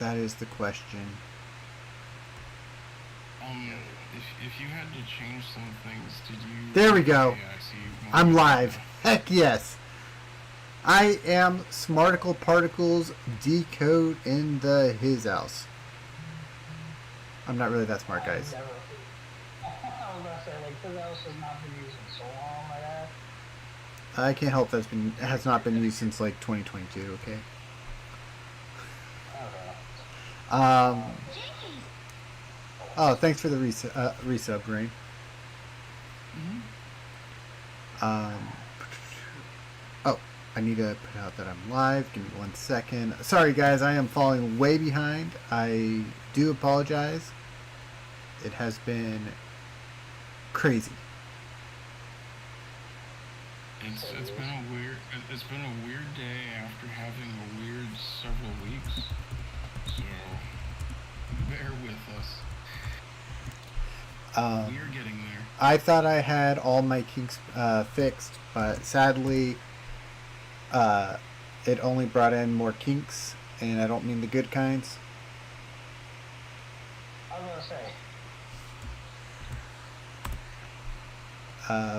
That is the question. If you had to change some things, did you? There we go. Okay, I see. I'm live. Heck yes. I am Smarticle Particles Decode in the his house. I'm not really that smart, guys. I was gonna say, like, his house has not been used in so long, my guy. I can't help that has not been used since like 2022. Okay. Oh, thanks for the resub, Rain. Oh, I need to put out that I'm live. Give me 1 second. Sorry, guys, I am falling way behind. I do apologize. It has been crazy. It's been a weird day after having a weird several weeks. So bear with us. We're getting there. I thought I had all my kinks fixed, but sadly, it only brought in more kinks, and I don't mean the good kinds. I was gonna say.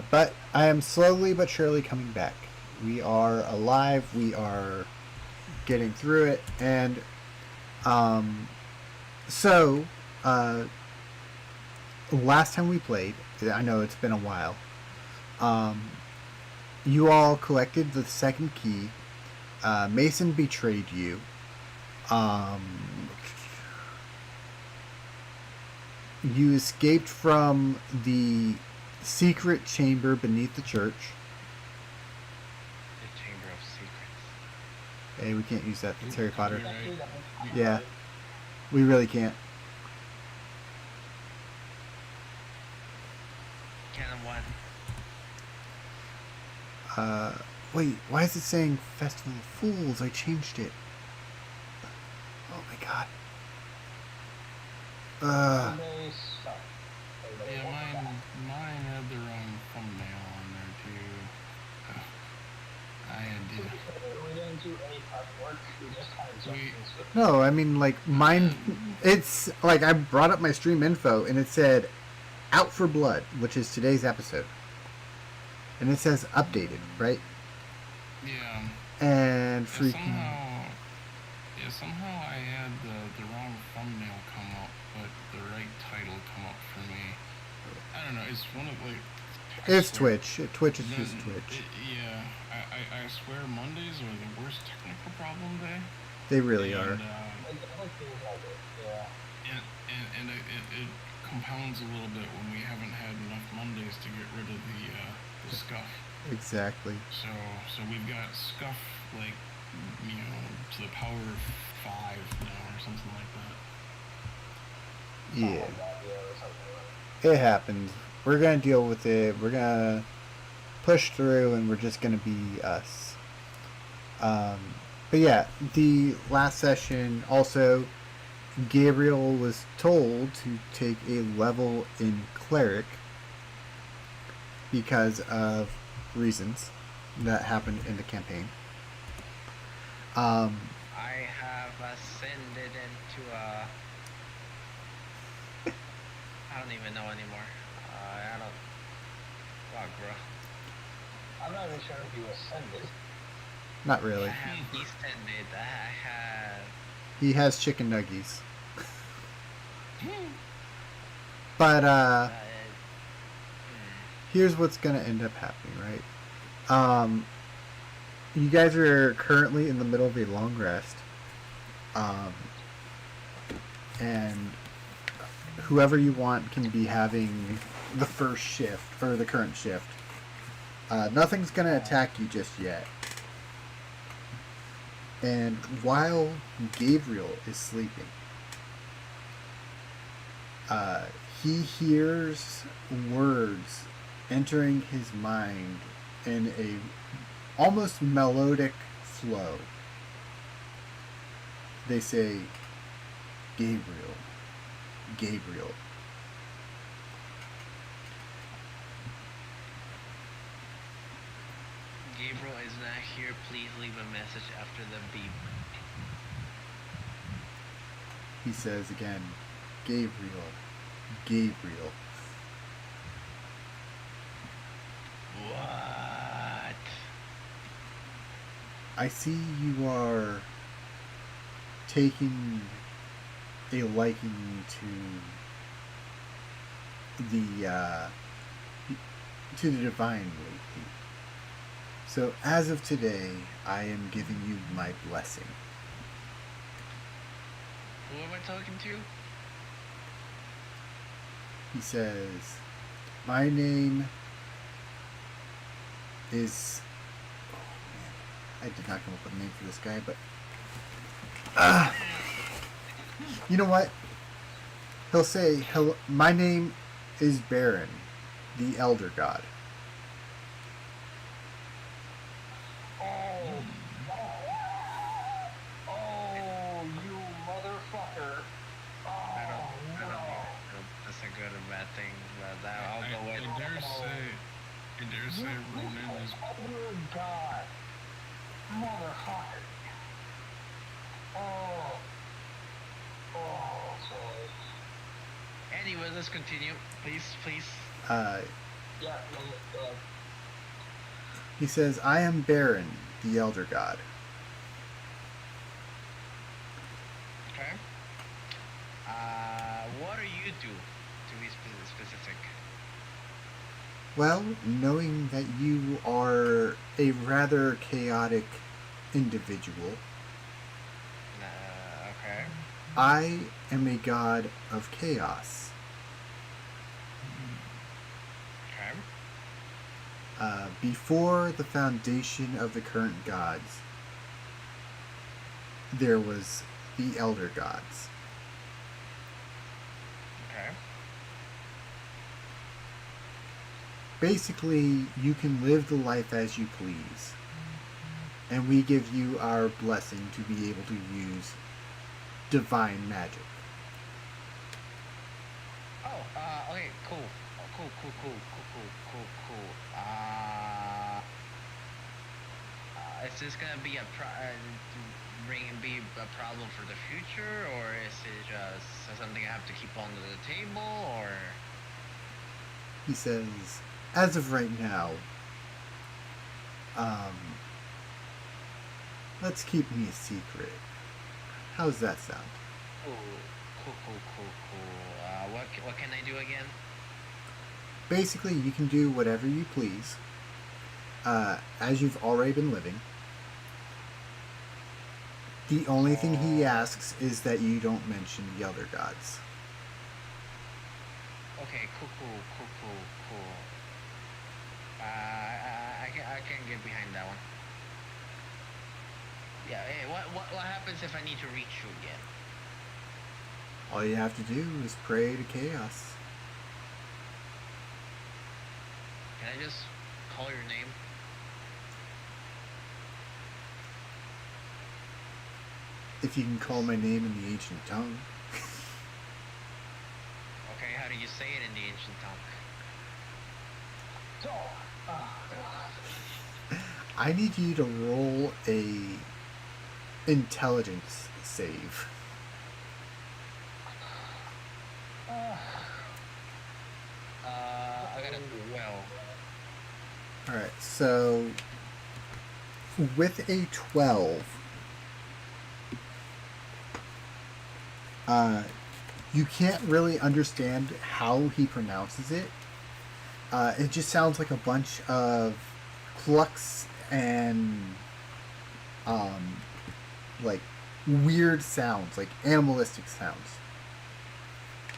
But I am slowly but surely coming back. We are alive. We are getting through it, and so last time we played, I know it's been a while. You all collected the second key. Mason betrayed you. You escaped from the secret chamber beneath the church. The Chamber of Secrets. Hey, we can't use that. It's Harry Potter. Right. Yeah, we really can't. Canon 1. Wait, why is it saying Festival of Fools? I changed it. Oh my god. Yeah, mine had the wrong thumbnail on there too. I had to. We didn't do any prep work. We just kind of jumped into it. No, I mean, like, mine. It's like I brought up my stream info and it said Out for Blood, which is today's episode. And it says updated, right? Yeah. And freaking. Somehow I had the wrong thumbnail come up, but the right title come up for me. I don't know. It's one of like. It's Twitch. Twitch is just Twitch. Yeah, I swear Mondays are the worst technical problem day. They really are. And it compounds a little bit when we haven't had enough Mondays to get rid of the scuff. Exactly. So we've got scuff like, to the power of 5 now or something like that. Yeah. It happens. We're gonna deal with it. We're gonna push through, and we're just gonna be us. But yeah, the last session also, Gabriel was told to take a level in cleric because of reasons that happened in the campaign. I have ascended into a... I don't even know anymore. I don't... Fuck, bro. I'm not even sure if you ascended. Not really. I have descended. I have... He has chicken nuggies. But here's what's gonna end up happening, right? You guys are currently in the middle of a long rest. And whoever you want can be having the first shift, or the current shift. Nothing's gonna attack you just yet. And while Gabriel is sleeping, he hears words entering his mind in a almost melodic flow. They say, Gabriel, Gabriel. Gabriel is not here. Please leave a message after the beep. He says again, Gabriel, Gabriel. What? I see you are taking a liking to the divine lately. So as of today, I am giving you my blessing. Who am I talking to? He says, my name is... Oh man, I did not come up with a name for this guy, but... You know what? He'll say, hello, my name is Baron, the Elder God. Oh, you motherfucker. I don't Oh, even no. know if that's a good or bad thing, but I'll go I with. dare say Ronan is Oh, God. Motherfucker. Oh. Oh, sorry. Anyway, let's continue. Please, please. Yeah, He says, I am Baron, the Elder God. Okay. What do you do to be specific? Well, knowing that you are a rather chaotic individual, Okay. I am a god of chaos. Okay. Before the foundation of the current gods, there was the Elder Gods. Okay. Basically, you can live the life as you please, and we give you our blessing to be able to use divine magic. Oh, okay, cool. Oh, cool. Is this gonna be be a problem for the future, or is it just something I have to keep under the table, or? He says, as of right now, let's keep me a secret. How's that sound? Cool. What can I do again? Basically, you can do whatever you please, as you've already been living. The only thing he asks is that you don't mention the Elder Gods. Okay, cool. I can get behind that one. Yeah. Hey, what happens if I need to reach you again? All you have to do is pray to chaos. Can I just call your name? If you can call my name in the ancient tongue. Okay, how do you say it in the ancient tongue? I need you to roll a intelligence save. I got a 12. Alright, so with a 12, you can't really understand how he pronounces it. It just sounds like a bunch of clucks and like weird sounds, like animalistic sounds.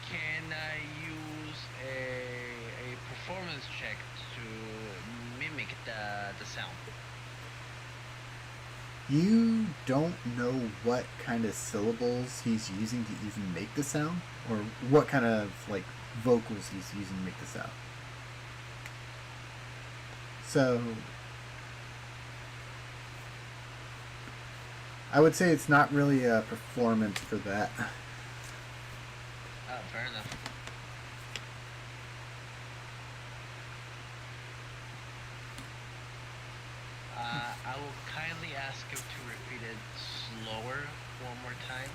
Can I use a performance check to mimic the sound? You don't know what kind of syllables he's using to even make the sound, or what kind of like vocals he's using to make the sound. So I would say it's not really a performance for that. Oh, fair enough. I will kindly ask him to repeat it slower one more time.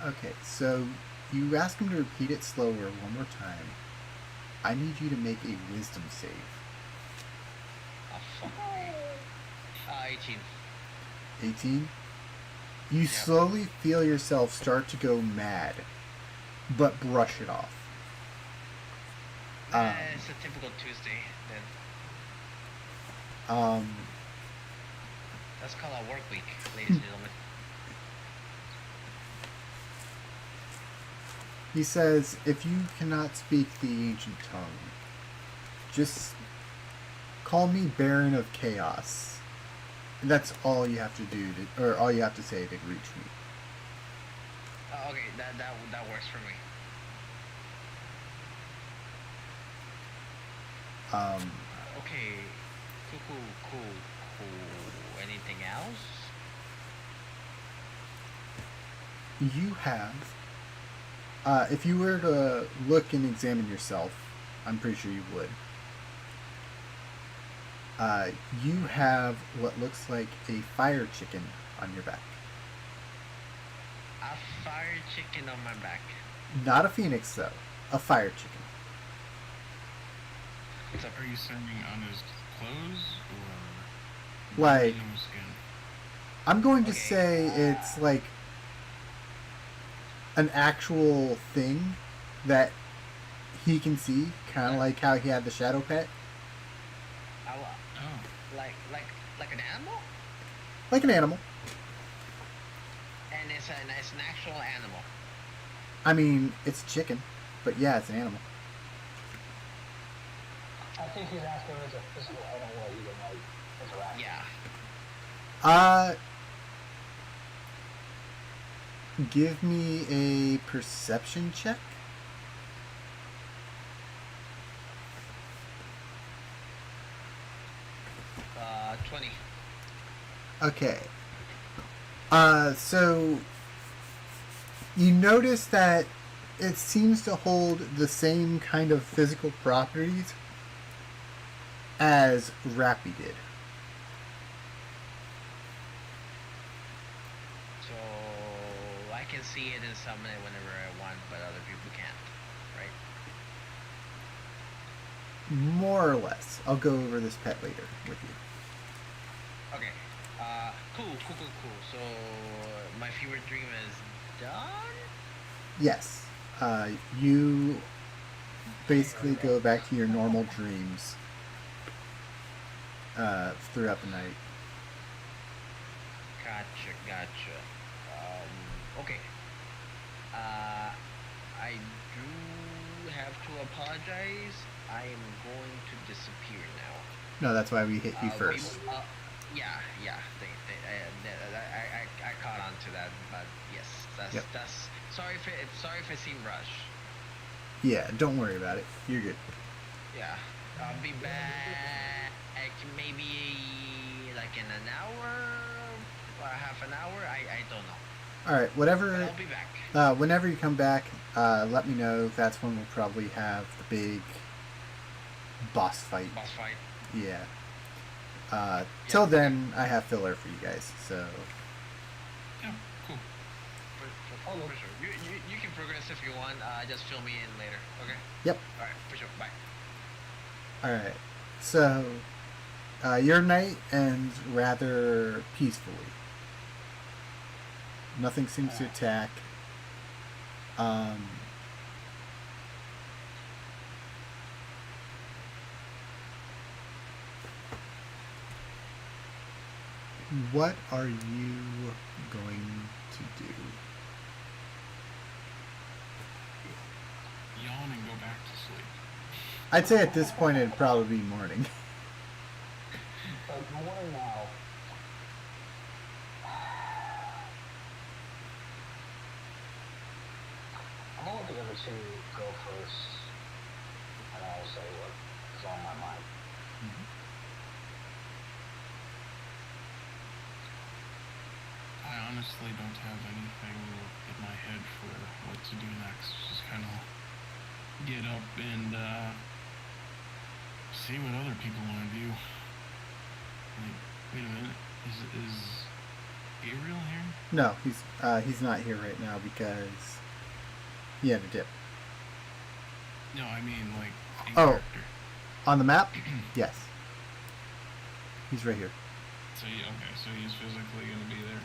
Okay, so you ask him to repeat it slower one more time. I need you to make a wisdom save. Oh fuck me. 18. 18. You Yep. slowly feel yourself start to go mad, but brush it off. It's a typical Tuesday then. Um, That's called a work week, ladies and gentlemen. he says, if you cannot speak the ancient tongue, just call me Baron of Chaos. That's all you have to do, or all you have to say to reach me. Okay, that works for me. Okay, cool. Anything else? You have, if you were to look and examine yourself, I'm pretty sure you would. You have what looks like a fire chicken on your back. A fire chicken on my back. Not a phoenix, though. A fire chicken. What's up? Are you saying on his clothes or Like, no skin? I'm going to Okay. say it's like an actual thing that he can see, kind of like how he had the shadow pet. Oh, Like an animal? Like an animal. And it's an actual animal. I mean, it's chicken, but yeah, it's an animal. I think he's asking if it's a physical item where you can like interact. Yeah. Give me a perception check. 20. Okay. So you notice that it seems to hold the same kind of physical properties as Rappy did. So I can see it and summon it whenever I want, but other people can't, right? More or less. I'll go over this pet later with you. Okay. Cool. So my fever dream is done. Yes. You basically go back to your normal dreams throughout the night. Gotcha. Okay. I do have to apologize. I am going to disappear now. No, that's why we hit you first. Yeah. I caught on to that, but yes, Yep. that's. Sorry if it seemed rushed. Yeah, don't worry about it. You're good. Yeah, I'll be back maybe like in an hour or half an hour. I don't know. All right, whatever. But I'll be back. Whenever you come back, let me know. That's when we'll probably have the big boss fight. Boss fight. Yeah. Till then, I have filler for you guys. So yeah, cool. For sure. You can progress if you want. Just fill me in later. Okay. Yep. All right. For sure. Bye. all right. So your night ends rather peacefully. Nothing seems to attack. What are you going to do? Yawn and go back to sleep. I'd say at this point it'd probably be morning. Like morning now. I'm gonna let the other two go first, and I'll say what's on my mind. I honestly don't have anything in my head for what to do next. Just kind of get up and see what other people want to do. Like, wait a minute, is Gabriel here? No, he's not here right now because he had a dip. No, I mean like in Oh. character. On the map? Yes. He's right here. So so he's physically gonna be there.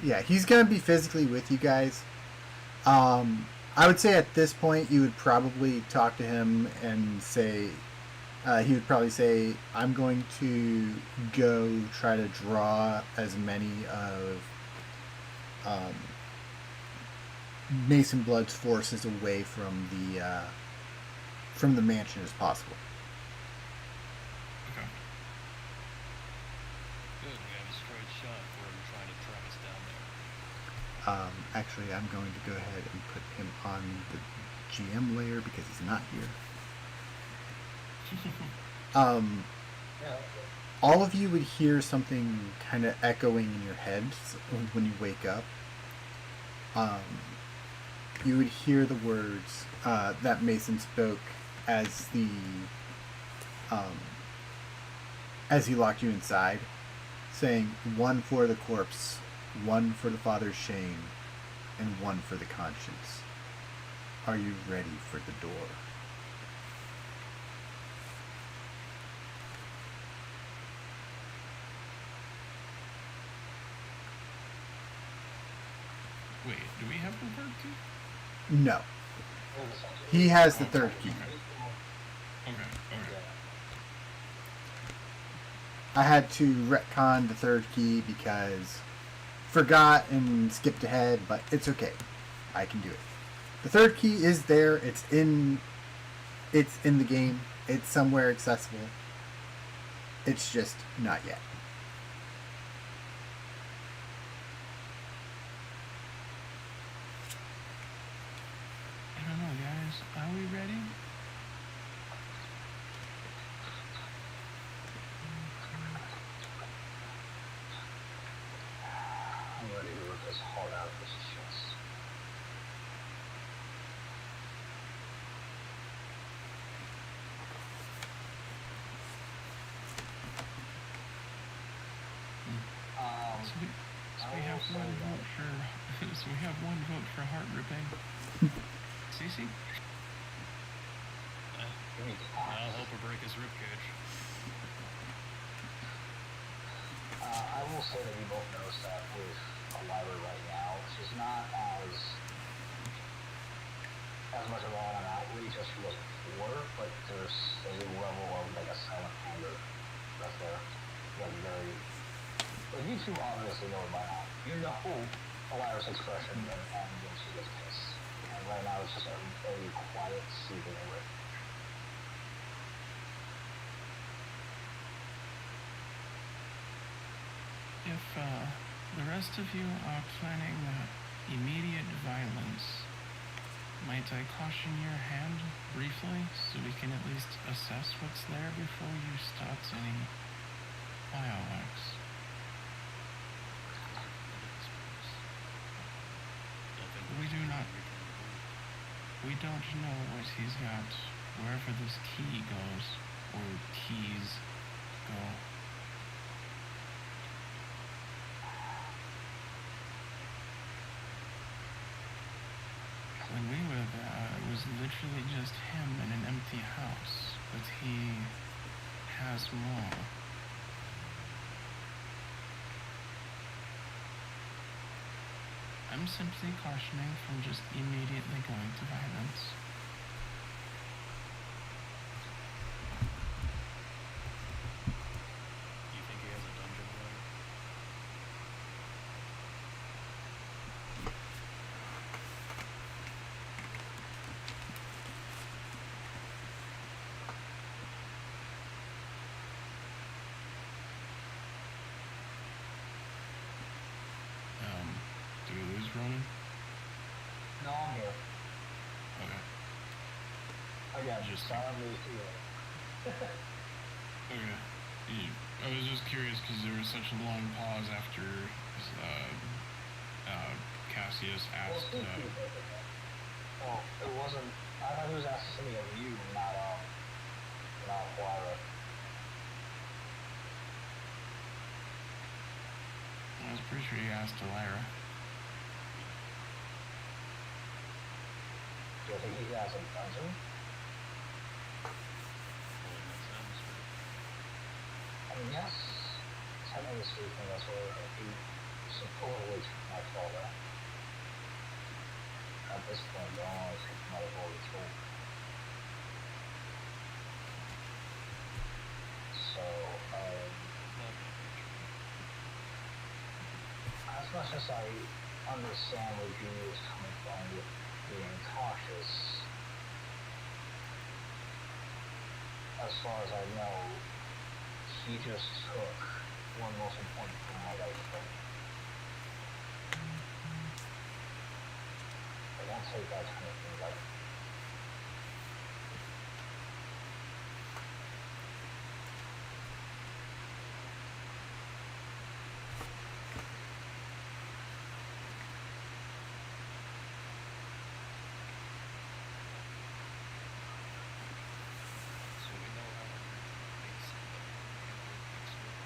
Yeah, he's gonna be physically with you guys. I would say at this point you would probably talk to him and say, he would probably say, "I'm going to go try to draw as many of Mason Blood's forces away from the mansion as possible." Okay. Good, we have a straight shot for him trying to track us down there. Actually, I'm going to go ahead and put him on the GM layer because he's not here. Yeah. All of you would hear something kind of echoing in your heads when you wake up. You would hear the words that Mason spoke as as he locked you inside, saying, "One for the corpse, one for the father's shame, and one for the conscience. Are you ready for the door?" Wait, do we have the third key? No. He has the third key. Okay. I had to retcon the third key because forgot and skipped ahead, but it's okay. I can do it. The third key is there. It's in the game. It's somewhere accessible. It's just not yet. I don't know, guys. Are we ready? I'm ready to rip this heart out of his chest. So we I have will one say vote for. So we have one vote for heart ripping. Cece? I'll help her break his ribcage. I will say that we both notice that with Elira right now, she's not as much of an outreach as she was before, but there's a level of like a silent anger that's there. Like very, like you two obviously know it by now. You know Elira's expression when she gets pissed. And right now it's just a very quiet, soothing rage. If the rest of you are planning immediate violence, might I caution your hand briefly so we can at least assess what's there before you start any fireworks? We do not. We don't know what he's got wherever this key goes, or keys go. When we were there, it was literally just him in an empty house, but he has more. I'm simply cautioning from just immediately going to violence. You think he has a dungeon there? Do we lose Ronan? No, I'm here. Okay. Again, Just- silently here. Okay. I was just curious because there was such a long pause after Cassius asked. Well, it wasn't. I thought he was asking me of you, not Elira. was pretty sure you asked Lyra. Do you think he has a dungeon? Well, it makes sense, right? I mean, yes. Technically speaking, that's where he supposedly might fall down. At this point, the only thing he might have already told. So, Not gonna be true. as much as I understand where he is coming from with being cautious, as far as I know, he just took one most important thing my life from me. I won't take that kind of thing lightly. So we know how we're going to make somebody next week.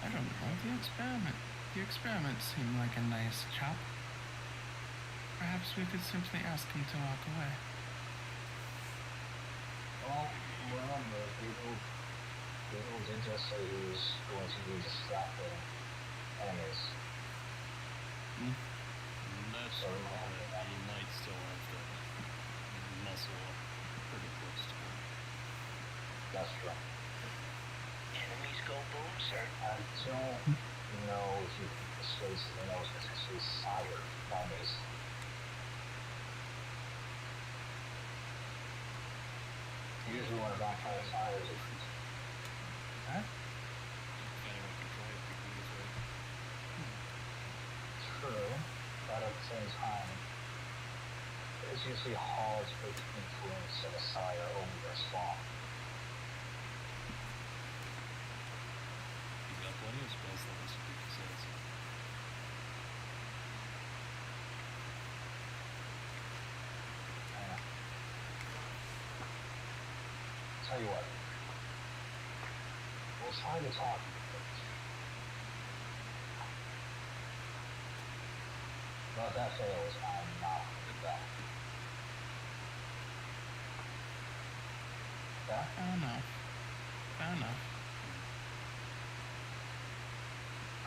I don't know. The experiment seemed like a nice chap. Perhaps we could simply ask him to walk away. Well, remember, people did just say he was going to be distracting enemies. That's So, true, but you might still have to muscle up pretty close to him. That's true. Enemies go boom, sir. I don't know if you can persuade someone else that's actually sire enemies. Usually when a vampire sires it. Huh? If anyone can try it, people this way. True, but at the same time, it's usually hard for the influence of a sire over their spawn. You've got plenty of spells that listen to people say so. Tell you what, we'll try to talk first. But if that fails, I'm not coming back. Yeah? Fair enough.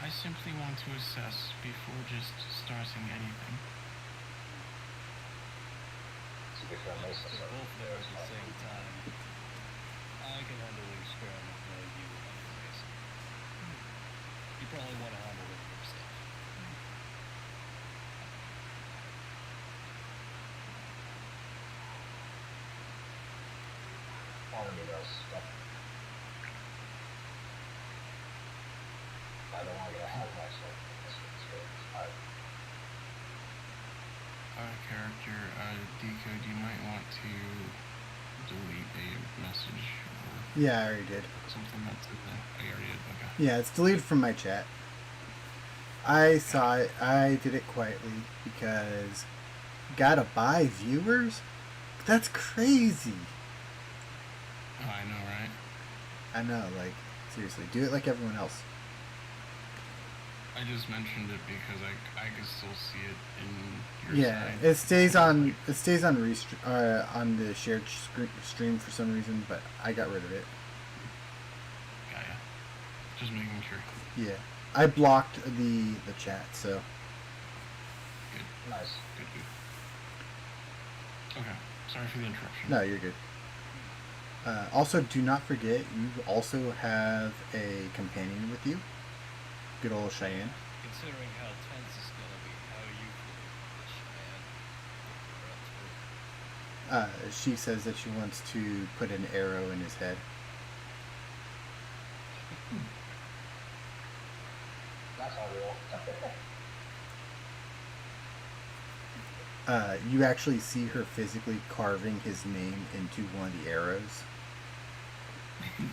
I simply want to assess before just starting anything. To be fair, Mason They're both there at the same time. I can handle the experiment while you handle Mason. You probably want to handle it yourself. One of me does, but I don't want to get ahead of myself in this experience. Our character, Decode, you might want to delete a message or Yeah, I already did. something that's in the. Oh, you already did? Okay. Yeah, it's deleted from my chat. I saw it. I did it quietly because gotta buy viewers? That's crazy. Oh, I know, right? I know, like, seriously, do it like everyone else. I just mentioned it because I can still see it in your Yeah, side. it stays on on the shared stream for some reason, but I got rid of it. Yeah. Just making sure. Yeah, I blocked the chat, so Nice. Good. Okay. Sorry for the interruption. no, you're good. Also, do not forget, you also have a companion with you. Good old Cheyenne. Considering how tense it's gonna be, how you feel about Cheyenne. She says that she wants to put an arrow in his head. That's unreal. You actually see her physically carving his name into one of the arrows. Damn,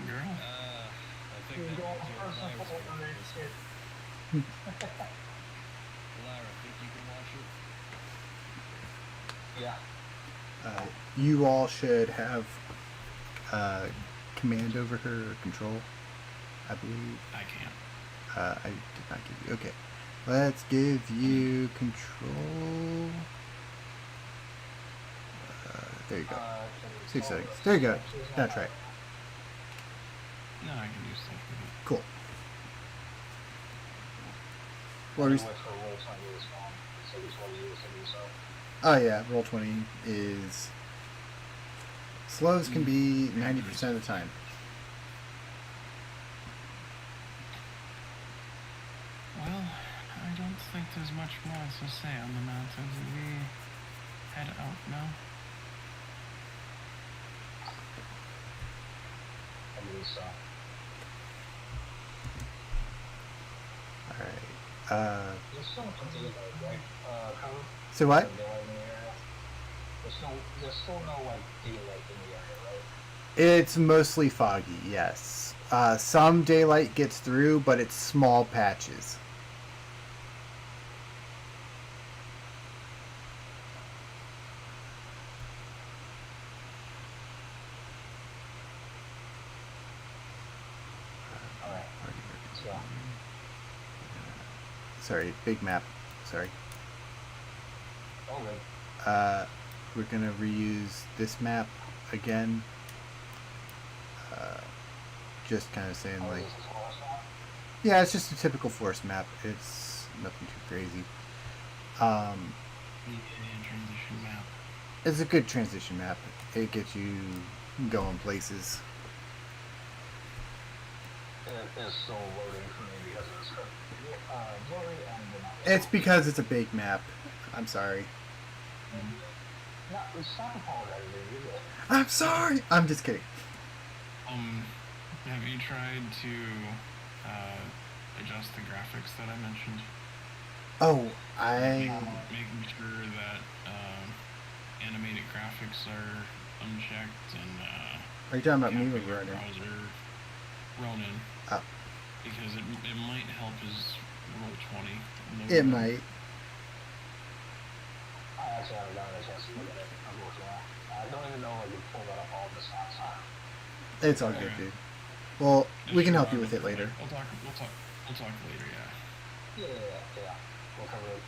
girl. I think You that go means you're first and biased forward for on that this shit. one. Lyra, think you can watch it? Yeah. You all should have command over her or control, I believe. I can't. I did not give you. Okay. Let's give you control. There you go. Can you 6 tell settings. us- There you go. she's not That's like- right. No, I can do stuff with it. Cool. What What were is you, for roll 20 is on? So which one you use to do so? oh yeah, roll 20 is slow as can be 90% of the time. Well, I don't think there's much more to say on the matter. Do we head out now? I believe so. Alright. There's still something in there, right? Cover? So what? Daylight in the area? There's still no like daylight in the area, right? It's mostly foggy, yes. Some daylight gets through, but it's small patches. Alright. So, Sorry, big map. Sorry. oh good. We're gonna reuse this map again. Just kind of saying Oh, like, this is forest now? yeah, it's just a typical forest map. It's nothing too crazy. Median transition map. It's a good transition map. It gets you going places. It is still loading for me because it's blurry and It's because it's a big map. I'm sorry. No, stop apologizing, you're good. I'm sorry. I'm just kidding. Have you tried to adjust the graphics that I mentioned? Oh, I. Making sure that animated graphics are unchecked and Are you talking about me or configure Ronan? browser Ronin. Oh. Because it might help his roll 20. It might. I actually haven't gotten a chance to look at it, unfortunately. I don't even know if you pulled that up all this last time. It's all good, dude. Well, we can help you with it later. We'll talk later, yeah. Yeah. We'll cover it.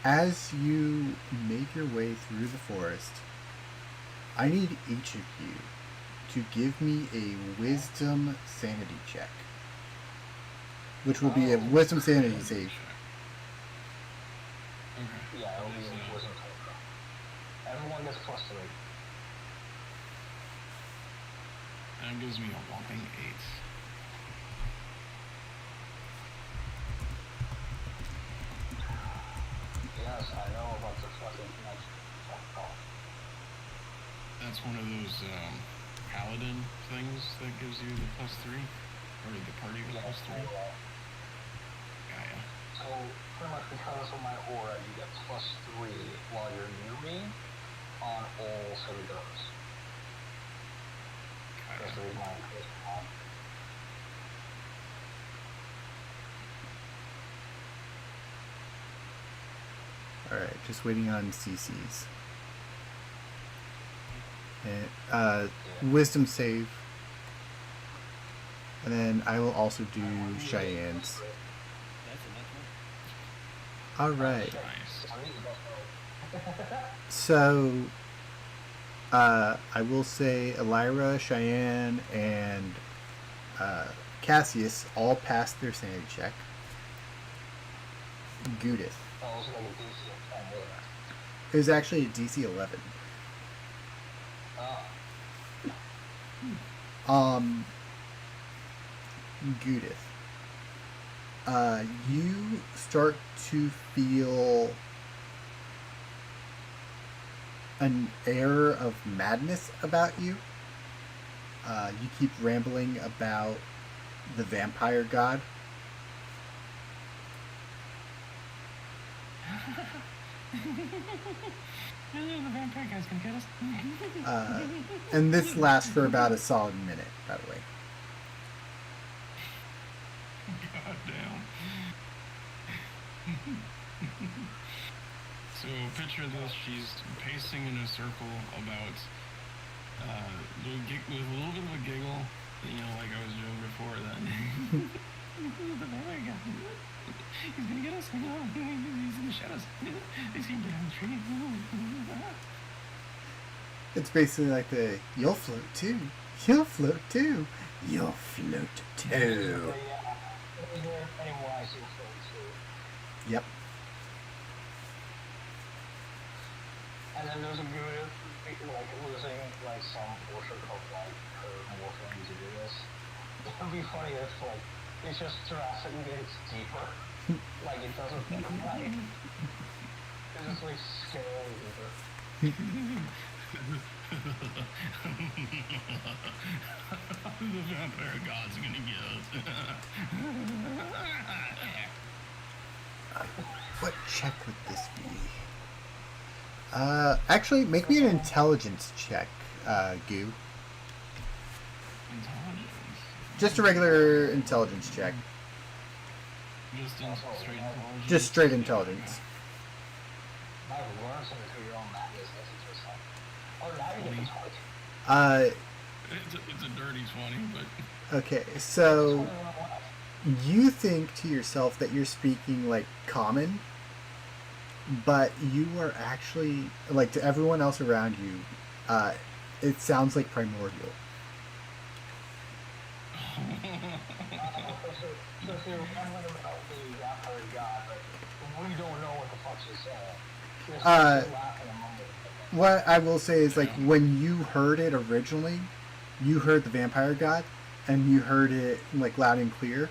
As you make your way through the forest, I need each of you to give me a wisdom sanity check. Which will be a wisdom sanity save. Okay. Yeah, it'll What be is, in wisdom save. Everyone gets +3. that gives me a whopping 8. Yes, I know about the fucking connection. Oh. That's one of those paladin things that gives you the +3, or the party with Yeah, +3. Gaia. so pretty much because of my aura, you get +3 while you're near me on all saving throws. That's the Gaia. reason why I'm close on. Alright, just waiting on CC's. And, wisdom save. And then I will also do Cheyenne's. That's a natural. Alright. Nice. I need to go. So, I will say Elira, Cheyenne, and Cassius all passed their sanity check. Gudith. That was like a DC of 10, wasn't it? It was actually a DC 11. Oh. Gudith. You start to feel an air of madness about you. You keep rambling about the vampire god. The vampire guy's gonna get us. And this lasts for about a solid minute, by the way. God damn. So picture this: she's pacing in a circle about with a little bit of a giggle, like I was doing before that. The vampire guy. He's gonna get us. He's in the shadows. He's gonna get on the tree. It's basically like the "You'll float too. You'll float too. You'll float too." Pennywise is too. Yep. And then there's a good, like, losing, like, some portion of, like, her morphine to do this. It would be funny if, like, it's just Jurassic gets deeper. Like, it doesn't, like, it's just, like, scarily deeper. The vampire god's gonna get us. What check would this be? Actually, make me an intelligence check, Goo. Intelligence. Just a regular intelligence check. Just straight intelligence. Just straight intelligence. Might learn something through your own madness, that's interesting. Oh, now you get the target. It's a dirty 20, but Okay, so you think to yourself that you're speaking like common, but you are actually, like, to everyone else around you, it sounds like primordial. So if you're wondering about the vampire god, but we don't know what the fuck she's saying. She's laughing among it. What I will say is, like, when you heard it originally, you heard the vampire god, and you heard it, like, loud and clear,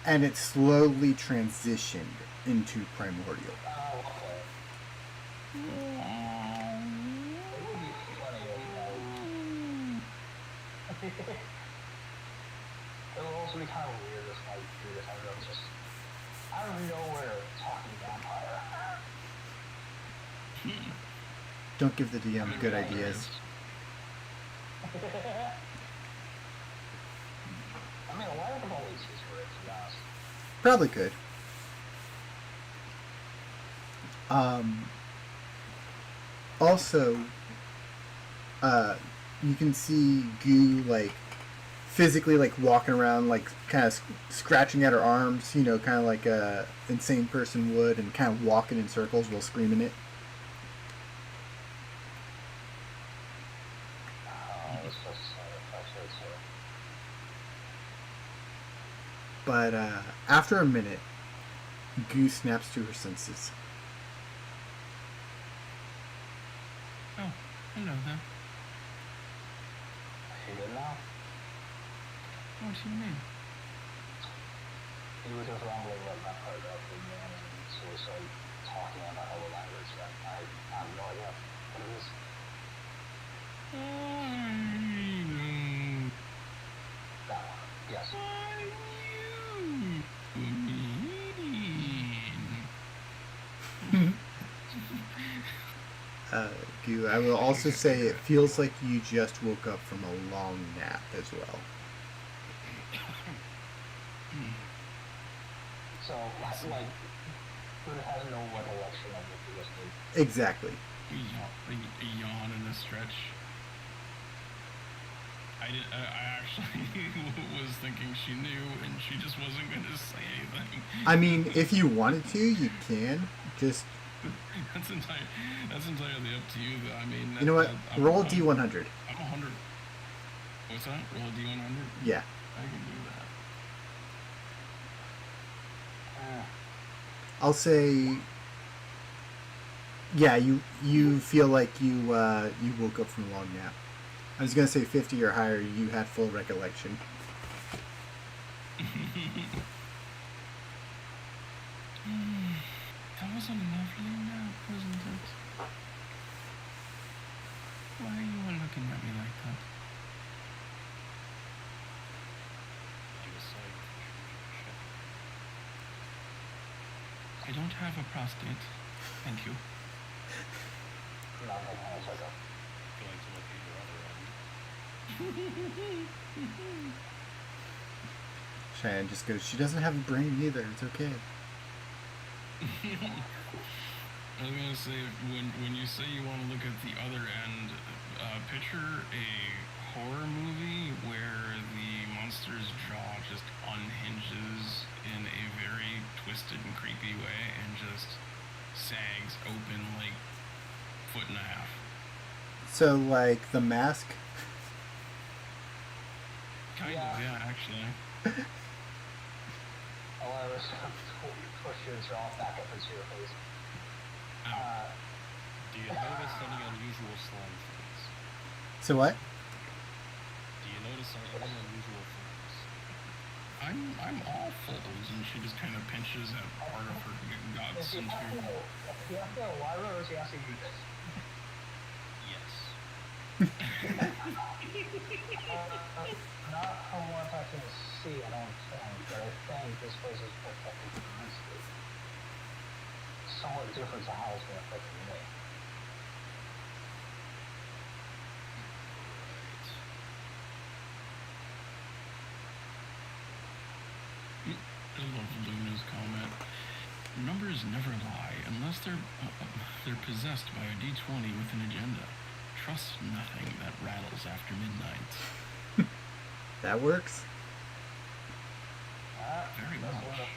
and it slowly transitioned into primordial. Oh, okay. It would be funny if, it would also be kind of weird if, like, you just have them just out of nowhere talking vampire. Don't give the DM good ideas. I mean, why would the police use for it, to be honest? Probably could. Also, you can see Goo, like, physically, like, walking around, like, kind of scratching at her arms, kind of like a insane person would, and kind of walking in circles while screaming it. It's just, actually, too. But after a minute, Goo snaps to her senses. oh, hello there. You good now? What do you mean? He was just rambling about vampire god for a minute, and so we started talking about other language that I have no idea what it is. That one. Yes. Goo, I will also say it feels like you just woke up from a long nap as well. So, like, who has no recollection of what he was doing? Exactly. A yawn and a stretch. I actually was thinking she knew, and she just wasn't going to say anything. I mean, if you wanted to, you can. Just, That's entirely up to you, though. I mean, you know what? Roll a D100. I'm 100. What's that? Roll a D100? Yeah. I can do that. I'll say, yeah, you feel like you woke up from a long nap. I was gonna say 50 or higher. You had full recollection. That was a lovely nap, wasn't it? Why are you all looking at me like that? You decide if you should check. I don't have a prostate. Thank you. Not like kind of like a Going to look at your other end. Cheyenne just goes, she doesn't have a brain either. It's okay. I was gonna say, when you say you want to look at the other end, picture a horror movie where the monster's jaw just unhinges in a very twisted and creepy way and just sags open like foot and a half. So, like, The Mask? Kind of, yeah, actually. Hilarious. Push your jaw back up into your face. Ow. Do you notice any unusual slime things? So what? Do you notice any unusual things? I'm all folds, and she just kind of pinches at part of her guts Is he asking into. Lyra or is he asking you this? Yes. Not from what I can see, I don't think, but I think this place is protected nicely. Somewhat different to how it's been affecting me. I love Luna's comment. Numbers never lie unless they're possessed by a D20 with an agenda. Trust nothing that rattles after midnight. That works? Very That's much. one of-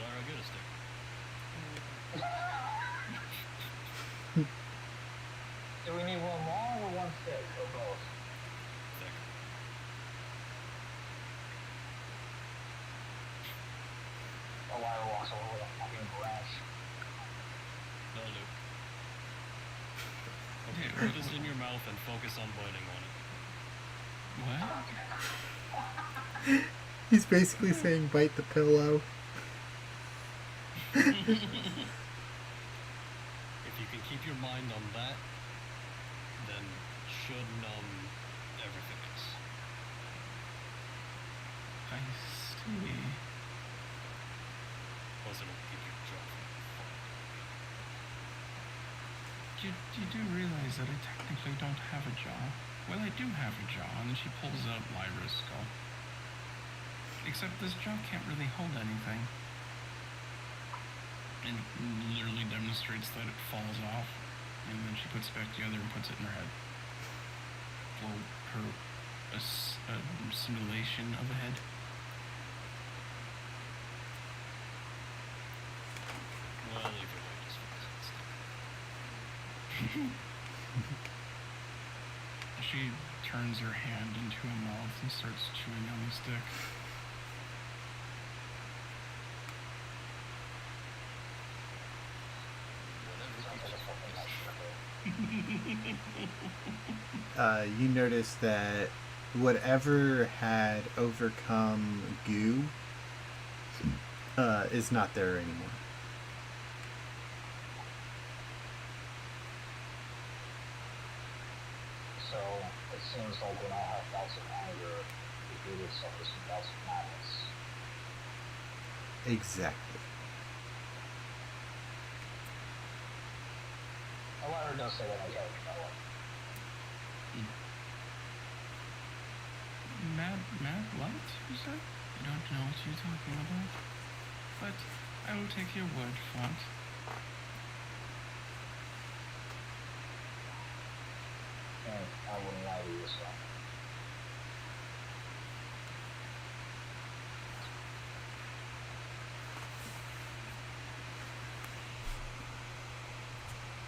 Lara, get a stick. Do we need one long or one thick, or both? Thick. Lyra walks over with a fucking branch. That'll do. Yeah, Okay, put this in your mouth and focus on biting on it. What? He's basically saying bite the pillow. If you can keep your mind on that, then it should numb everything else. I see. Plus it'll keep your jaw from falling. You do realize that I technically don't have a jaw. Well, I do have a jaw, and then she pulls out Lyra's skull. Except this jaw can't really hold anything. And literally demonstrates that it falls off, and then she puts it back together and puts it in her head. For her a simulation of a head. Well, either way, just focus on stick. She turns her hand into a mouth and starts chewing on the stick. You notice that whatever had overcome goo is not there anymore. So it seems like when I have bouts of anger, the guru suffers from bouts of madness. Exactly. Lyra does say that I can't know it. Mad what, you said? I don't know what you're talking about. But I will take your word for it. And I wouldn't lie to you, so.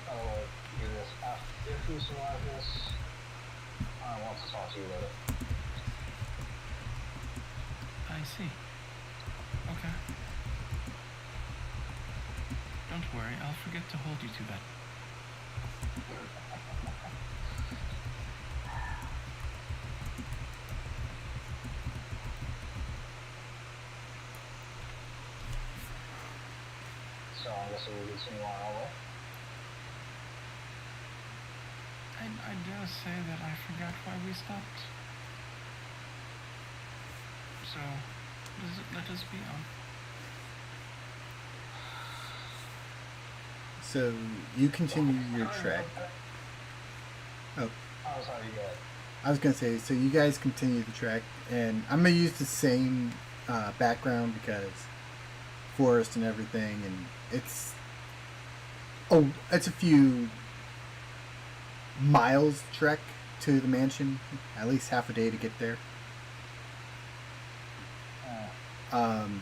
By the way, do this. If you survive this, I want to talk to you later. I see. Okay. Don't worry, I'll forget to hold you to that. So I guess we'll continue on our way. I dare say that I forgot why we stopped. So, let us be on. So you continue your trek. Oh, Oh, sorry, you good. I was gonna say, so you guys continue the trek, and I'm gonna use the same background because forest and everything, and it's a few miles trek to the mansion, at least half a day to get there. Um,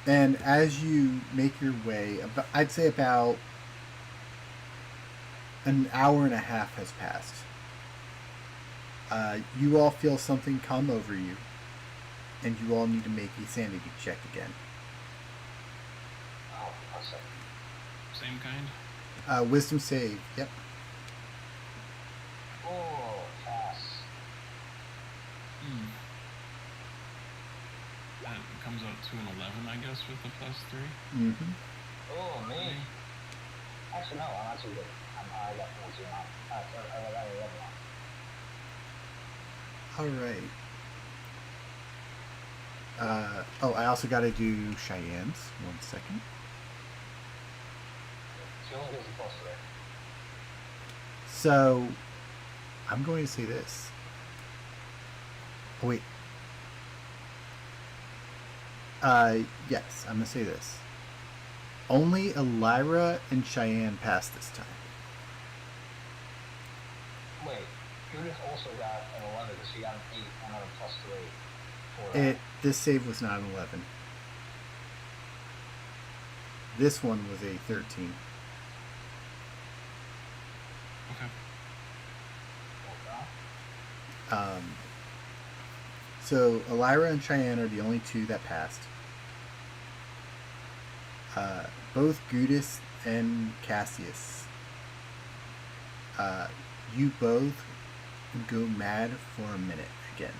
and as you make your way, I'd say about an hour and a half has passed. You all feel something come over you, and you all need to make a sanity check again. Oh, one second. Same kind? Wisdom save. Yep. Oh, pass. That comes out to an 11, I guess, with the plus 3. Mm-hmm. Oh, me. Actually, no, I'm actually good. I got 14 on. I got 11 on. All right. I also got to do Cheyenne's. 1 second. She only gives a plus 3. So, I'm going to say this. Oh, wait. Yes, I'm going to say this. Only Elira and Cheyenne passed this time. Wait, Judith also got an 11 because she got an 8 and another plus 3 for that. This save was not an 11. This one was a 13. Okay. Okay. So Elira and Cheyenne are the only two that passed. Both Gudis and Cassius. You both go mad for a minute again.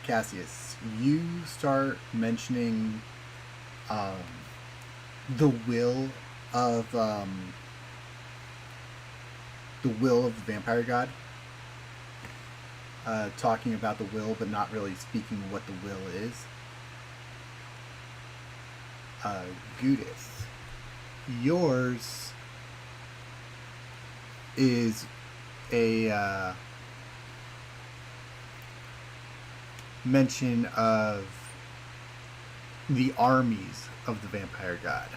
Cassius, you start mentioning the will of the vampire god. Talking about the will, but not really speaking what the will is. Gudis, yours is a mention of the armies of the vampire god.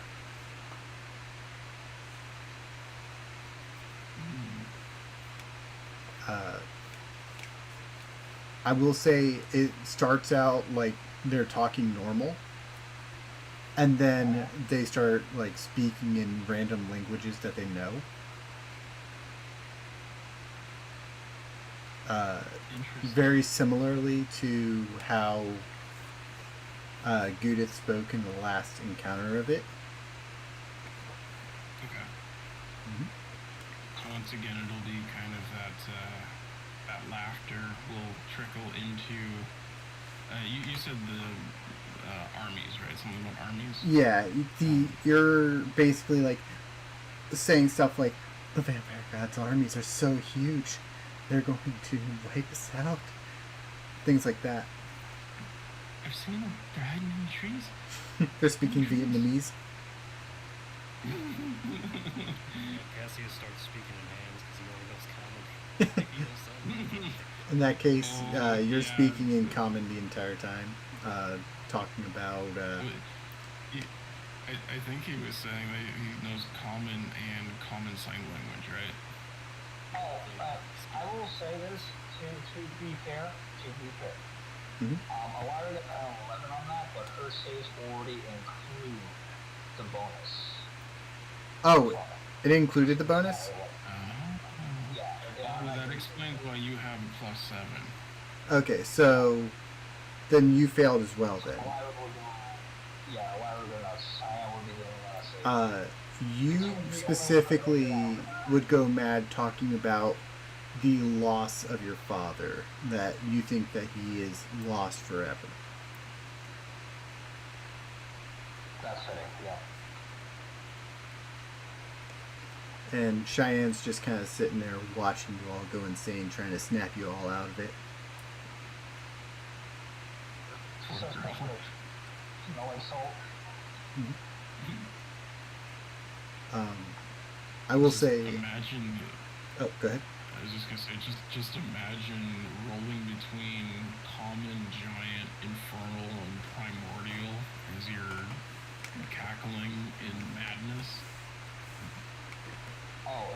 I will say it starts out like they're talking normal, and then they start like speaking in random languages that they know. Interesting. Very similarly to how Gudith spoke in the last encounter of it. Okay. Mhm. So once again, it'll be kind of that laughter will trickle into. You said the armies, right? Something about armies. Yeah, you're basically like saying stuff like the vampire god's armies are so huge, they're going to wipe us out. Things like that. I've seen them. They're hiding in the trees. They're speaking Vietnamese. Cassius starts speaking in hands because he only knows common. He knows something. In that case, you're Yeah. speaking in common the entire time, talking about. I think he was saying that he knows common and common sign language, right? Oh, I will say this to be fair. Mhm. Elira got an 11 on that, but her saves already include the bonus. Oh, it included the bonus? Yeah. Well, that explains why you have a plus 7. Okay, so then you failed as well then. Elira would be, yeah, Elira would be us. Cyan would be doing us. You specifically would go mad talking about the loss of your father, that you think that he is lost forever. That's fitting, yeah. And Cheyenne's just kind of sitting there watching you all go insane, trying to snap you all out of it. She says, no insult. I will Just say. imagine. Oh, go ahead. I was just gonna say, just imagine rolling between common, giant, infernal, and primordial as you're cackling in madness. Oh,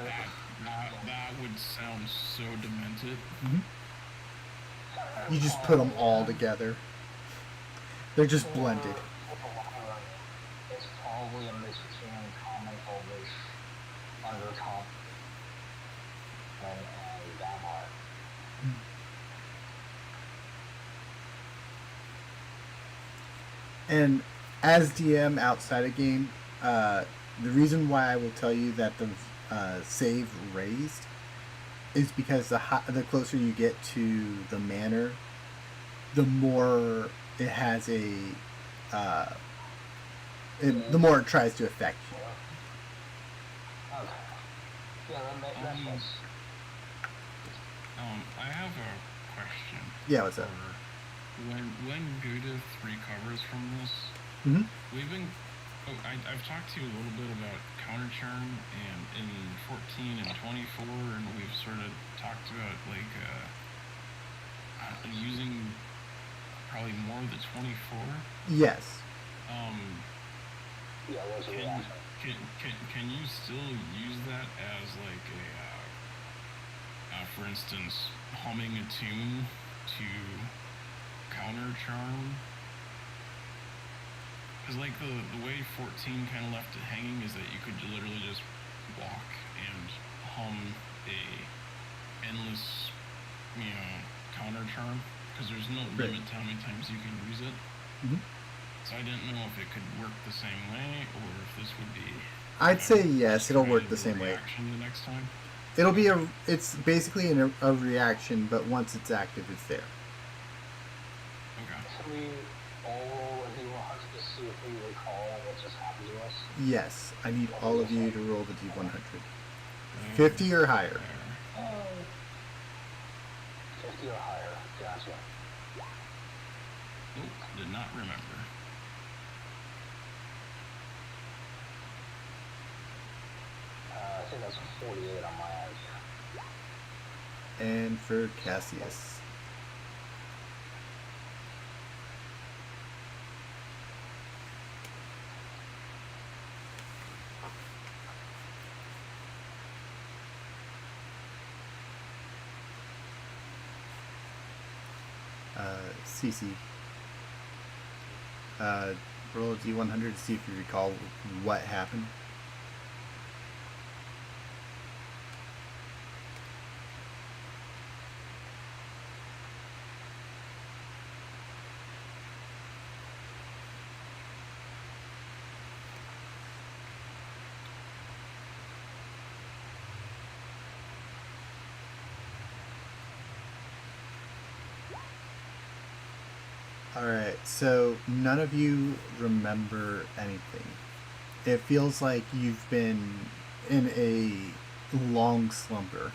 That would sound so demented. You just put them all together. They're just blended. For the long run, it's probably a mix between common, elvish, undercommon, and vampire. And as DM outside a game, the reason why I will tell you that the save raised is because the closer you get to the manor, the more it has the more it tries to affect you. Okay. Yeah, that makes sense. I have a question. Yeah, what's up? When Gudith recovers from this, Mm-hmm. we've been. Oh, I've talked to you a little bit about counter churn and in 14 and 24, and we've sort of talked about like using probably more of the 24. Yes. Yeah, there's a reaction. Can you still use that as like for instance, humming a tune to counter charm? Because like the way 14 kind of left it hanging is that you could literally just walk and hum a endless, counter charm. Because there's no limit to how many times you can use it. Mm-hmm. So I didn't know if it could work the same way, or if this would be. I'd say yes, it'll work the same way. Reaction the next time. It'll be it's basically a reaction, but once it's active, it's there. Okay. Should we all roll a D100 to see if we recall what just happened to us? Yes, I need all of you to roll the D100. 50 or higher. 50 or higher. Gotcha. Nope, did not remember. I think that's 48 on my end. And for Cassius. CC. Roll a D100 to see if you recall what happened. Alright, so none of you remember anything. It feels like you've been in a long slumber.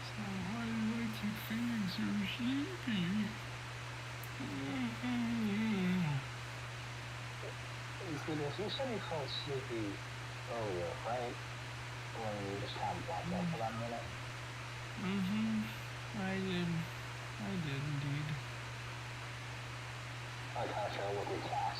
So why do I keep feeling so sleepy? You said you felt sleepy earlier, right? When you just kind of blacked out for that minute? I did indeed. I kind of fell with your class.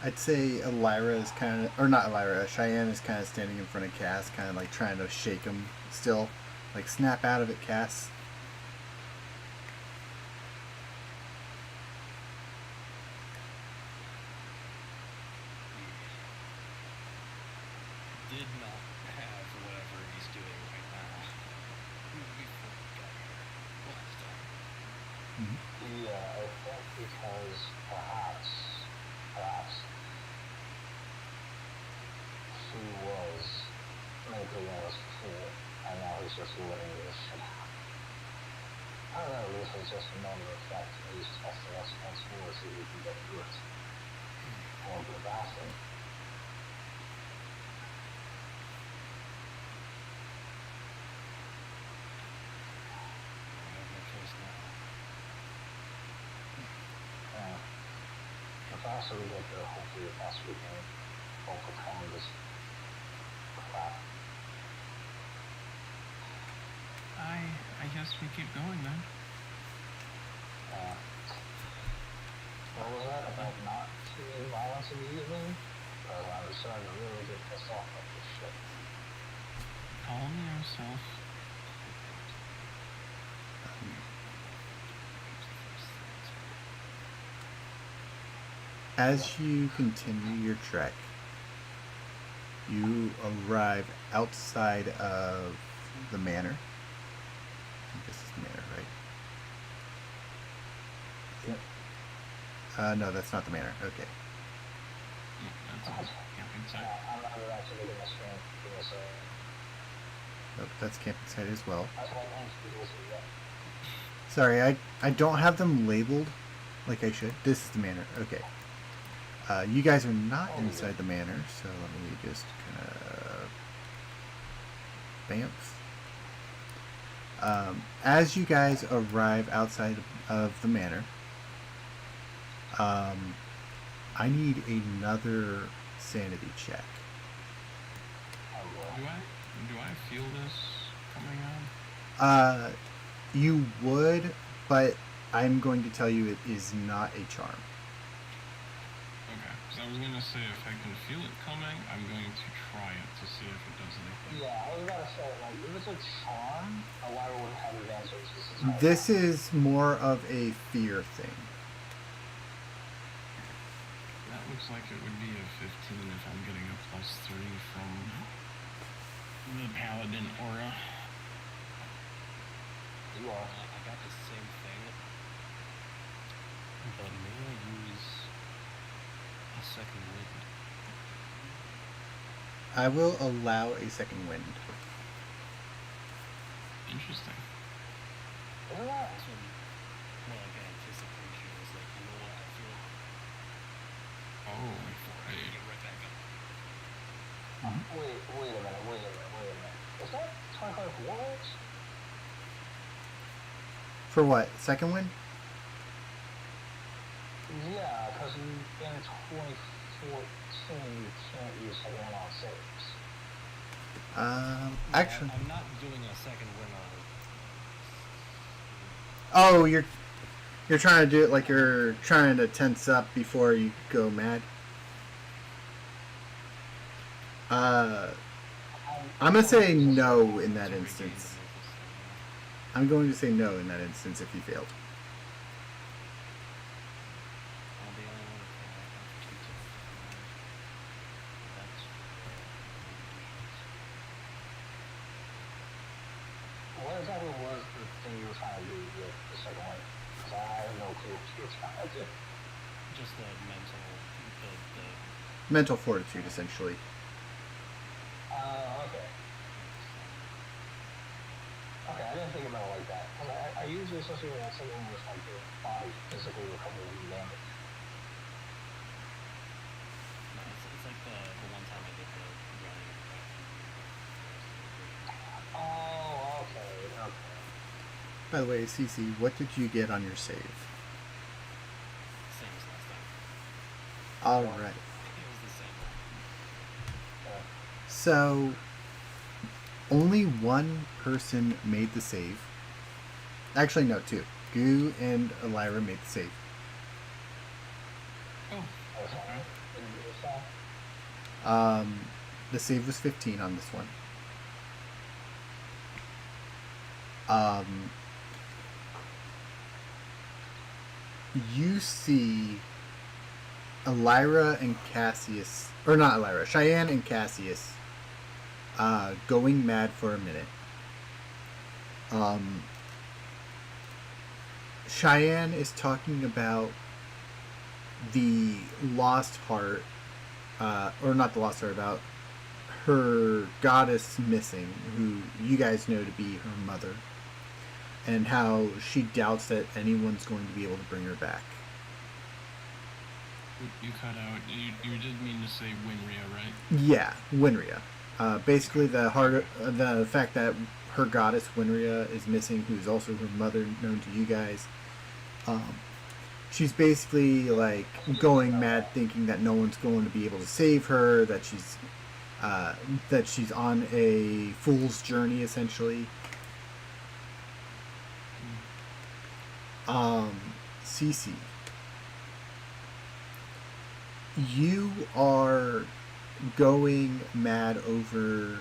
I'd say Elira is kind of, or not Elira, Cheyenne is kind of standing in front of Cass, kind of like trying to shake him still. Like, snap out of it, Cass. Did not have whatever he's doing right now before we got here last time. Yeah, I think because perhaps he was mentally honest before, and now he's just letting this shit happen. I don't know, this is just another effect. He's testing us once more to see if we can get through it. fasting. I have no choice now. The faster we get there, hopefully the faster we can overcome this crap. I guess we keep going then. What was that about not seeing violence immediately? I'm starting to really get pissed off about this shit. Calm yourself. As you continue your trek, you arrive outside of the manor. I think this is the manor, right? Yep. No, that's not the manor. Okay. Yeah, that's a camping site. I'm not really actually looking at screen. Give me a second. Nope, that's camping site as well. That's what I'm supposed to do. Sorry, I don't have them labeled like I should. This is the manor. Okay. You guys are not inside the manor, so let me just kind of bamf. As you guys arrive outside of the manor, I need another sanity check. Do I feel this coming on? You would, but I'm going to tell you it is not a charm. Okay, so I was gonna say if I can feel it coming, I'm going to try it to see if it does anything. Yeah, I was about to say, like, if it's a charm, why would it have advantage? This is more of a fear thing. That looks like it would be a 15 if I'm getting a +3 from the paladin aura. You are. I got the same thing, but may I use a second wind? I will allow a second wind. Interesting. Isn't that? This one, more like anticipation. It's like, you know what, I feel it Oh, before I right. get right back up. Wait a minute. Is that 25 warlords? For what? Second wind? Yeah, because in 2014 you can't use second one on saves. Yeah, Actually, I'm not doing a second win on. oh, you're trying to do it like you're trying to tense up before you go mad. I'm gonna say no in that instance. I'm going to say no in that instance if you failed. I'll be only one that's What exactly was the thing you were trying to do with the second one? Because I have no clue what you were trying to do. just the mental, the Mental fortitude, essentially. Okay. Okay, I didn't think about it like that. Because I usually associate with something with like your body physically recovering from damage. no, it's like the one time I did the running and Oh, okay. By the way, Cece, what did you get on your save? same as last time. All right. It was the same one. So, only one person made the save. Actually, no, two. Goo and Elira made the save. Oh, Okay. The save was 15 on this one. You see Elira and Cassius, or not Elira, Cheyenne and Cassius, going mad for a minute. Cheyenne is talking about the lost heart, or not the lost heart, about her goddess missing, who you guys know to be her mother, and how she doubts that anyone's going to be able to bring her back. You cut out. You did mean to say Winria, right? Yeah, Winria. Basically, the fact that her goddess Winria is missing, who's also her mother, known to you guys. Um, she's basically like going mad, thinking that no one's going to be able to save her. That she's on a fool's journey, essentially. Cece, you are going mad over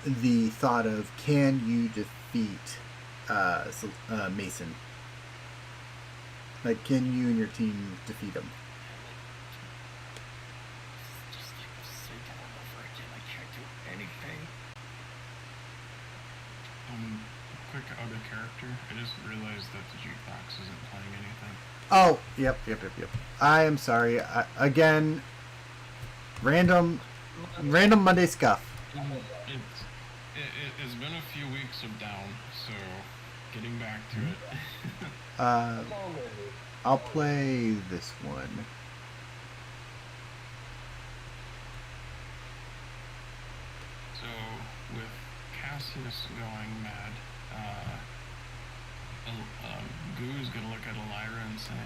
the thought of, can you defeat Mason? Like, can you and your team defeat him? Just like the same all over again. I can't do anything. Quick out of character. I just realized that the jukebox isn't playing anything. Oh, yep. I am sorry. Again, random Monday scuff. It's been a few weeks of down, so getting back to it. It's all good, dude. I'll play this one. So with Cassius going mad, Goo's gonna look at Elira and say,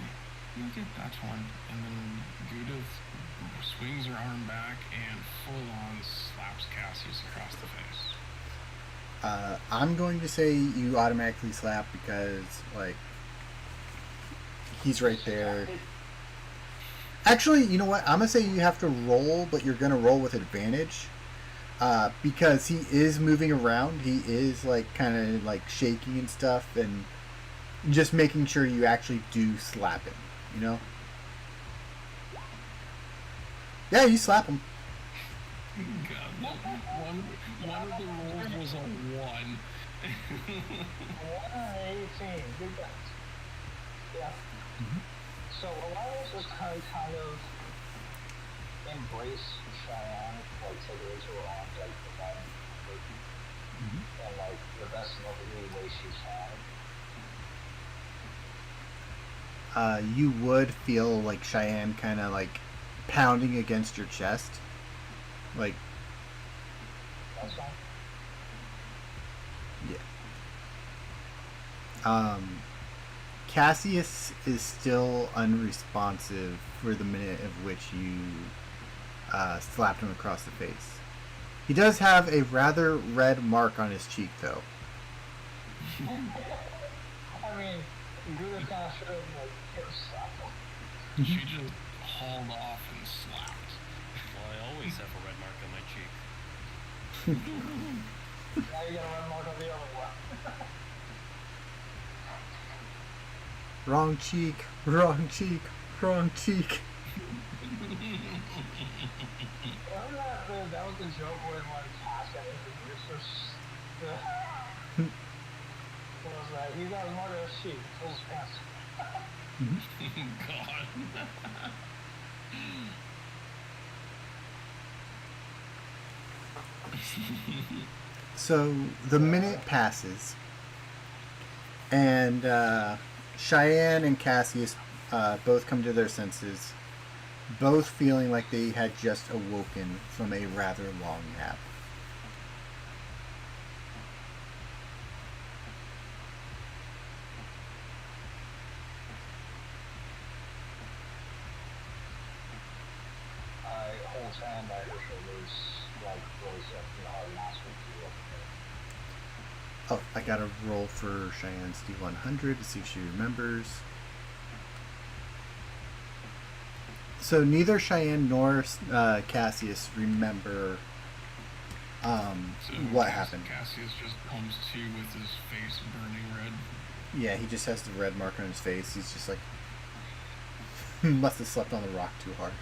"You get that one," and then Judith swings her arm back and full on slaps Cassius across the face. I'm going to say you automatically slap because, like, he's right there. Actually, you know what? I'm going to say you have to roll, but you're going to roll with advantage. Because he is moving around. He is, like, kind of, like, shaking and stuff. And just making sure you actually do slap him, you know? Yeah, you slap him. God, one of the rolls was a 1. 118. Good guys. Yeah. So Elias was kind of embrace Cheyenne, like take her into her arms, like provide her and like the best motherly way she can. You would feel like Cheyenne kind of like pounding against your chest. Like, That's fine. yeah. Cassius is still unresponsive for the minute of which you slapped him across the face. He does have a rather red mark on his cheek, though. I mean, Gouda kind of should have like hit slapped him. She just hauled off and slapped. Well, I always have a red mark on my cheek. Now you got a red mark on the other one. Wrong cheek, wrong cheek, wrong cheek. Remember that was the joke when like Cass got introduced or what was that? He got a mark on his cheek. Pull his pants. God. So the minute passes, and Cheyenne and Cassius both come to their senses, both feeling like they had just awoken from a rather long nap. I hold Cheyenne by her shoulders, like really hard, not sweet to you. Oh, I gotta roll for Cheyenne's D100 to see if she remembers. So neither Cheyenne nor Cassius remember So what happened. Cassius just comes to with his face burning red. Yeah, he just has the red mark on his face. He's just like, must have slept on the rock too hard.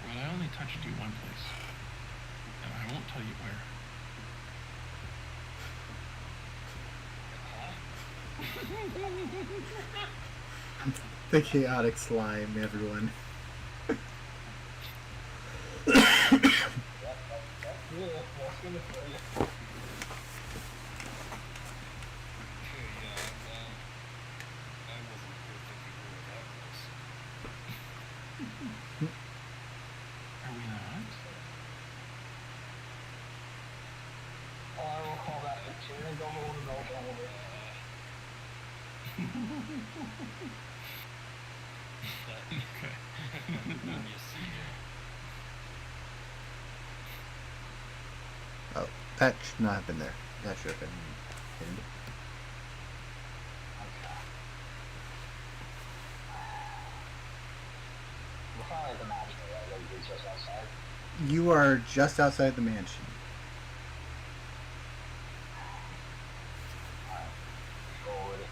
Well, I only touched you one place. And I won't tell you where. The chaotic slime, everyone. Yeah, what's gonna tell you? Okay, yeah, I wasn't here thinking we were that close. Are we not? Oh, I will call that the chair and go over the belt elevator. That, Okay. when you see it, Oh, that should not have been there. That should have been hidden. Okay. We're finally at the match, right? Like, we're just outside. You are just outside the mansion. Alright. Go already.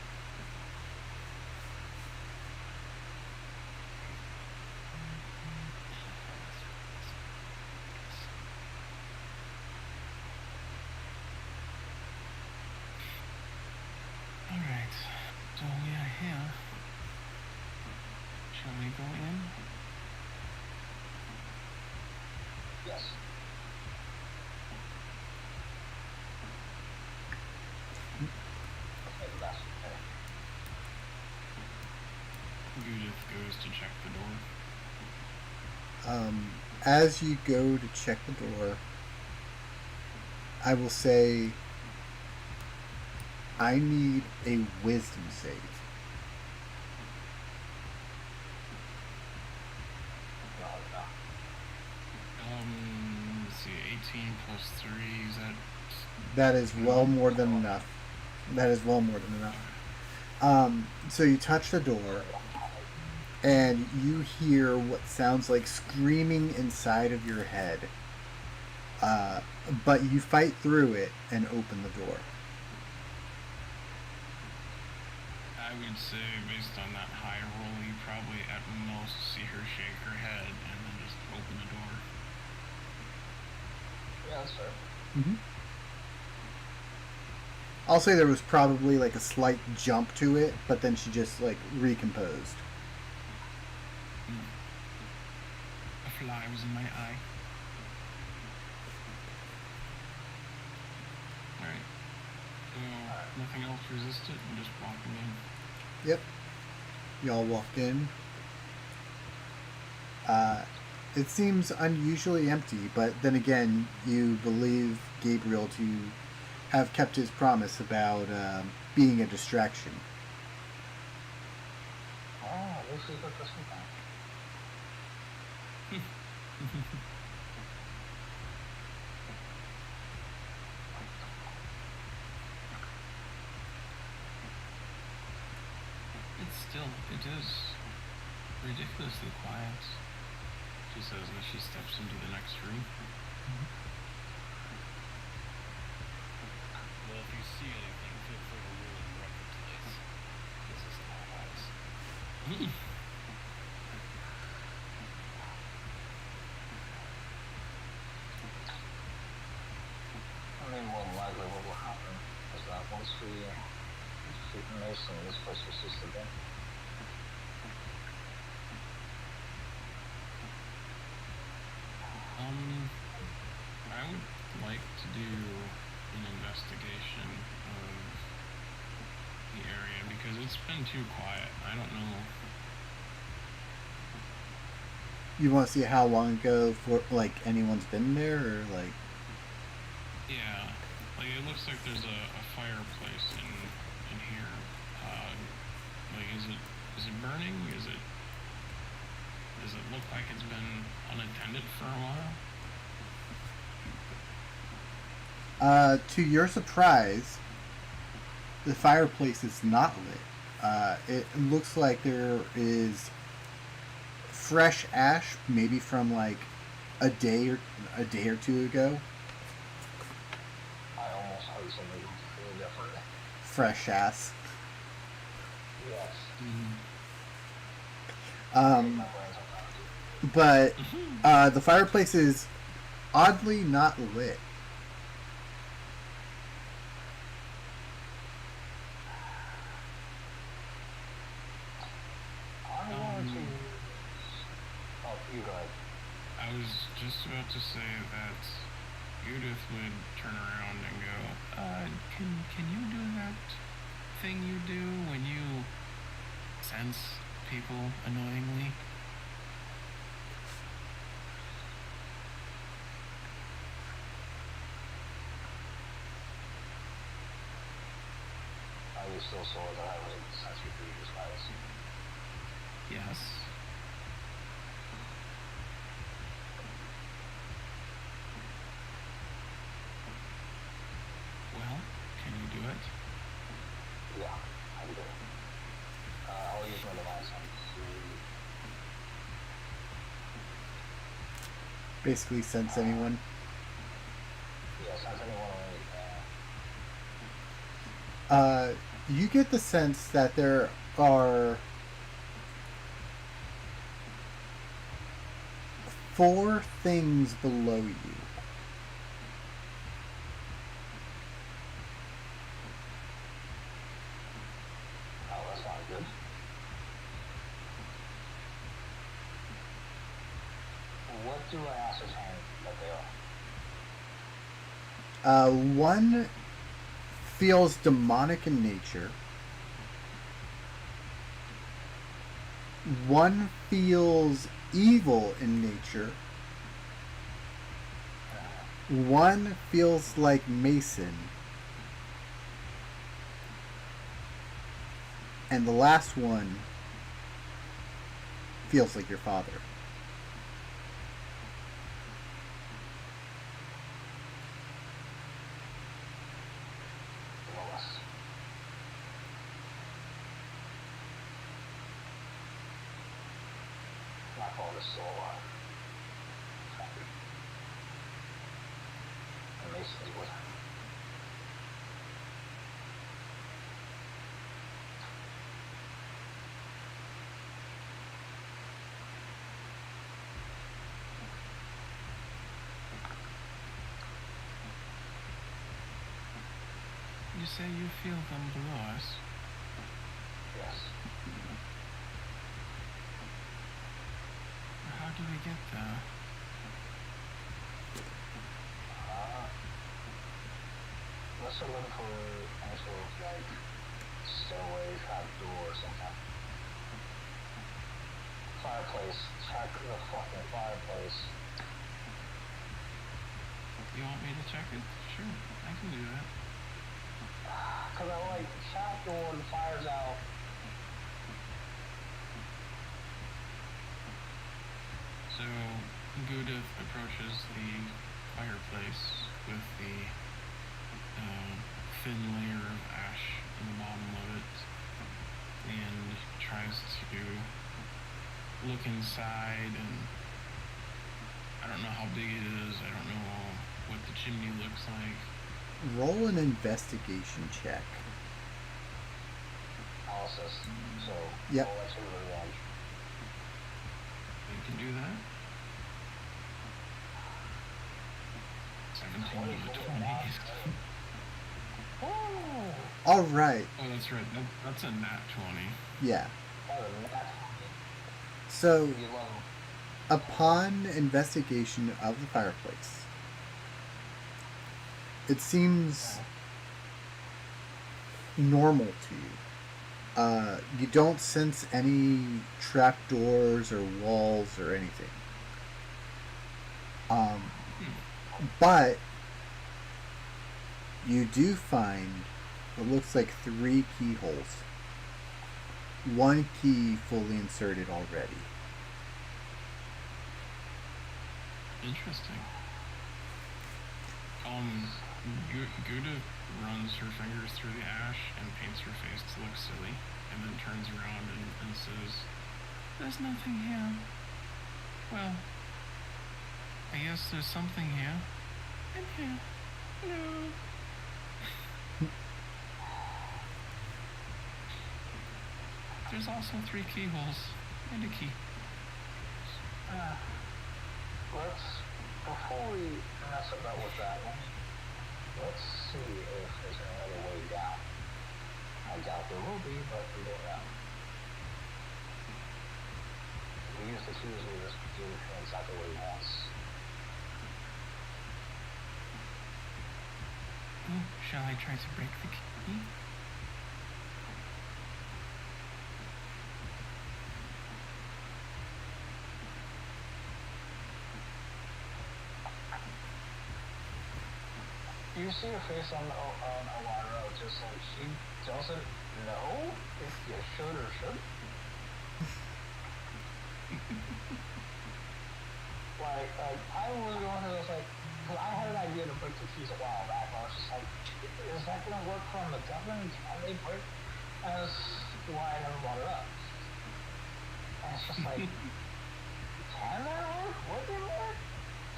Alright. So we are here. Shall we go in? Yes. Let's make the best. Okay. Judith goes to check the door. As you go to check the door, I will say I need a wisdom save. No, no. Let's see, 18 plus 3, is that... That is well more than enough. That is well more than enough. So you touch the door, and you hear what sounds like screaming inside of your head. But you fight through it and open the door. I would say, based on that high roll, you probably at most see her shake her head and then just open the door. Yeah, that's fair. Mm-hmm. I'll say there was probably like a slight jump to it, but then she just like recomposed. A fly was in my eye. Alright. So, nothing else resisted, we're just walking in. Yep. Y'all walked in. It seems unusually empty, but then again, you believe Gabriel to have kept his promise about being a distraction. Oh, this is the Christmas time. It is ridiculously quiet, she says as she steps into the next room. well, if you see anything, feel free to roll and wreck the place. This is not house. I mean, more than likely what will happen is that once we defeat Mason, this place will cease to be. I would like to do an investigation of the area because it's been too quiet. I don't know. You want to see how long ago for like anyone's been there, or like? Yeah, like it looks like there's a fireplace in here. Like is it burning? Does it look like it's been unattended for a while? To your surprise, the fireplace is not lit. It looks like there is fresh ash, maybe from like a day or two ago. I almost heard something completely different. Fresh ass. Yes. Um, My brain's on but the fireplace is oddly not lit. I wanted to. Oh, you go ahead. I was just about to say that Judith would turn around and go, can you do that thing you do when you sense people annoyingly? Are you still sore that I wasn't sensory previous files? Yes. Well, can you do it? Yeah, I can do it. I'll use my device on Basically, sense anyone. yeah, since anyone already, You get the sense that there are 4 things below you. oh, that's not good. What do I ascertain that they are? One feels demonic in nature. One feels evil in nature. One feels like Mason. And the last one feels like your father. Lois. My father's still alive. Happy. And Mason's with him. You say you feel them below us. Yes. How do we get there? Let's look for any sort of like stairway, trap door, or something. Fireplace. Check the fucking fireplace. You want me to check it? Sure, I can do that. Cause I like trap door, the fire's out. So, Gudith approaches the fireplace with the thin layer of ash in the bottom of it and tries to look inside, and I don't know how big it is, I don't know what the chimney looks like. Roll an investigation check. Analysis. So, Yep. roll that to revenge. You can do that. 17 to the 20. Oh! All right. Oh, that's right. That's a nat 20. Yeah. Other than that, So, you love upon investigation of the fireplace, it seems normal to you. You don't sense any trapdoors or walls or anything. But you do find what looks like 3 keyholes. 1 key fully inserted already. Interesting. Gudith runs her fingers through the ash and paints her face to look silly, and then turns around and says, "There's nothing here. Well, I guess there's something here. In here. Hello." There's also 3 keyholes and a key. before we mess about with that, let's see if there's any other way down. I doubt there will be, but we don't know. We use the keys, we just do exactly what he wants. Ooh, shall I try to break the key? You see her face on Alana, just like she doesn't know if you should or shouldn't. like, I was going to just like, cause I had an idea to break the keys a while back. I was just like, is that gonna work from the government? Can they break? And that's why I never brought it up. And it's just like, can that work? Would it work?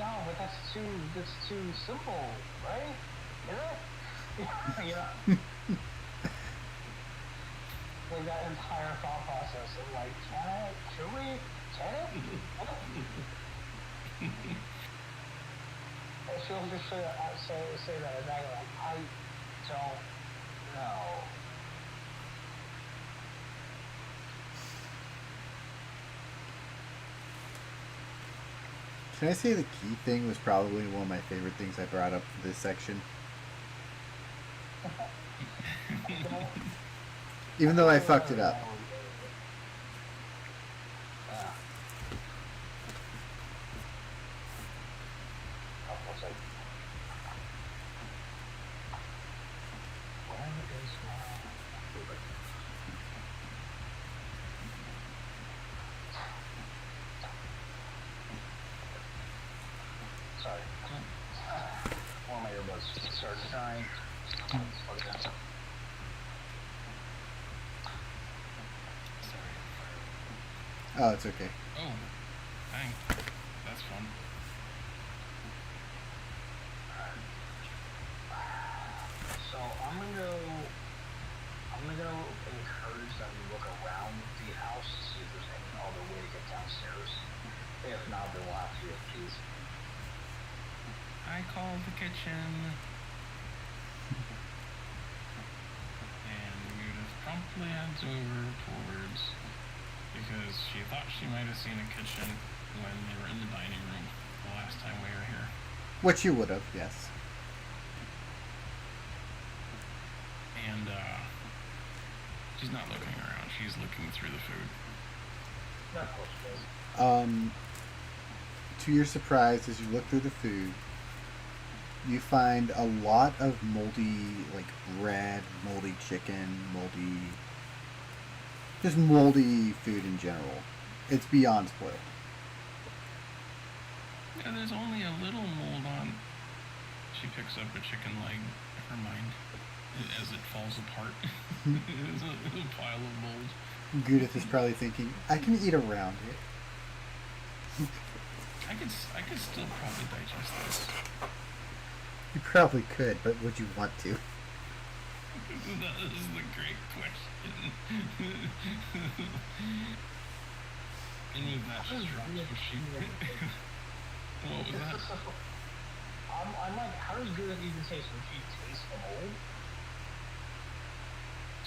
No, but that's too simple, right? Is it? You know? Like that entire thought process of like, can it? Should we? Can it? And she'll just say that exactly like, I don't know. Can I say the key thing was probably one of my favorite things I brought up for this section? Even though I fucked it up. Sorry. One of my earbuds started dying. Sorry. Oh, it's okay. Oh, dang. That's fun. So I'm gonna encourage them to look around the house to see if there's any other way to get downstairs. If not, then we'll have to get keys. I call the kitchen. And Judith promptly heads over towards, because she thought she might have seen a kitchen when they were in the dining room the last time we were here. Which you would have, yes. And she's not looking around, she's looking through the food. Not close, please. To your surprise, as you look through the food, you find a lot of moldy, like bread, moldy chicken, just moldy food in general. It's beyond spoiled. Yeah, there's only a little mold on. She picks up a chicken leg, never mind, as it falls apart. There's a pile of mold. Judith is probably thinking, I can eat around it. I could still probably digest this. You probably could, but would you want to? That is the great question. And with that, she drops what she. What was that? I'm like, how does good even taste when she tastes the mold?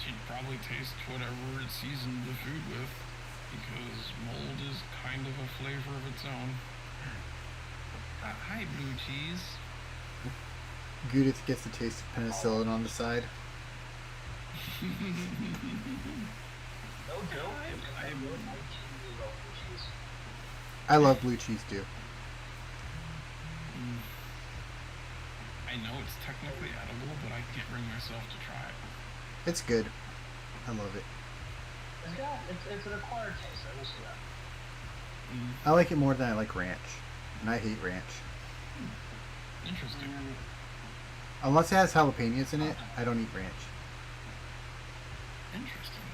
She'd probably taste whatever it seasoned the food with, because mold is kind of a flavor of its own. Hi, blue cheese. Judith gets the taste of penicillin on the side. No joke. I really love cheese. I love blue cheese too. I know it's technically edible, but I can't bring myself to try it. It's good. I love it. It's an acquired taste. I will say that. I like it more than I like ranch. And I hate ranch. Interesting. Unless it has jalapenos in it, I don't eat ranch. Interesting.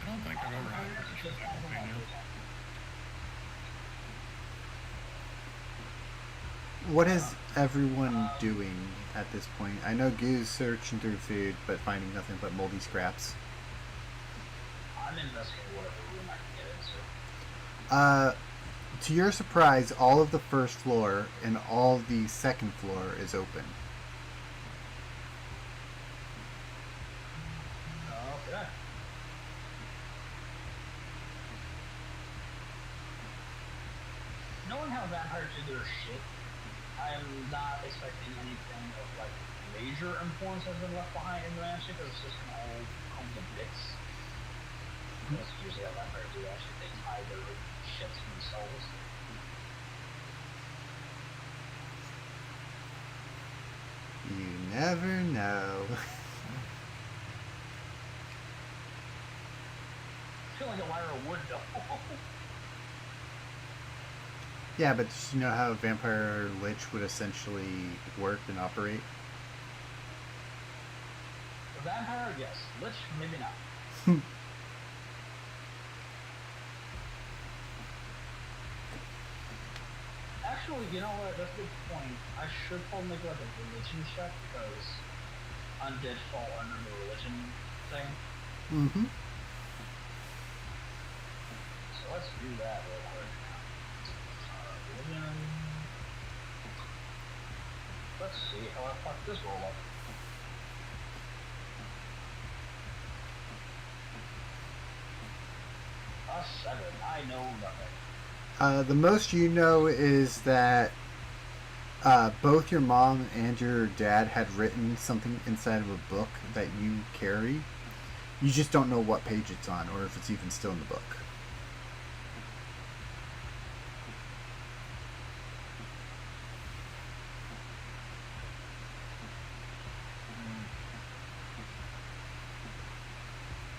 I don't think I've ever had ranch with jalapeno. What is everyone doing at this point? I know Goo's searching through food, but finding nothing but moldy scraps. I'm investigating whatever room I can get into. To your surprise, all of the first floor and all of the second floor is open. Okay. Knowing how vampires do their shit, I am not expecting anything of like major importance has been left behind in the mansion because it's just gonna all come to bits. That's usually how vampires do that shit. They tie their shit to themselves. You never know. I feel like a Lyra would though. Yeah, but you know how a vampire lich would essentially work and operate? A vampire, yes. Lich, maybe not. Actually, you know what? That's a good point. I should probably make like a religion check because undead fall under the religion thing. Mm-hmm. So let's do that real quick. Religion. Let's see how I fuck this roll up. A 7. I know nothing. The most you know is that both your mom and your dad had written something inside of a book that you carry. You just don't know what page it's on or if it's even still in the book.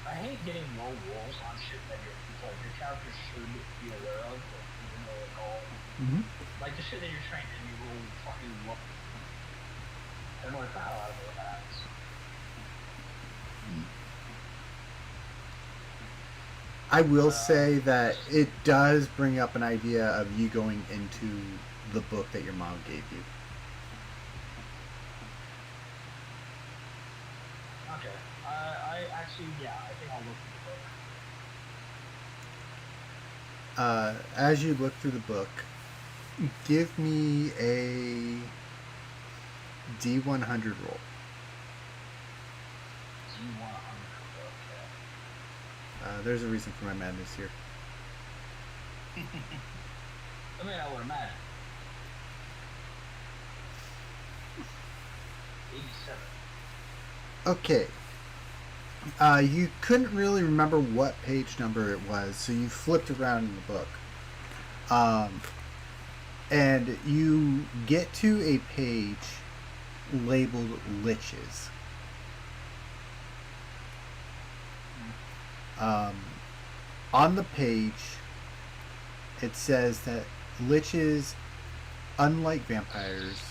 I hate getting low rolls on shit that your character should be aware of, but even though it's all Mm-hmm. like the shit that you're trained in, you roll fucking low. I don't know if the hell out of it when that happens. I will say that it does bring up an idea of you going into the book that your mom gave you. Okay. I actually, yeah, I think I'll look through the book. As you look through the book, give me a D100 roll. D100, okay. There's a reason for my madness here. I mean, I would imagine. 87. Okay. You couldn't really remember what page number it was, so you flipped around in the book. And you get to a page labeled liches. On the page, it says that liches, unlike vampires,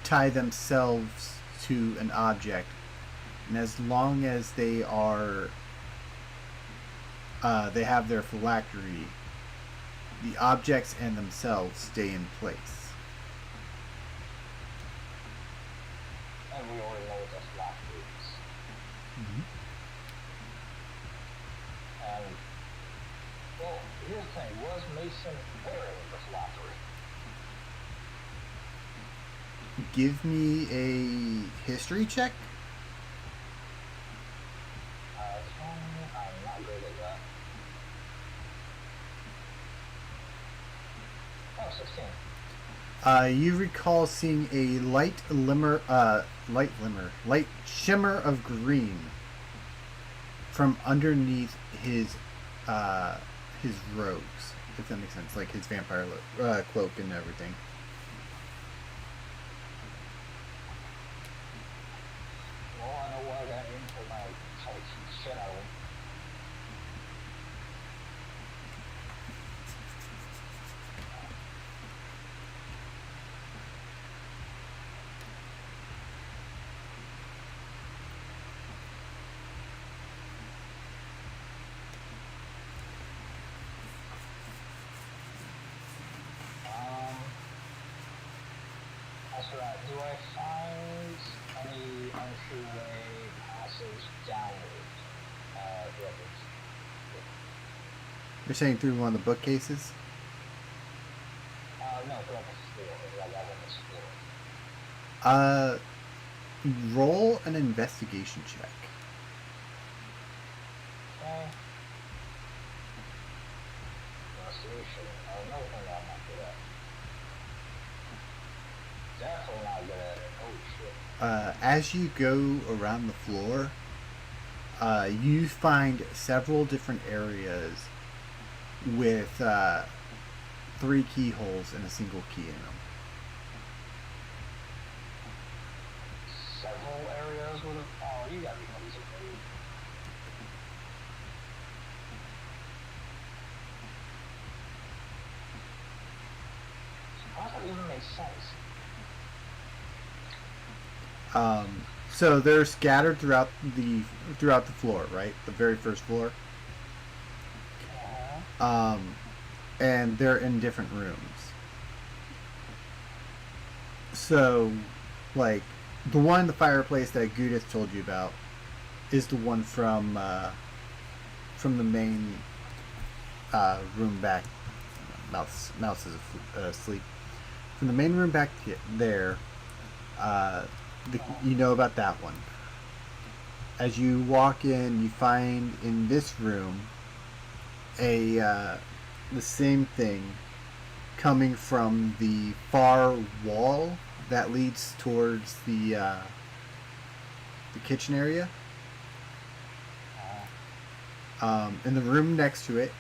tie themselves to an object, and as long as they are they have their phylactery, the objects and themselves stay in place. And we already know what the phylactery is. Mm-hmm. And, well, here's the thing. Was Mason wearing the phylactery? Give me a history check. I'm not good at that. Oh, 16. You recall seeing a light shimmer of green from underneath his robes, if that makes sense, like his vampire cloak and everything. Well, I know what I got in for my fight shit out of him. That's right. Do I find any entryway passage downward? Records. You're saying through one of the bookcases? No, throughout the floor. Roll an investigation check. Okay. Investigation. Another thing I'm not good at. definitely not good at it. Holy shit. As you go around the floor, you find several different areas with 3 keyholes and a single key in them. Several areas with a. Oh, you gotta be crazy. How does that even make sense? So they're scattered throughout the floor, right? The very first floor. And they're in different rooms. So, like, the one in the fireplace that Gudith told you about is the one from the main room back. Mouse is asleep. From the main room back there, you know about that one. As you walk in, you find in this room the same thing coming from the far wall that leads towards the kitchen area. In the room next to it,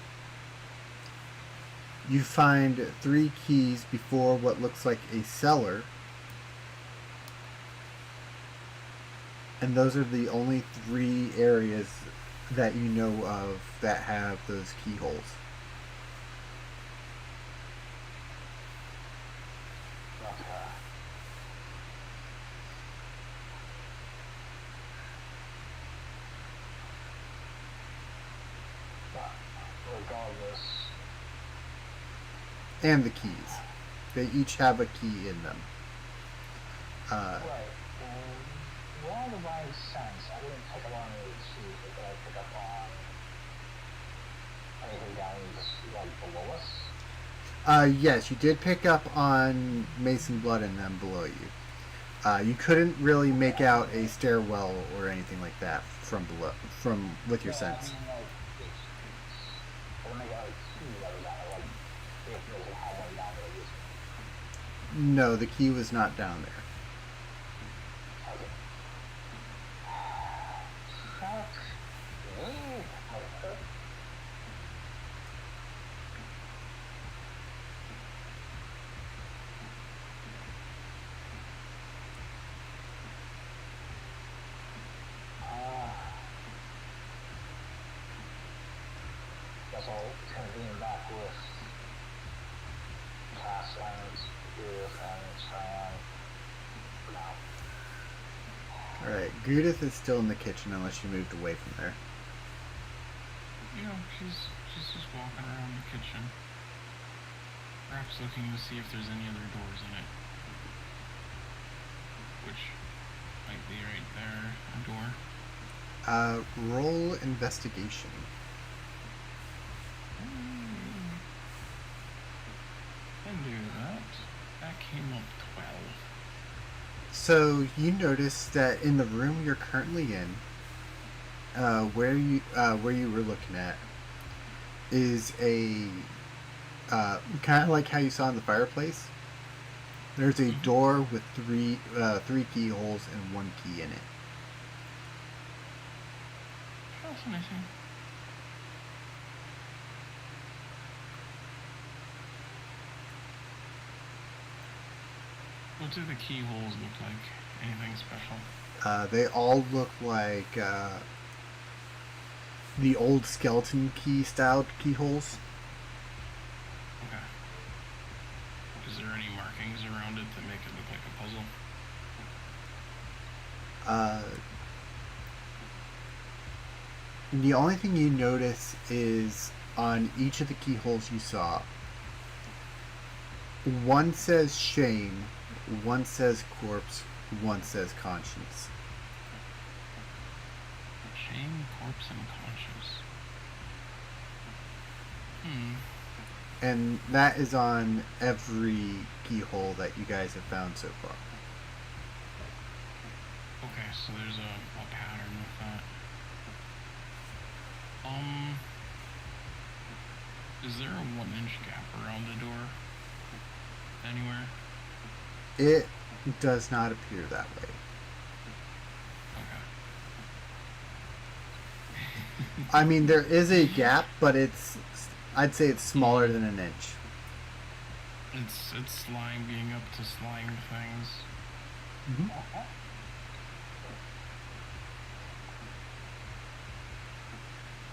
you find 3 keys before what looks like a cellar. And those are the only 3 areas that you know of that have those keyholes. Okay. But regardless, And the keys. They each have a key in them. right. Along the right sense, I didn't pick up on any keys, but did I pick up on anything down like below us? Yes, you did pick up on Mason Blood and them below you. You couldn't really make out a stairwell or anything like that from with your sense. I mean, like, I don't make out like keys that was down there, like, if there's a hot one down there, at least. No, the key was not down there. Okay. Fuck me, motherfucker. Guess I'll convene back with Cass and Judith and Cheyenne for now. Alright, Gudith is still in the kitchen unless you moved away from there. You know, she's just walking around the kitchen. Perhaps looking to see if there's any other doors in it. Which might be right there, a door. Roll investigation. Can do that. That came up 12. So you notice that in the room you're currently in, where you were looking at, is a kind of like how you saw in the fireplace. There's a door with three keyholes and 1 key in it. Fascinating. What do the keyholes look like? Anything special? They all look like the old skeleton key styled keyholes. Okay. Is there any markings around it that make it look like a puzzle? The only thing you notice is on each of the keyholes you saw, one says shame, one says corpse, one says conscience. Shame, corpse, and conscience. And that is on every keyhole that you guys have found so far. Okay, so there's a pattern with that. Is there a 1-inch gap around the door? Anywhere? It does not appear that way. Okay. I mean, there is a gap, but I'd say it's smaller than an inch. It's slime being up to slime things. Mm-hmm.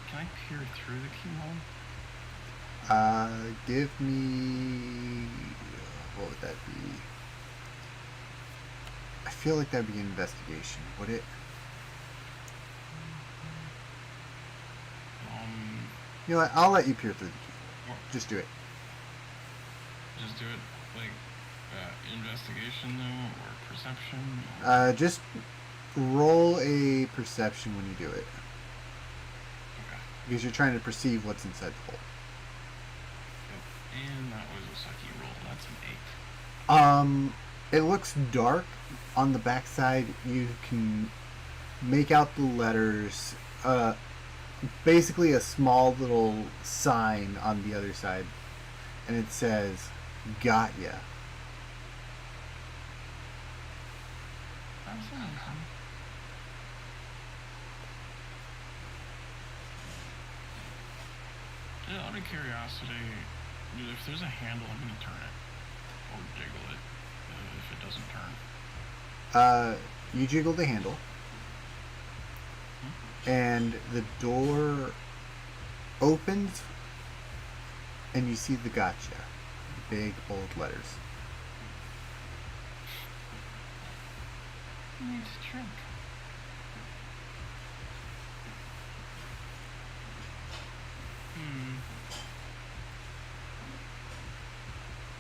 Can I peer through the keyhole? Give me. What would that be? I feel like that'd be an investigation. Would it? You know what? I'll let you peer through the keyhole. Just do it. Just do it like investigation though, or perception. Just roll a perception when you do it, Okay. because you're trying to perceive what's inside the hole. Yep. And that was a sucky roll. That's an 8. It looks dark. On the backside, you can make out the letters. Basically a small little sign on the other side, and it says, "Got ya." That's awesome. Out of curiosity, if there's a handle, I'm gonna turn it or jiggle it if it doesn't turn. You jiggle the handle, and the door opens, and you see the "Gotcha," big bold letters. Neat trick.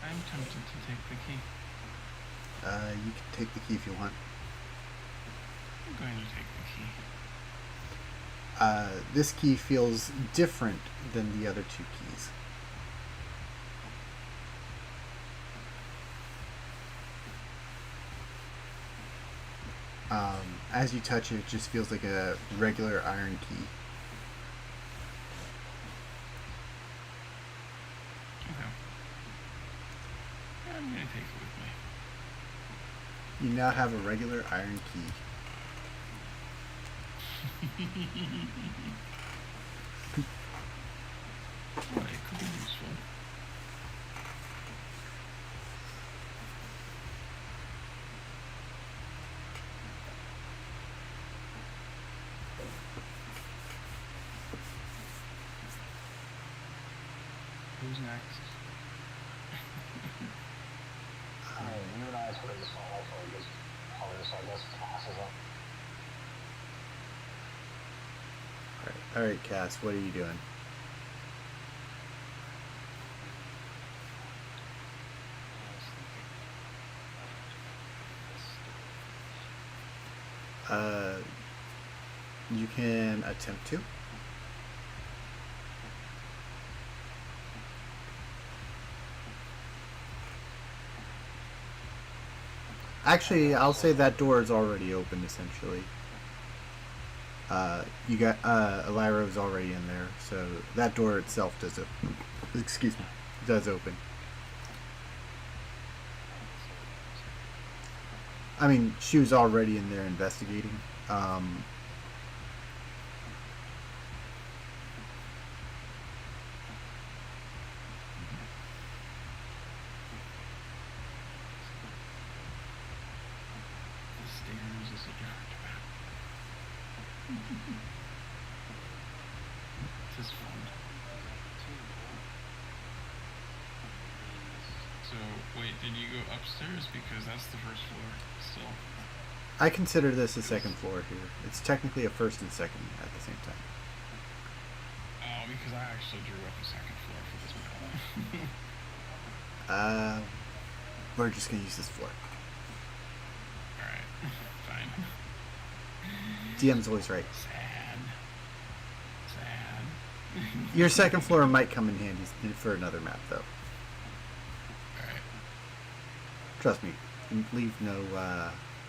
I'm tempted to take the key. You can take the key if you want. I'm going to take the key. This key feels different than the other two keys. As you touch it, it just feels like a regular iron key. Okay. I'm going to take it with me. You now have a regular iron key. Well, it could be useful. Who's next? I mean, you and I sort of just all for this color, so I guess passes up. Alright, Cass, what are you doing? You can attempt to. Actually, I'll say that door is already open, essentially. You got, Elira's already in there, so that door itself does open. Excuse me, does open. I mean, she was already in there investigating. The stairs is a dark path. This is fun. So, wait, did you go upstairs? Because that's the first floor still. I consider this a second floor here. It's technically a first and second at the same time. Oh, because I actually drew up a second floor for this one. We're just gonna use this floor. Alright, fine. DM's always right. Sad. Your second floor might come in handy for another map, though. Alright. Trust me, leave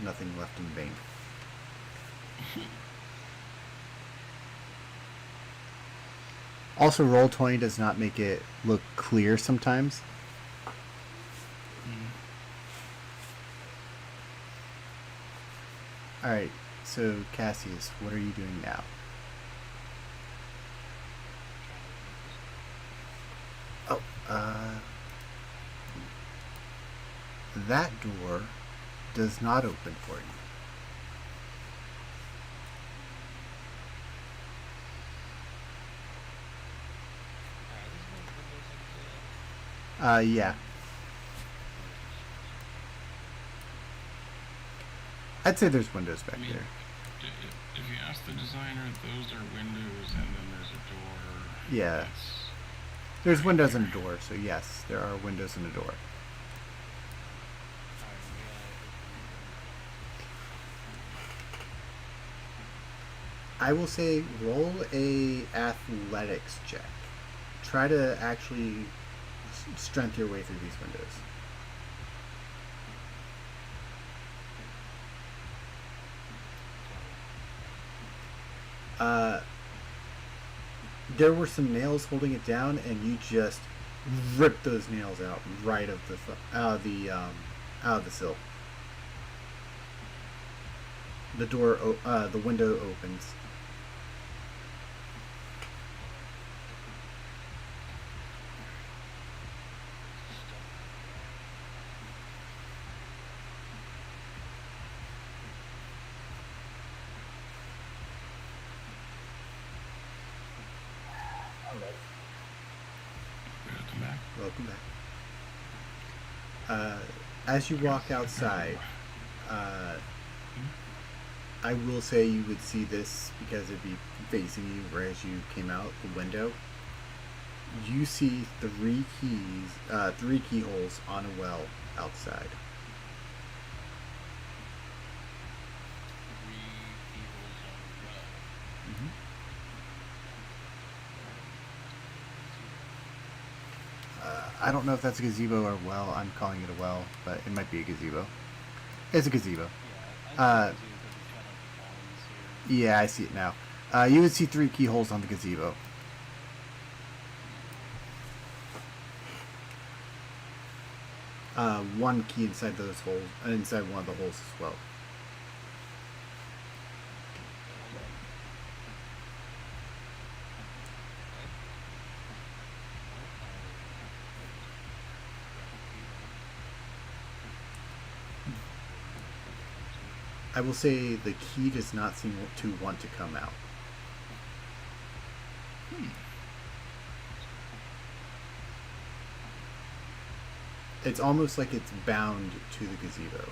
nothing left in vain. Also, Roll20 does not make it look clear sometimes. Alright, so Cassius, what are you doing now? Oh, that door does not open for you. Yeah. I'd say there's windows back I mean, there. if you ask the designer, those are windows, and then there's a door. Yeah. That's There's windows and a door, so yes, there are windows and a door. I will say roll a athletics check. Try to actually strength your way through these windows. There were some nails holding it down, and you just ripped those nails out right of the out of the sill. The door, the window opens. Okay. welcome back. Welcome back. As you walk outside, I will say you would see this because it'd be facing you right as you came out the window. You see three keyholes on a well outside. I don't know if that's a gazebo or a well. I'm calling it a well, but it might be a gazebo. It's a gazebo. Yeah, I see it now. You would see three keyholes on the gazebo. One key inside those holes, inside one of the holes as well. I will say the key does not seem to want to come out. It's almost like it's bound to the gazebo.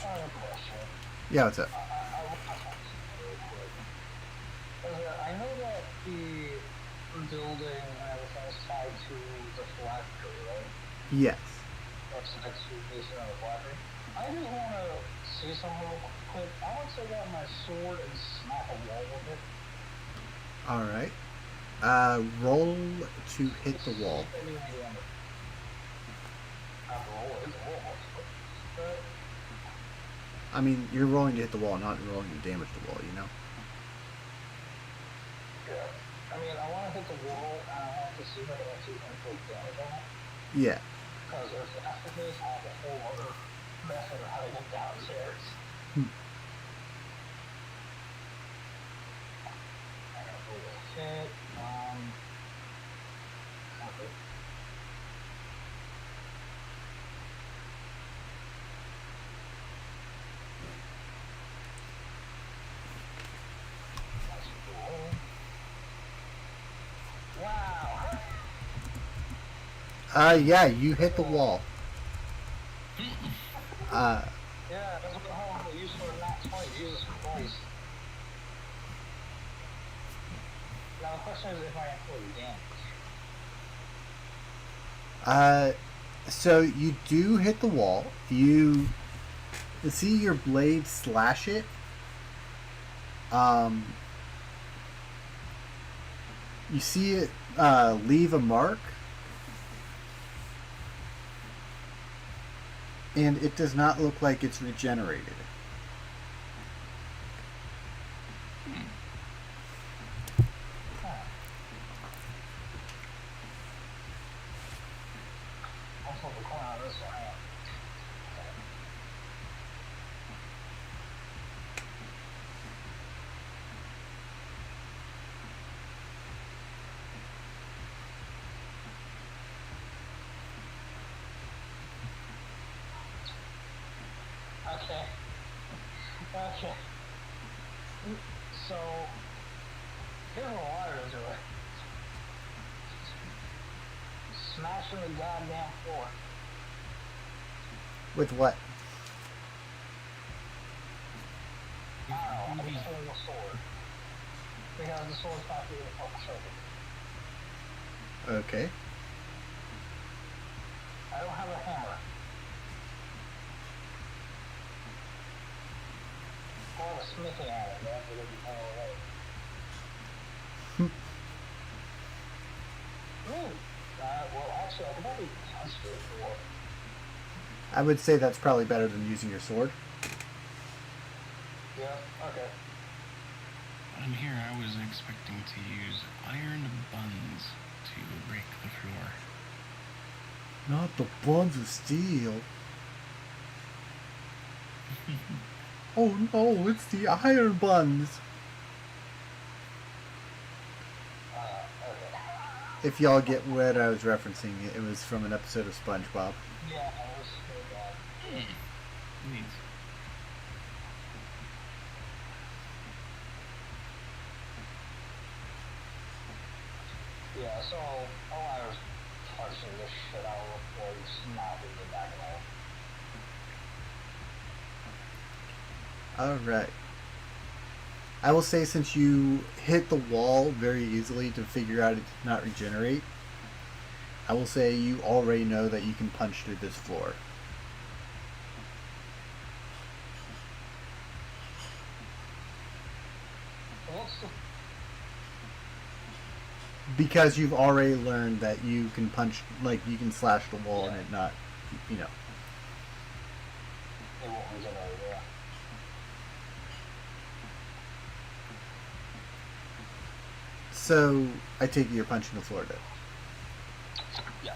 I have a question. Yeah, what's up? I want to ask real quick. I know that the building and everything is tied to the phylactery, right? Yes. That's the next piece of the phylactery. I just want to see something real quick. I want to take out my sword and smack a wall with it. Alright. Roll to hit the wall. I mean, you're rolling to hit the wall, not rolling to damage the wall, you know? Yeah. I mean, I want to hit the wall, and I want to see if I can actually inflict damage on it. Yeah. Because if that's the case, I have a whole other method of how to get downstairs. I gotta roll a hit. Okay. That's cool. Wow. Yeah, you hit the wall. Yeah, that's what the hell I'm used for not 20. Jesus Christ. Now the question is if I inflict damage. So you do hit the wall. You see your blade slash it. You see it leave a mark, and it does not look like it's regenerated. Huh. I'm supposed to come out of this one. Hang on. Okay. Okay. So, here's what I wanted to do. Smashing the goddamn floor. With what? I don't know, I'm pulling the sword. Because the sword's not really a fucking circle. Okay. I don't have a hammer. I have a smithing hammer, but that's gonna be far away. Well, actually, I could probably punch it for. I would say that's probably better than using your sword. Yeah, okay. On here, I was expecting to use iron buns to break the floor. Not the buns of steel. Oh no, it's the iron buns. Okay. If y'all get what I was referencing, it was from an episode of SpongeBob. Yeah, I was so bad. Neat. Yeah, so all I was punching this shit out of the floor, snapping it back and all. Alright. I will say, since you hit the wall very easily to figure out it did not regenerate, I will say you already know that you can punch through this floor. What's the Because you've already learned that you can punch, like, you can slash the wall and it not, you know. it won't regenerate, yeah. So, I take it you're punching the floor, though. Yeah.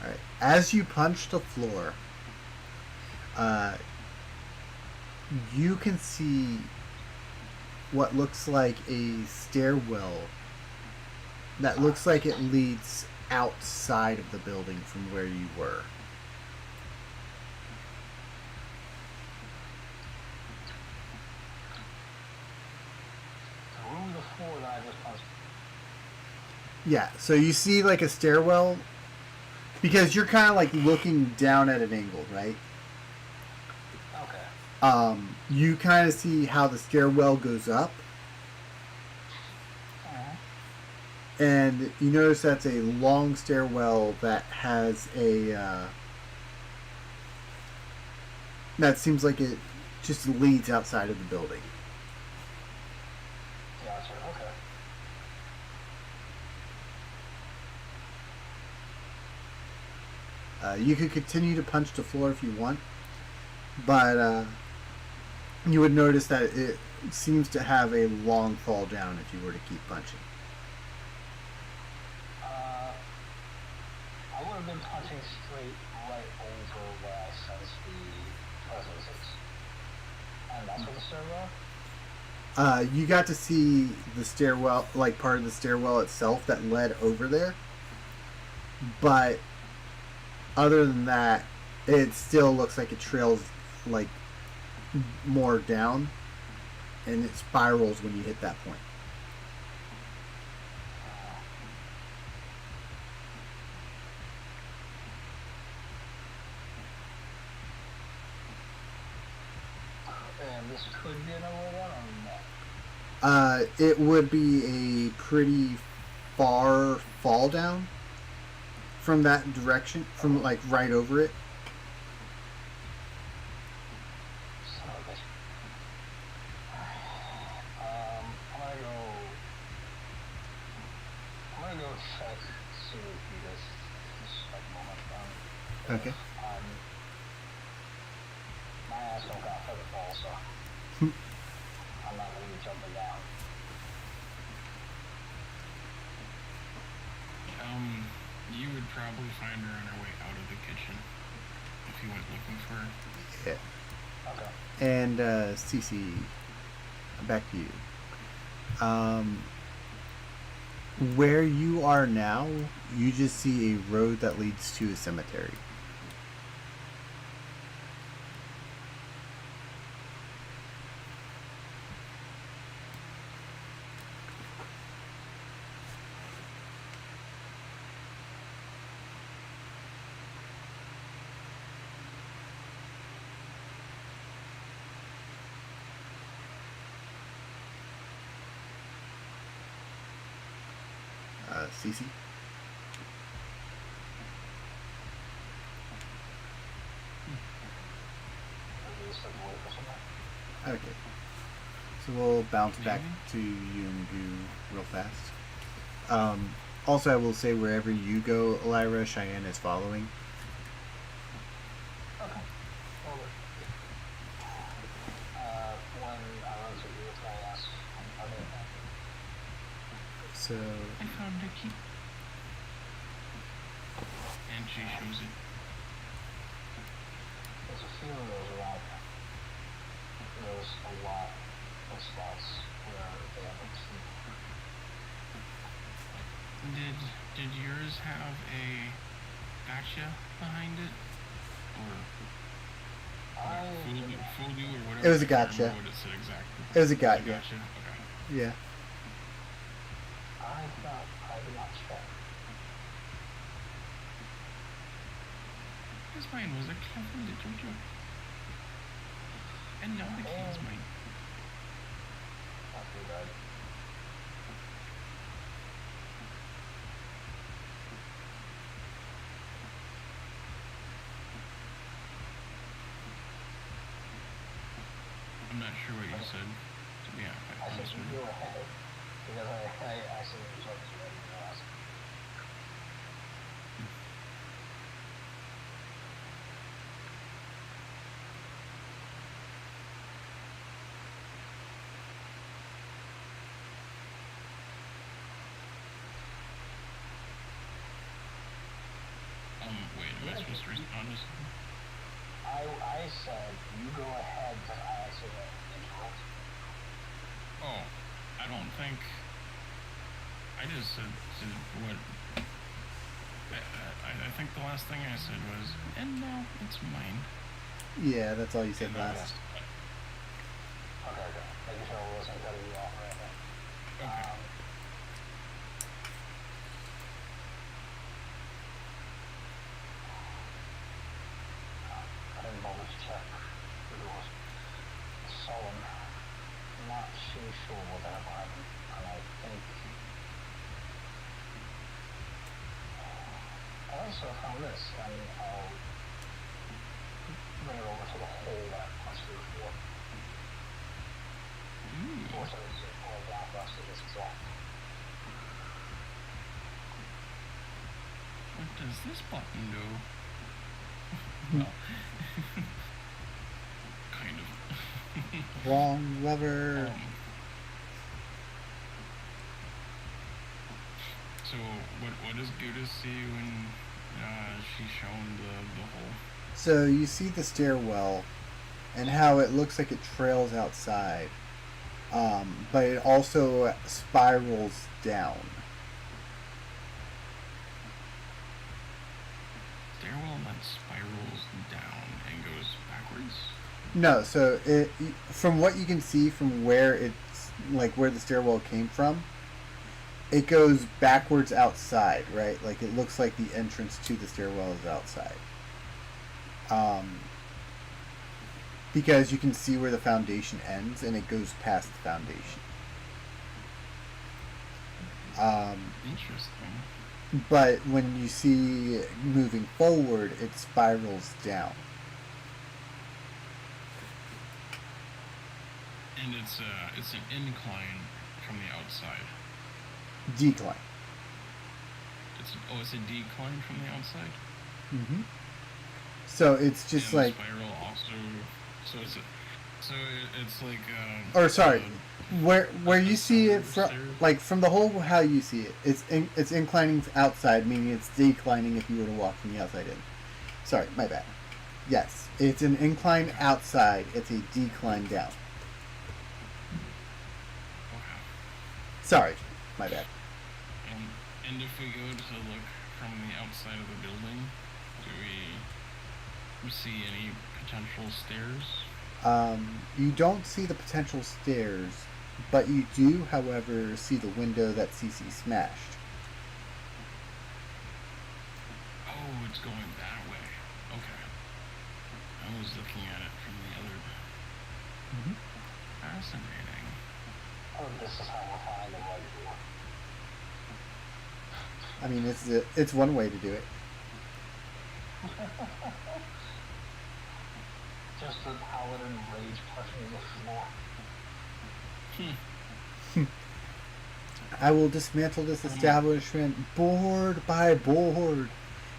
Alright. As you punch the floor, you can see what looks like a stairwell that looks like it leads outside of the building from where you were. Through the floor that I just punched. Yeah, so you see like a stairwell because you're kind of like looking down at an angle, right? Okay. You kind of see how the stairwell goes up, and you notice that's a long stairwell that has a that seems like it just leads outside of the building. Gotcha, okay. You could continue to punch the floor if you want, but you would notice that it seems to have a long fall down if you were to keep punching. I would have been punching straight right over where I sense the presence is. And that's what the stairwell? You got to see the stairwell, like part of the stairwell itself that led over there, but other than that, it still looks like it trails like more down, and it spirals when you hit that point. And this could be another way down or not? It would be a pretty far fall down from that direction, from like right over it. Son of a bitch. I'm gonna go check, see if he just a moment. Okay. I'm not gonna be jumping down. You would probably find her on her way out of the kitchen if you went looking for her. Yeah. Okay. And Cece, back to you. Where you are now, you just see a road that leads to a cemetery. Cece? Maybe step away for something. Okay. So we'll bounce back Maybe. to you and Goo real fast. Also, I will say wherever you go, Lyra, Cheyenne is following. Okay. Over. When I run through here, can I ask? I mean, So, I found a key. And she shows it. there's a few of those around here. There's a lot of spots where they haven't seen. Did yours have a gotcha behind it? Or fooled you or whatever? It was a I can't gotcha. remember what it said exactly. it was a Gotcha. gotcha. Okay. Yeah. I thought I did not check. This mine was a clever little joke. And now the key is mine. Not too bad. I'm not sure what you said. To be I honest think with you you. go ahead. Because I see the results already in the last. Wait, am I supposed to respond to something? I said you go ahead, but I accidentally interrupted. Oh, I don't think. I just said what. I think the last thing I said was, and now it's mine. Yeah, that's all you said And last. Okay, okay. Making sure I wasn't cutting you off or anything. Okay. I didn't bother to check the doors. So I'm not too sure what that happened. And I think I also found this, and I'll bring it over to the hole that punched through the floor. Ooh. Or so it's or black rusted as exact. What does this button do? Well, kind of. Wrong lever. So what does Gouda see when she's shown the hole? So you see the stairwell and how it looks like it trails outside. But it also spirals down. Stairwell that spirals down and goes backwards? No, so it from what you can see from where it's like where the stairwell came from, it goes backwards outside, right? Like it looks like the entrance to the stairwell is outside. Because you can see where the foundation ends and it goes past the foundation. Interesting. But when you see moving forward, it spirals down. And it's an incline from the outside. Decline. It's a decline from the outside. Mm-hmm. So it's just and like the spiral also. So So it's like. Or sorry, where you a see it cellar from, stairs? like from the whole how you see it, it's inclining outside, meaning it's declining if you were to walk from the outside in. Sorry, my bad. Yes, it's an incline outside. It's a decline down. Okay. Sorry, my bad. And if we go to look from the outside of the building, do we see any potential stairs? You don't see the potential stairs, but you do, however, see the window that CC smashed. Oh, it's going that way. Okay. I was looking at it from the other. Fascinating. Oh, this is how we're finding like door. I mean, it's one way to do it. Just the paladin rage pushing the floor. I will dismantle this establishment board by board.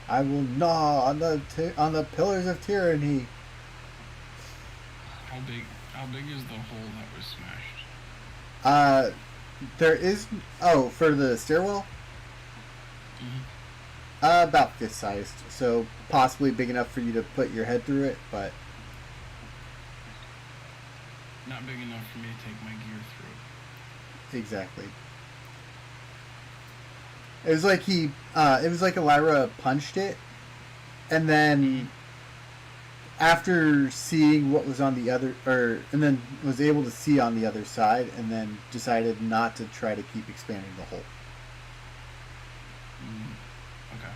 I will gnaw on the pillars of tyranny. How big is the hole that was smashed? There is for the stairwell. Mm-hmm. About fist sized, so possibly big enough for you to put your head through it, but Not big enough for me to take my gear through it. exactly. It was like it was like Elira punched it, and then after seeing what was on the other, and then was able to see on the other side, and then decided not to try to keep expanding the hole. Okay.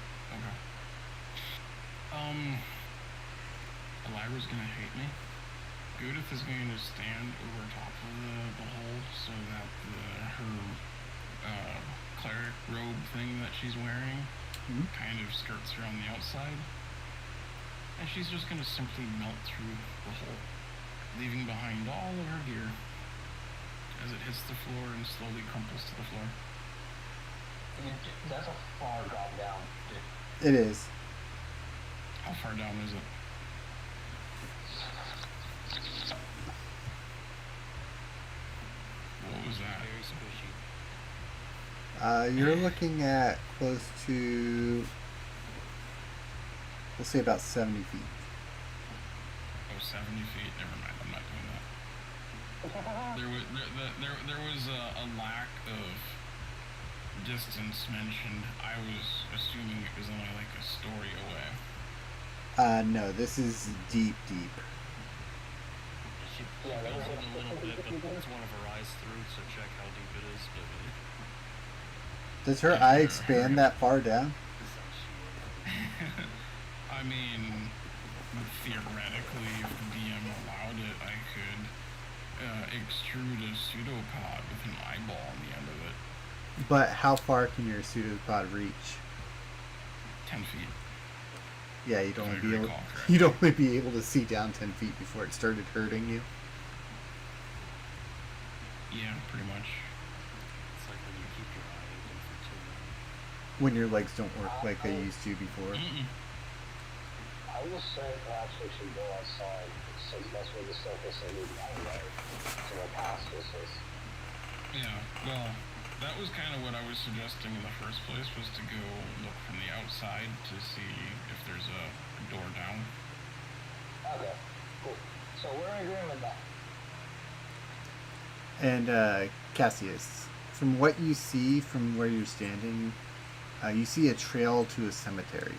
Elira's gonna hate me. Judith is going to stand over top of the hole so that her cleric robe thing that she's wearing kind of skirts her on the outside. And she's just going to simply melt through the hole, leaving behind all of her gear as it hits the floor and slowly crumples to the floor. That's a far drop down. It is. How far down is it? What was that? Very squishy. You're looking at close to, we'll say about 70 feet. Oh, 70 feet. Never mind. I'm not doing that. There was a lack of distance mentioned. I was assuming it was only like a story away. No, this is deep. She Yeah, that goes was in a little bit, but puts one of her eyes through, so check how deep it is. But Does her eye expand that far down? it's not sure. I mean, theoretically, if the DM allowed it, I could extrude a pseudopod with an eyeball on the end of it. But how far can your pseudopod reach? 10 feet. Yeah, you'd If I only be able recall correctly. you'd only be able to see down 10 feet before it started hurting you. Yeah, pretty much. It's like when you keep your eye open for too long. When your legs don't work like they used to before. Mm-mm. I will say I actually should go outside since that's where the surface is anyway. So what past this is. Yeah, well, that was kind of what I was suggesting in the first place, was to go look from the outside to see if there's a door down. Okay, cool. So we're in agreement then. And Cassius, from what you see from where you're standing, you see a trail to a cemetery.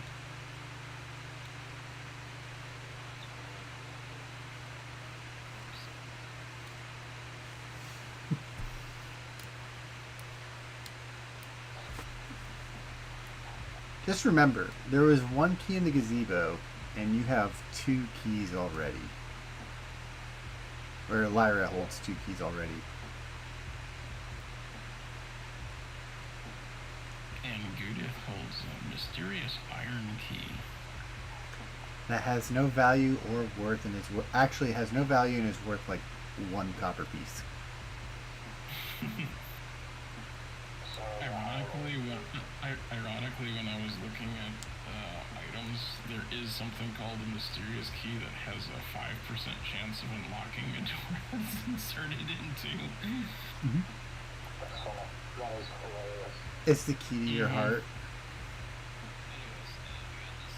Just remember, there was one key in the gazebo, and you have 2 keys already. Or Lyra holds 2 keys already. And Judith holds a mysterious iron key. That has no value or worth, and actually has no value and is worth like 1 copper piece. So Ironically, when I was looking at items, there is something called a mysterious key that has a 5% chance of unlocking a door that's inserted into. That's funny. That is hilarious. It's the key to your Mhm. heart. Anyways, we got this.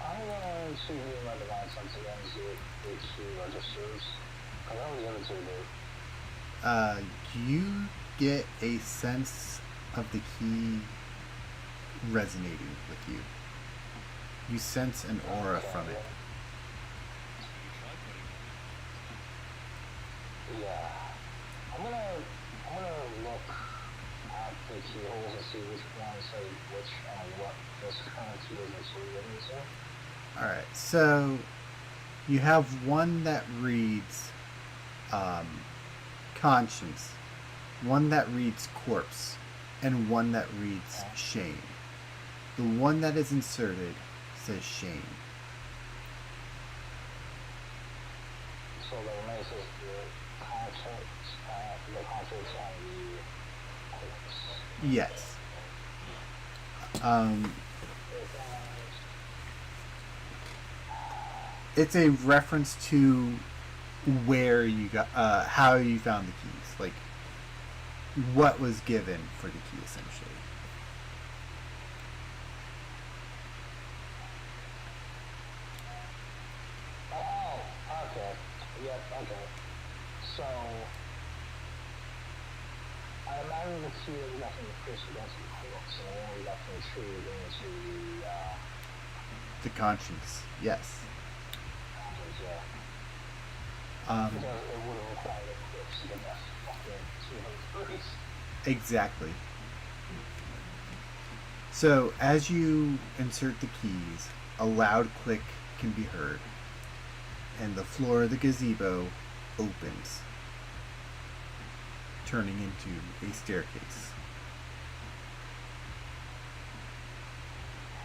I'm gonna see who my device once again, see if H2 registers. I know the other two do. You get a sense of the key resonating with you. You sense an aura from it. So you try putting it in. Yeah. I'm gonna look at the keyholes and see which one say which and what this current key is inserted into. Alright, so you have one that reads conscience, one that reads corpse, and one that reads shame. The one that is inserted says shame. So the remains is the conscience and the corpse. Yes. It's a reference to where you got, how you found the keys, like what was given for the key, essentially. Oh, okay. Yep, okay. So, I imagine the key is nothing to push against the corpse, and only nothing true into the, The conscience, yes. conscience, yeah. Um, Because it would have required a corpse to get that fucking 200 exactly. So, as you insert the keys, a loud click can be heard, and the floor of the gazebo opens, turning into a staircase.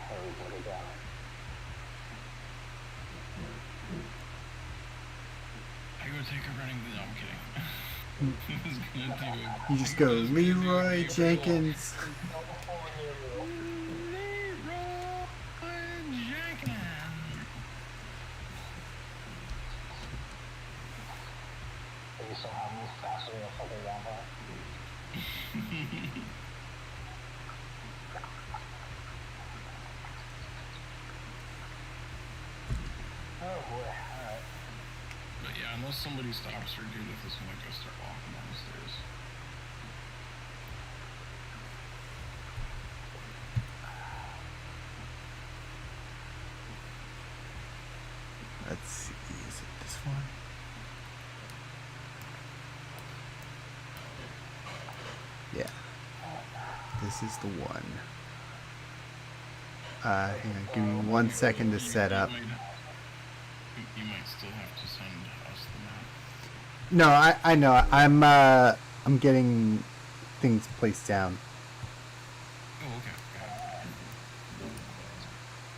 Harry put it down. I go take a running. No, I'm kidding. I was gonna do a You just go, Leroy Jenkins. Did you somehow move faster than a fucking vampire? Oh boy, alright. But yeah, unless somebody stops or Judith is gonna go start walking down the stairs. Let's see, is it this one? Yeah. This is the one. Hang on, give me 1 second to set up. You might still have to send us the map. No, I know. I'm getting things placed down. Oh, okay. Got it.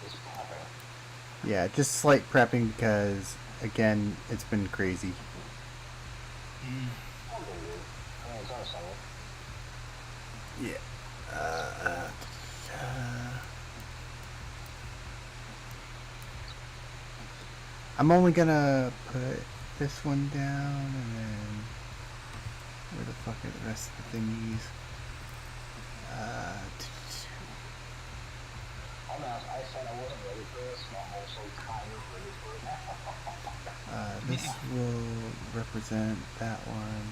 Just prepping. Yeah, just slight prepping because again, it's been crazy. Mm. Oh, dude. I mean, it's understandable. Yeah. I'm only gonna put this one down and then where the fuck are the rest of the thingies? I'll be honest, I said I wasn't ready for this, but I'm also kind of ready for it now. This will represent that one.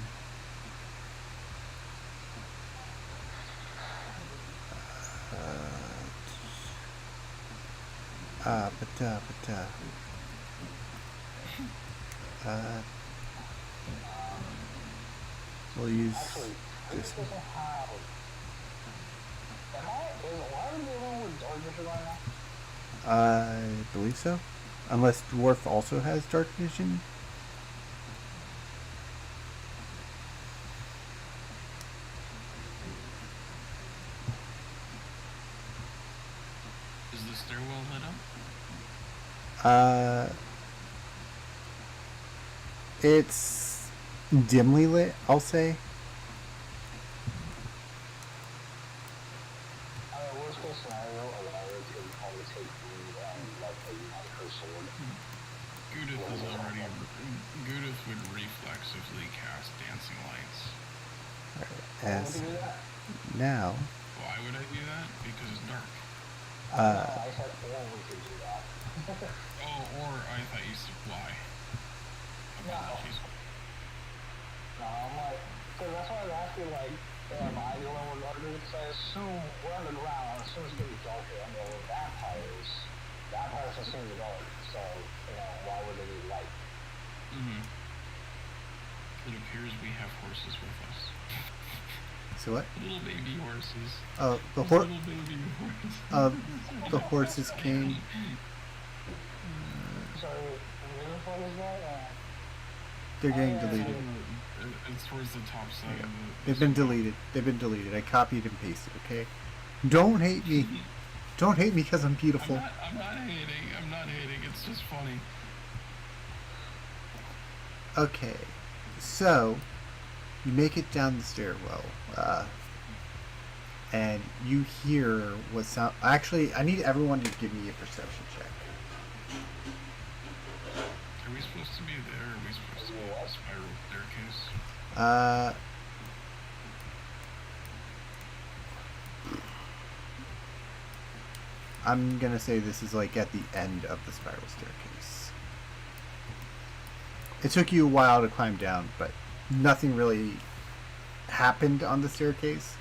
We'll use Actually, this this one. doesn't have... Why are they going with dark vision right now? I believe so. Unless Dwarf also has dark vision. Is the stairwell lit up? It's dimly lit, I'll say. Worst case scenario, Alaric could probably take the lead and like ignite her sword. Gudith is already. Gudith would reflexively cast dancing lights. Why would As you do that? now, Why would I do that? Because it's dark. No, I said or we could do that. Oh, or I thought you said why. No. Apologies. No, I'm like, because that's why I was asking, like, am I the only one wondering? Because I assume we're underground, as soon as it gets darker, I know we're vampires. Vampires are seen in the dark, so, you know, why would they need light? Mm-hmm. It appears we have horses with us. so what? Little baby horses. The Little baby horses. the horses came. So, where the fuck is that? They're getting yeah. deleted. It's towards the top side of the... They've been deleted. They've been deleted. I copied and pasted. Okay. Don't hate me. Don't hate me because I'm beautiful. I'm not hating. I'm not hating. It's just funny. Okay. So you make it down the stairwell, and you hear what sound. Actually, I need everyone to give me a perception check. Are we supposed to be there? Or are we supposed to be at the spiral staircase? I'm gonna say this is like at the end of the spiral staircase. It took you a while to climb down, but nothing really happened on the staircase.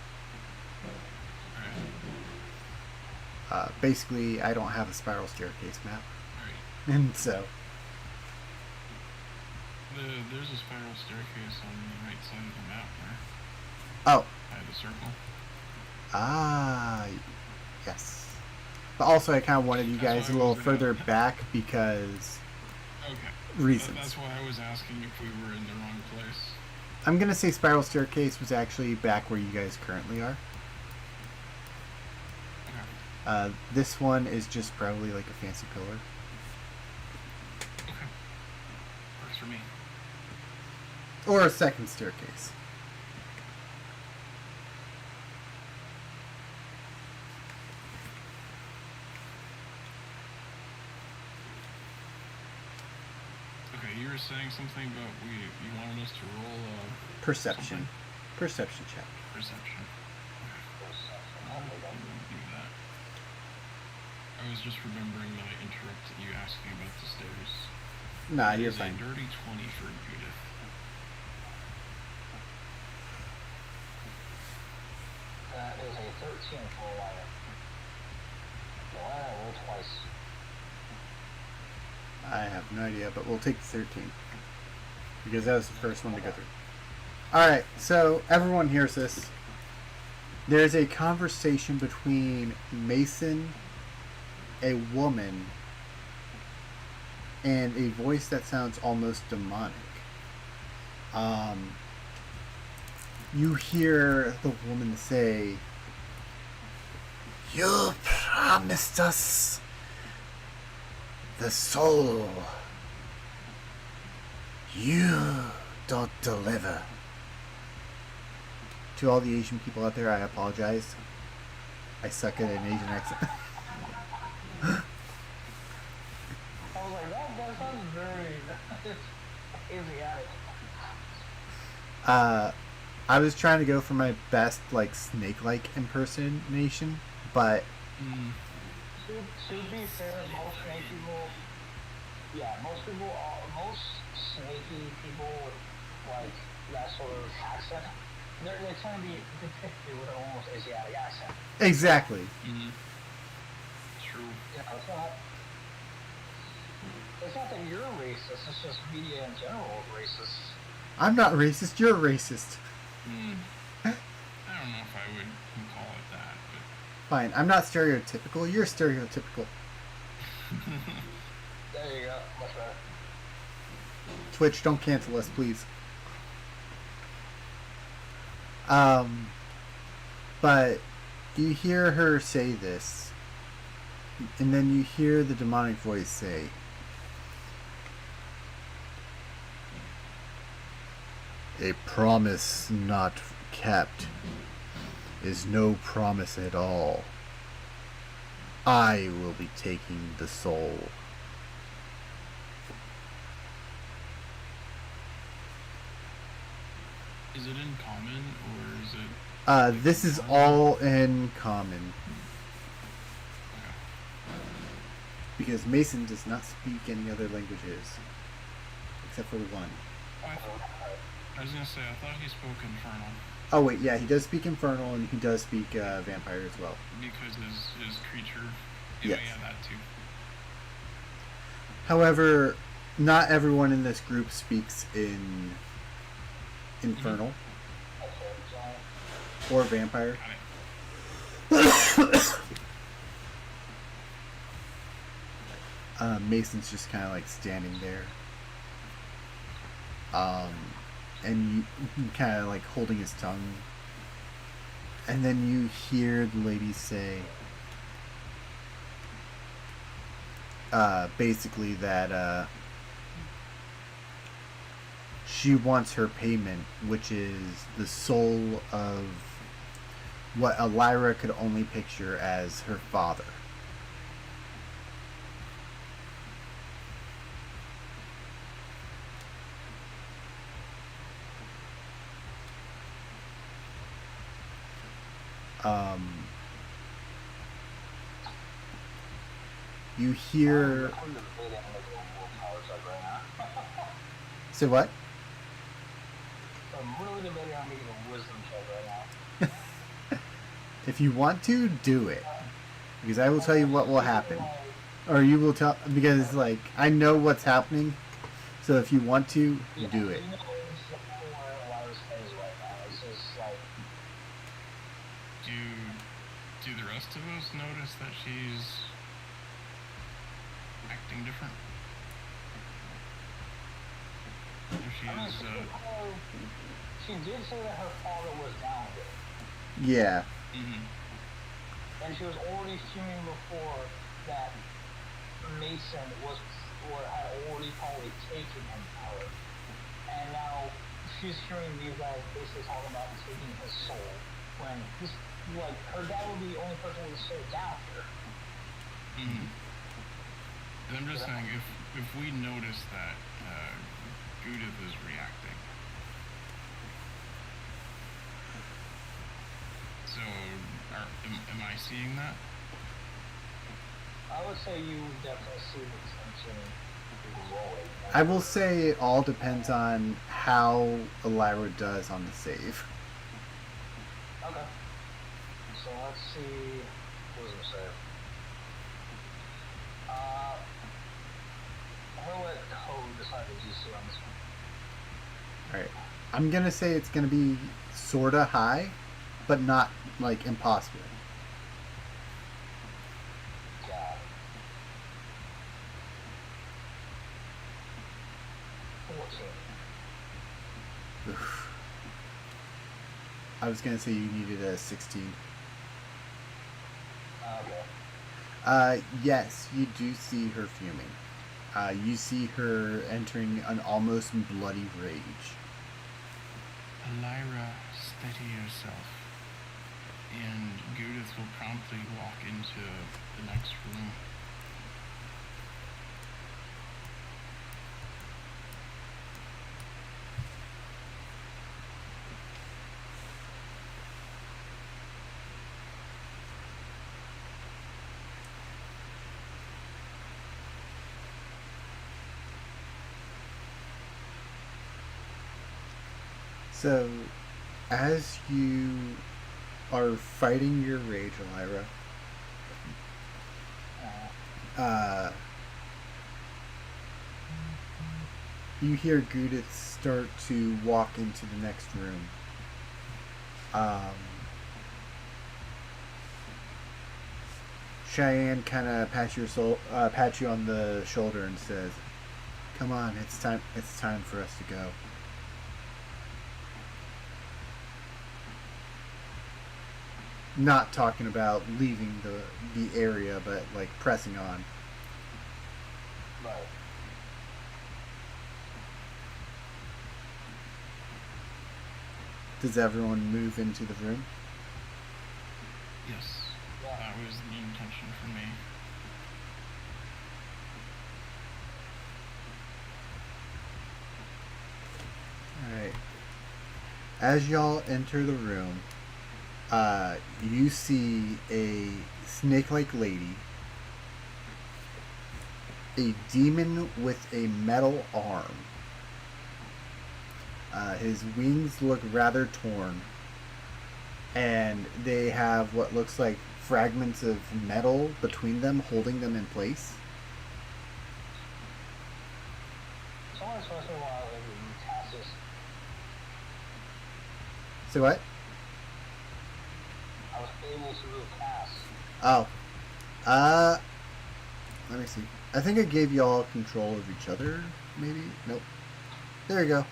Alright. Basically, I don't have a spiral staircase map, Alright. and so There's a spiral staircase on the right side of the map there. oh, By the circle. yes. But also, I kind of wanted you That's guys a why I little was further gonna- back because Okay. reasons. That's why I was asking if we were in the wrong place. I'm gonna say spiral staircase was actually back where you guys currently are. Okay. This one is just probably like a fancy pillar. Okay. Works for me. Or a second staircase. Okay, you were saying something about you wanted us to roll Perception. Perception check. perception. Oh my god. We'll do that. I was just remembering that I interrupted you asking about the stairs. Nah, It you're is fine. A dirty 20 for Judith. That is a 13 for Liar. Liar, roll twice. I have no idea, but we'll take the 13. Because that was the first one to go through. Alright, so everyone hears this. There's a conversation between Mason, a woman, and a voice that sounds almost demonic. You hear the woman say, "You promised us the soul. You don't deliver." To all the Asian people out there, I apologize. I suck at an Asian accent. I was like, that sounds very Asiatic. I was trying to go for my best, like, snake-like impersonation, but To be fair, most snake people, most snaky people with, like, that sort of accent, they tend to be depicted with an almost Asiatic accent. exactly. Mm-hmm. True. You know, it's not that you're racist, it's just media in general is racist. I'm not racist, you're racist. I don't know if I would call it that, but... Fine, I'm not stereotypical, you're stereotypical. There you go, much better. Twitch, don't cancel us, please. But you hear her say this, and then you hear the demonic voice say, A promise not kept is no promise at all. I will be taking the soul. Is it in common or is it? This is all in common. Okay. Because Mason does not speak any other languages. Except for one. I was gonna say, I thought he spoke Infernal Oh wait, yeah, he does speak Infernal and he does speak Vampire as well. because his creature. Yes. Yeah, that too. However, not everyone in this group speaks in Infernal or Vampire. Got it. Mason's just kind of like standing there. And you kind of like holding his tongue. And then you hear the lady say, basically that, she wants her payment, which is the soul of what Elira could only picture as her father. You hear. Say what? I'm really debating on making a wisdom check right now. If you want to, do it. Because I will tell you what will happen. Or you will tell. Because, like, I know what's happening. So if you want to, do it. You know, it's where Elira's head is right now. It's just like, Do the rest of us notice that she's acting different? If I mean, she's she did say that her father was down here. Yeah. mhm. And she was already fuming before that Mason was, or had already probably taken him power. And now she's hearing these guys basically talking about taking his soul. When he's, like, her dad would be the only person with a soul down here. Mhm. And I'm just saying, if we notice that Judith is reacting, so am I seeing that? I would say you definitely see the tension growing. I will say it all depends on how Elira does on the save. Okay. So let's see. What was it say? I'm gonna let Code decide what you see on this one. Alright. I'm gonna say it's gonna be sorta high, but not, like, impossible. God. 14. Oof. I was gonna say you needed a 16. Okay. Yes, you do see her fuming. You see her entering an almost bloody rage. Elira, steady yourself. And Judith will promptly walk into the next room. So, as you are fighting your rage, Elira, you hear Judith start to walk into the next room. Cheyenne kind of pats you on the shoulder and says, "Come on, it's time. It's time for us to go." Not talking about leaving the area, but like pressing on. Right. Does everyone move into the room? Yes. Yeah. That was the intention for me. Alright. As y'all enter the room, you see a snake-like lady, a demon with a metal arm. His wings look rather torn, and they have what looks like fragments of metal between them, holding them in place. Someone once in a while you cast this. So what? I was able to move cast. Oh. Let me see. I think I gave you all control of each other, maybe? Nope. There you go.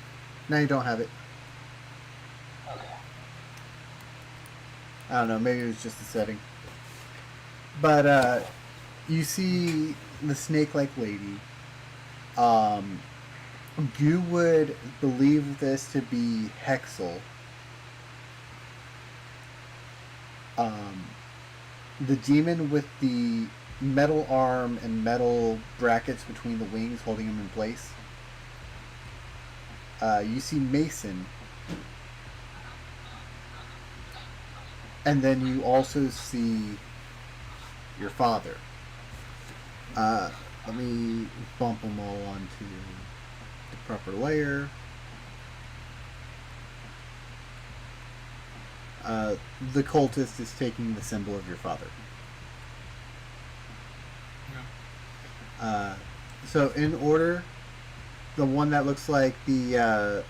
Now you don't have it. Okay. I don't know, maybe it was just a setting. But, you see the snake-like lady. You would believe this to be Hexel. The demon with the metal arm and metal brackets between the wings holding him in place. You see Mason. And then you also see your father. Let me bump them all onto the proper layer. The cultist is taking the symbol of your father. Okay. So in order, the one that looks like the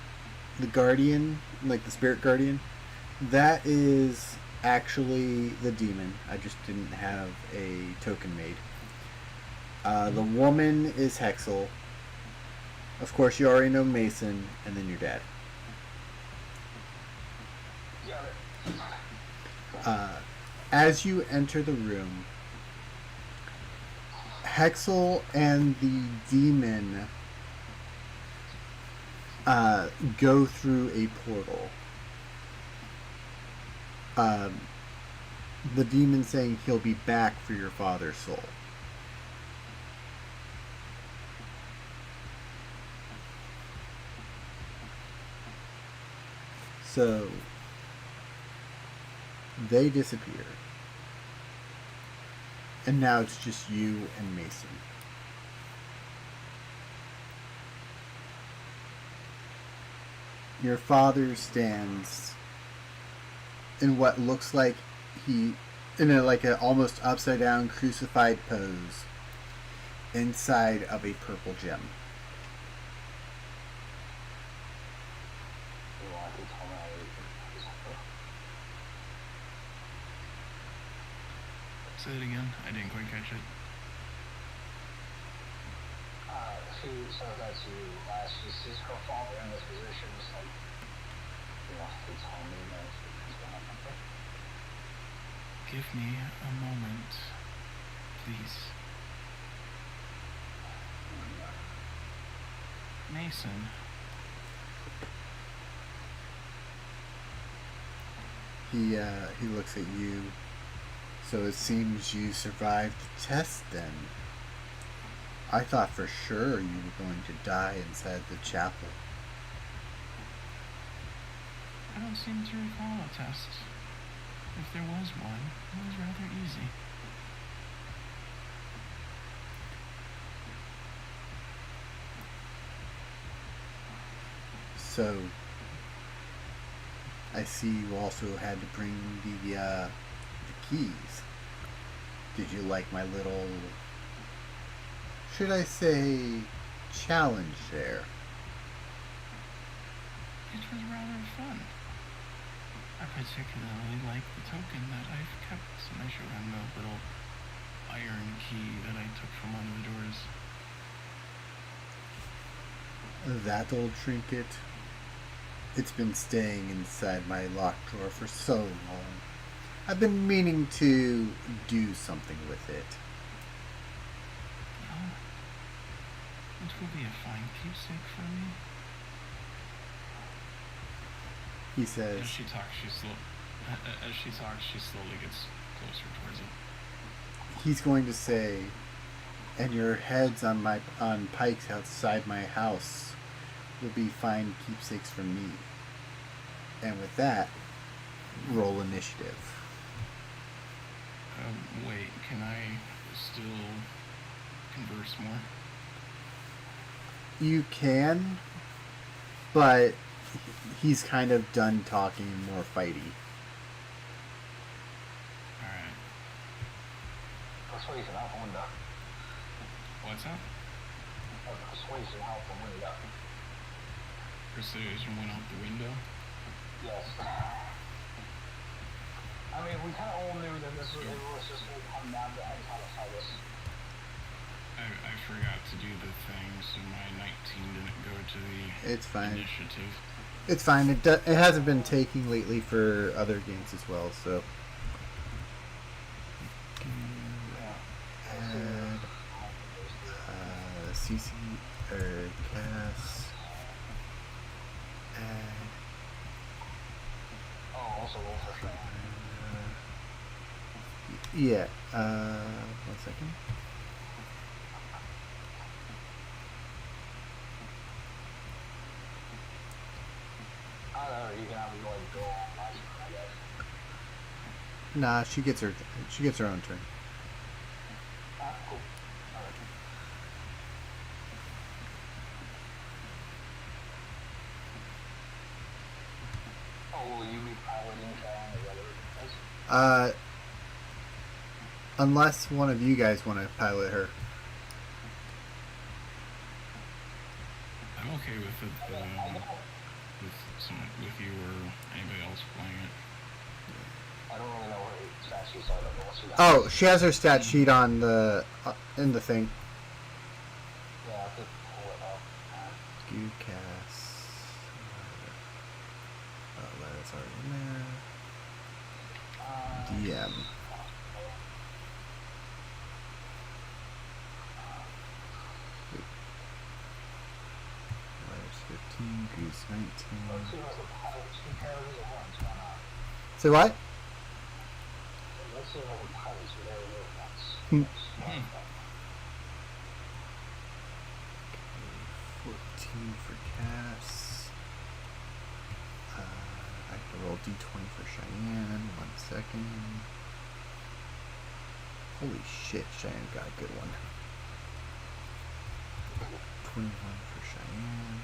guardian, like the spirit guardian, that is actually the demon. I just didn't have a token made. The woman is Hexel. Of course, you already know Mason, and then your dad. Got it. As you enter the room, Hexel and the demon go through a portal. The demon saying he'll be back for your father's soul. So they disappear. And now it's just you and Mason. Your father stands in what looks like in a almost upside down crucified pose inside of a purple gem. You want to tell me how you Say it again. I didn't quite catch it. She says that she sees her father in this position, just like, you want to tell me that she's gonna happen. Give me a moment, please. Mason. He looks at you. So it seems you survived the test then. I thought for sure you were going to die inside the chapel. I don't seem to recall a test. If there was one, it was rather easy. So I see you also had to bring the keys. Did you like my little, should I say, challenge there? It was rather fun. I particularly like the token that I've kept, and I showed him the little iron key that I took from one of the doors. That old trinket, it's been staying inside my locked drawer for so long. I've been meaning to do something with it. Oh, it will be a fine keepsake for me. He says, As she talks, she slowly gets closer towards it. he's going to say, and your heads on pikes outside my house will be fine keepsakes from me. And with that, roll initiative. Wait, can I still converse more? You can, but he's kind of done talking and more fighty. Alright. Persuasion out the window. What's up? Persuasion out the window. Persuasion went out the window? Yes. I mean, we kind of all knew that it was just going to come down to how to fight us. I forgot to do the thing, so my 19 didn't go to the It's fine. initiative. It's fine. It hasn't been taking lately for other games as well, so. Add CC or Cass. Add. Oh, also roll for Cheyenne. Yeah. 1 second. I don't know, you can have like go on last one, I guess. Nah, she gets her own turn. Cool. Alright. Oh, will you be piloting Cheyenne or whatever it is? Unless one of you guys want to pilot her. I'm okay with it, with you or anybody else playing it. I don't really know what stat sheets are, but what's Oh, she has her stat sheet on the in the thing. Yeah, I could pull it up. Skew Cass. That's already in there. DM. Letters 15, Goose 19. Let's see if the pilot two carriers at once, why not? Say what? Let's see if the pilot two carriers at once. Hmm. 14 for Cass. I have to roll d20 for Cheyenne. 1 second. Holy shit, Cheyenne got a good one. 21 for Cheyenne.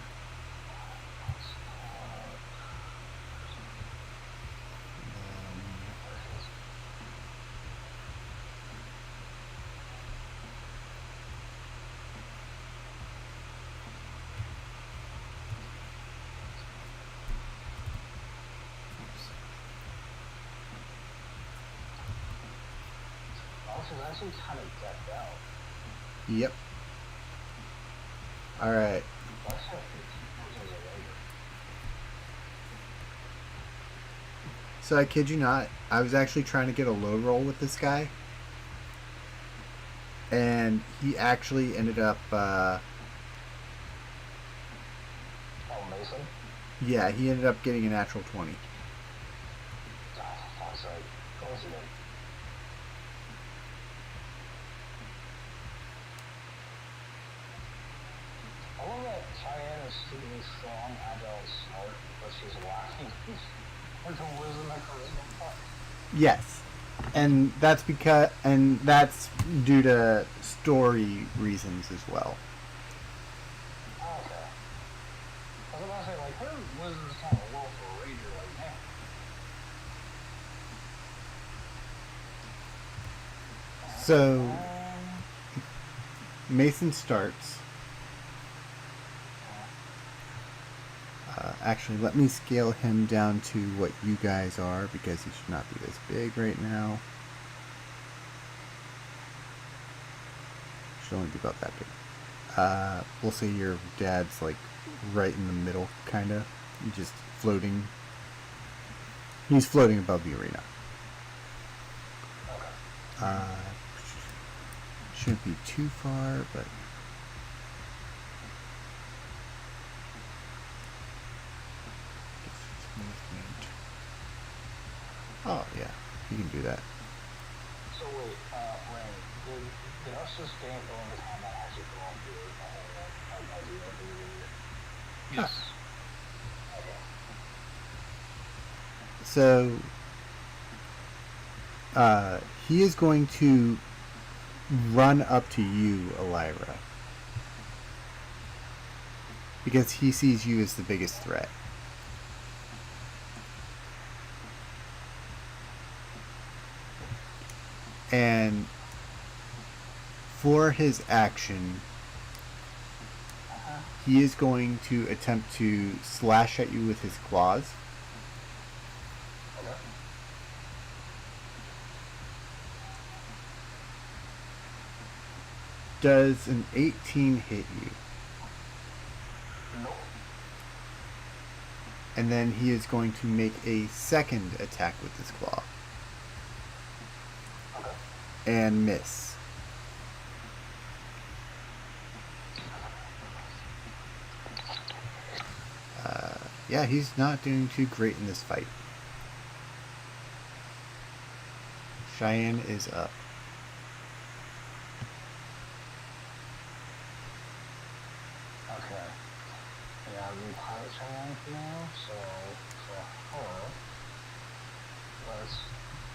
This is actually kind of decked out. Yep. Alright. Let's have 15 versions later. So I kid you not, I was actually trying to get a low roll with this guy. And he actually ended up, Oh, Mason? yeah, he ended up getting a natural 20. Oh, for fuck's sake. Of course he did. I love that Cheyenne is extremely strong, agile, and smart, but she's lacking with the wisdom and charisma part. Yes. And that's due to story reasons as well. Oh, okay. I was about to say, like, her wisdom's kind of low for a ranger, like, man. So Mason starts. Actually, let me scale him down to what you guys are because he should not be this big right now. Should only be about that big. We'll say your dad's like right in the middle, kind of. Just floating. He's floating above the arena. Shouldn't be too far, but you can do that. So wait, Rain, did us just getting thrown into combat actually go on through the whole idea of the Yes. Okay. So, he is going to run up to you, Elira, because he sees you as the biggest threat. And for his action, he is going to attempt to slash at you with his claws. Okay. Does an 18 hit you? Nope. And then he is going to make a second attack with his claw. Okay. And miss. Yeah, he's not doing too great in this fight. Cheyenne is up. Okay. Yeah, we pilot Cheyenne for now, so for her, let's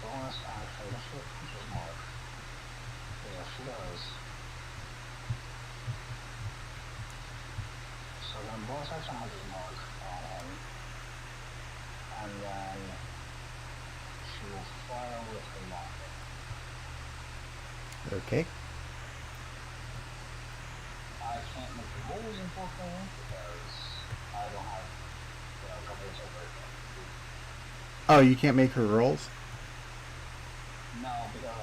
bonus action. Does she have punches mark? Yeah, she does. So then bonus action punches mark on him. And then she will fire with her lock. Okay. I can't make the rolls unfortunately because I don't have coverage over it. Oh, you can't make her rolls? No, because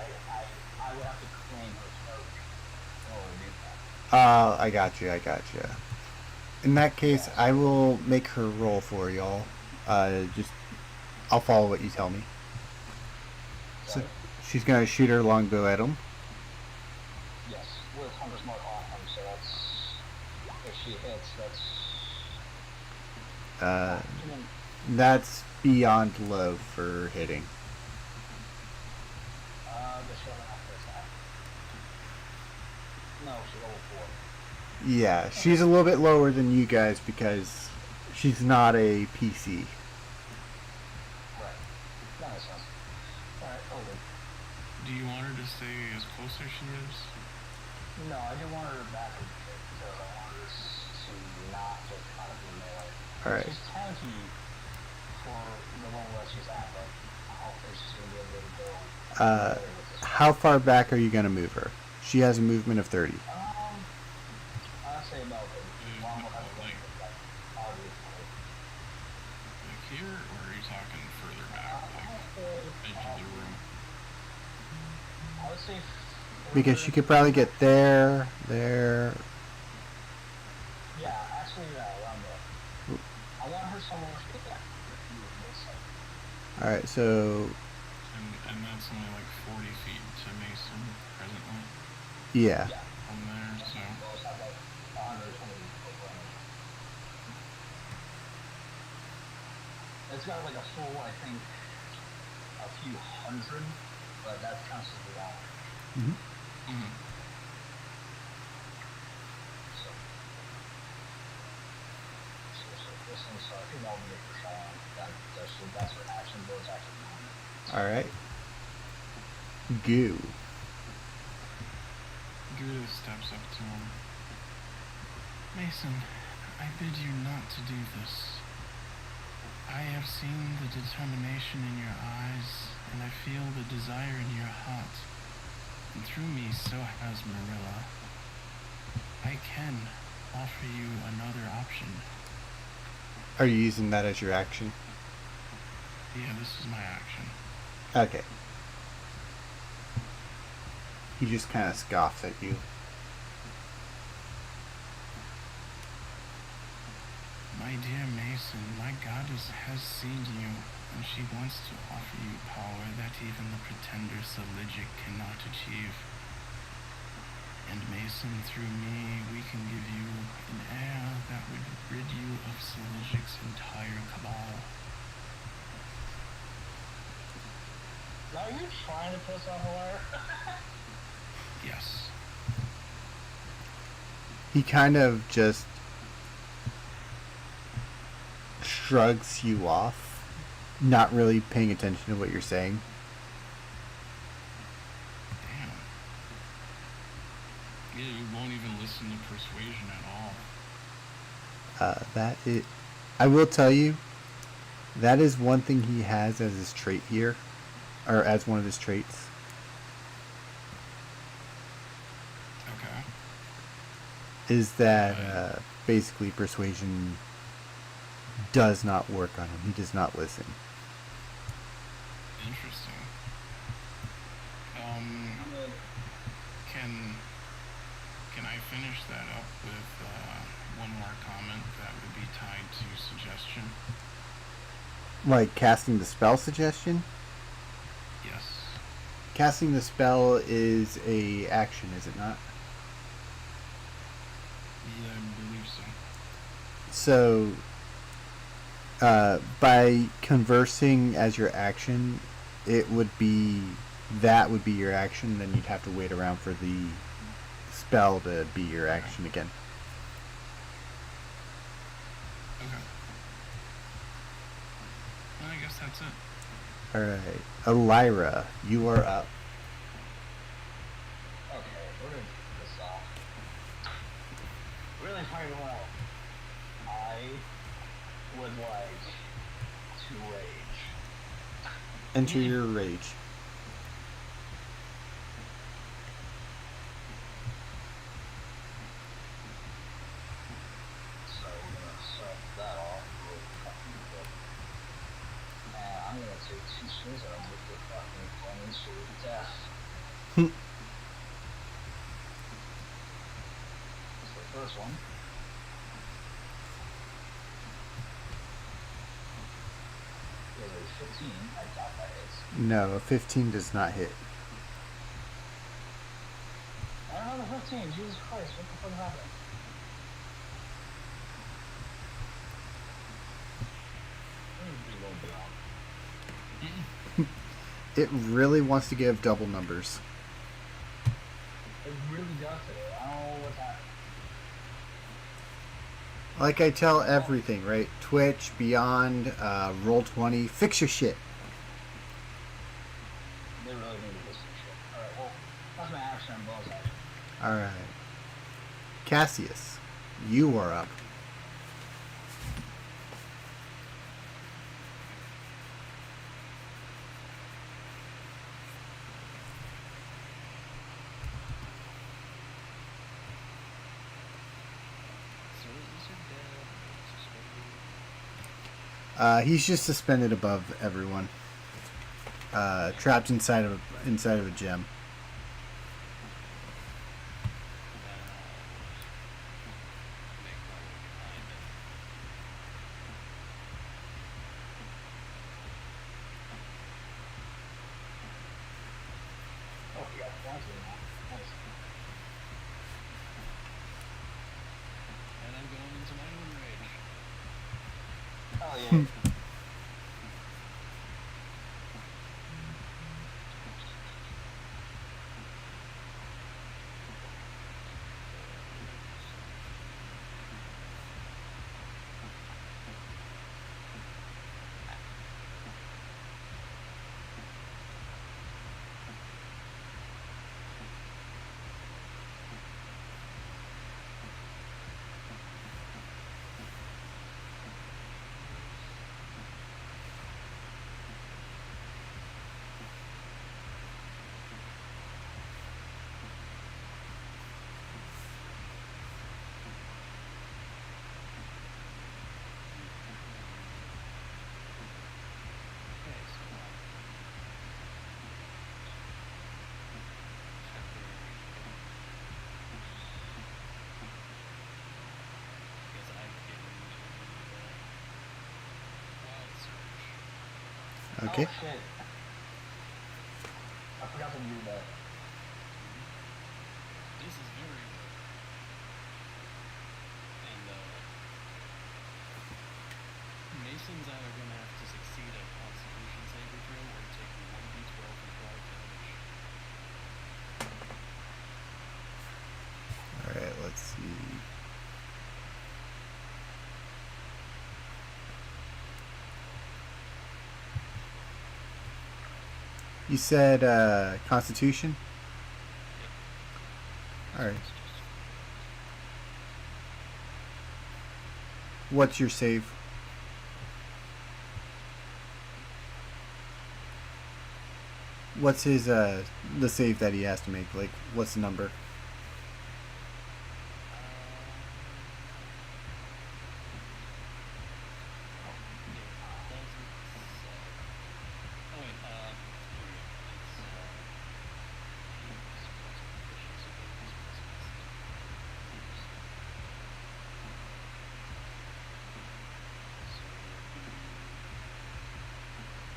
I would have to claim her coverage in order to do that. I got you. In that case, I will make her roll for y'all. I'll follow what you tell me. So she's gonna shoot her longbow at him. Yes, with Hunter's Mark on him, so that's if she hits, That's beyond low for hitting. does she have an after attack? No, she's level 4. Yeah, she's a little bit lower than you guys because she's not a PC. Right. That makes sense. Alright, over. Do you want her to stay as close as she is? No, I didn't want her to back her because I wanted her to not just kind of be melee. Alright. She's tanky for the level that she's at, but hopefully she's going to be able to go melee with this. How far back are you gonna move her? She has a movement of 30. I'd say about long Like obviously. here, or are you talking further back, like edge of the room? I would say Because she could probably get there. yeah, actually around there. I want her somewhere where she can get Alright, so And that's only like 40 feet to Mason presently. yeah. From there, so Those have like 120 foot range. It's got like a full, I think, a few hundred, but that counts as the long. mhm. So this one, so I think that'll be it for Cheyenne. That's her action, those action. Alright. Goo. Gouda steps up to him. Mason, I bid you not to do this. I have seen the determination in your eyes, and I feel the desire in your heart. And through me, so has Marilla. I can offer you another option. Are you using that as your action? Yeah, this is my action. Okay. He just kind of scoffs at you. My dear Mason, my goddess has seen you, and she wants to offer you power that even the pretender Seligic cannot achieve. And Mason, through me, we can give you an heir that would rid you of Seligic's entire cabal. Not Are you trying to piss off a liar? Yes. He kind of just shrugs you off, not really paying attention to what you're saying. Damn. Yeah, you won't even listen to persuasion at all. I will tell you, that is one thing he has as his trait here, or as one of his traits. Okay. Is that basically persuasion does not work on him. He does not listen. Interesting. Can I finish that up with one more comment that would be tied to suggestion? Like casting the spell suggestion? Yes. Casting the spell is a action, is it not? Yeah, I believe so. So, by conversing as your action, that would be your action. Then you'd have to wait around for the spell to be your action again. Okay. Well, I guess that's it. All right, Elira, you are up. Okay, we're gonna kick this off. Really fucking well. I would like to rage. Enter your rage. So we're gonna start that off really fucking quick. And I'm gonna take 2 swings at him with the fucking flaming sword of death. That's the first one. Is a 15. I doubt that hits. No, a 15 does not hit. I don't know the 15. Jesus Christ, what the fuck happened? Let me reload down. It really wants to give double numbers. It really does today. I don't know what's happening. Like I tell everything, right? Twitch, Beyond, Roll20, fix your shit. They really need to listen to shit. Alright, well, that's my action and bonus action. Alright. Cassius, you are up. So is your dad suspended? He's just suspended above everyone. Trapped inside of a gem. Make my way behind him. Oh, you got plenty now. Nice. And I'm going into my own rage. Oh, yeah. Okay, so because I've given to wild surge. Okay. Oh, shit. I forgot to do that. This is very good. And Mason's either going to have to succeed a Constitution saving throw or take 1d12 and You said Constitution? Alright. What's your save? What's his the save that he has to make? Like, what's the number?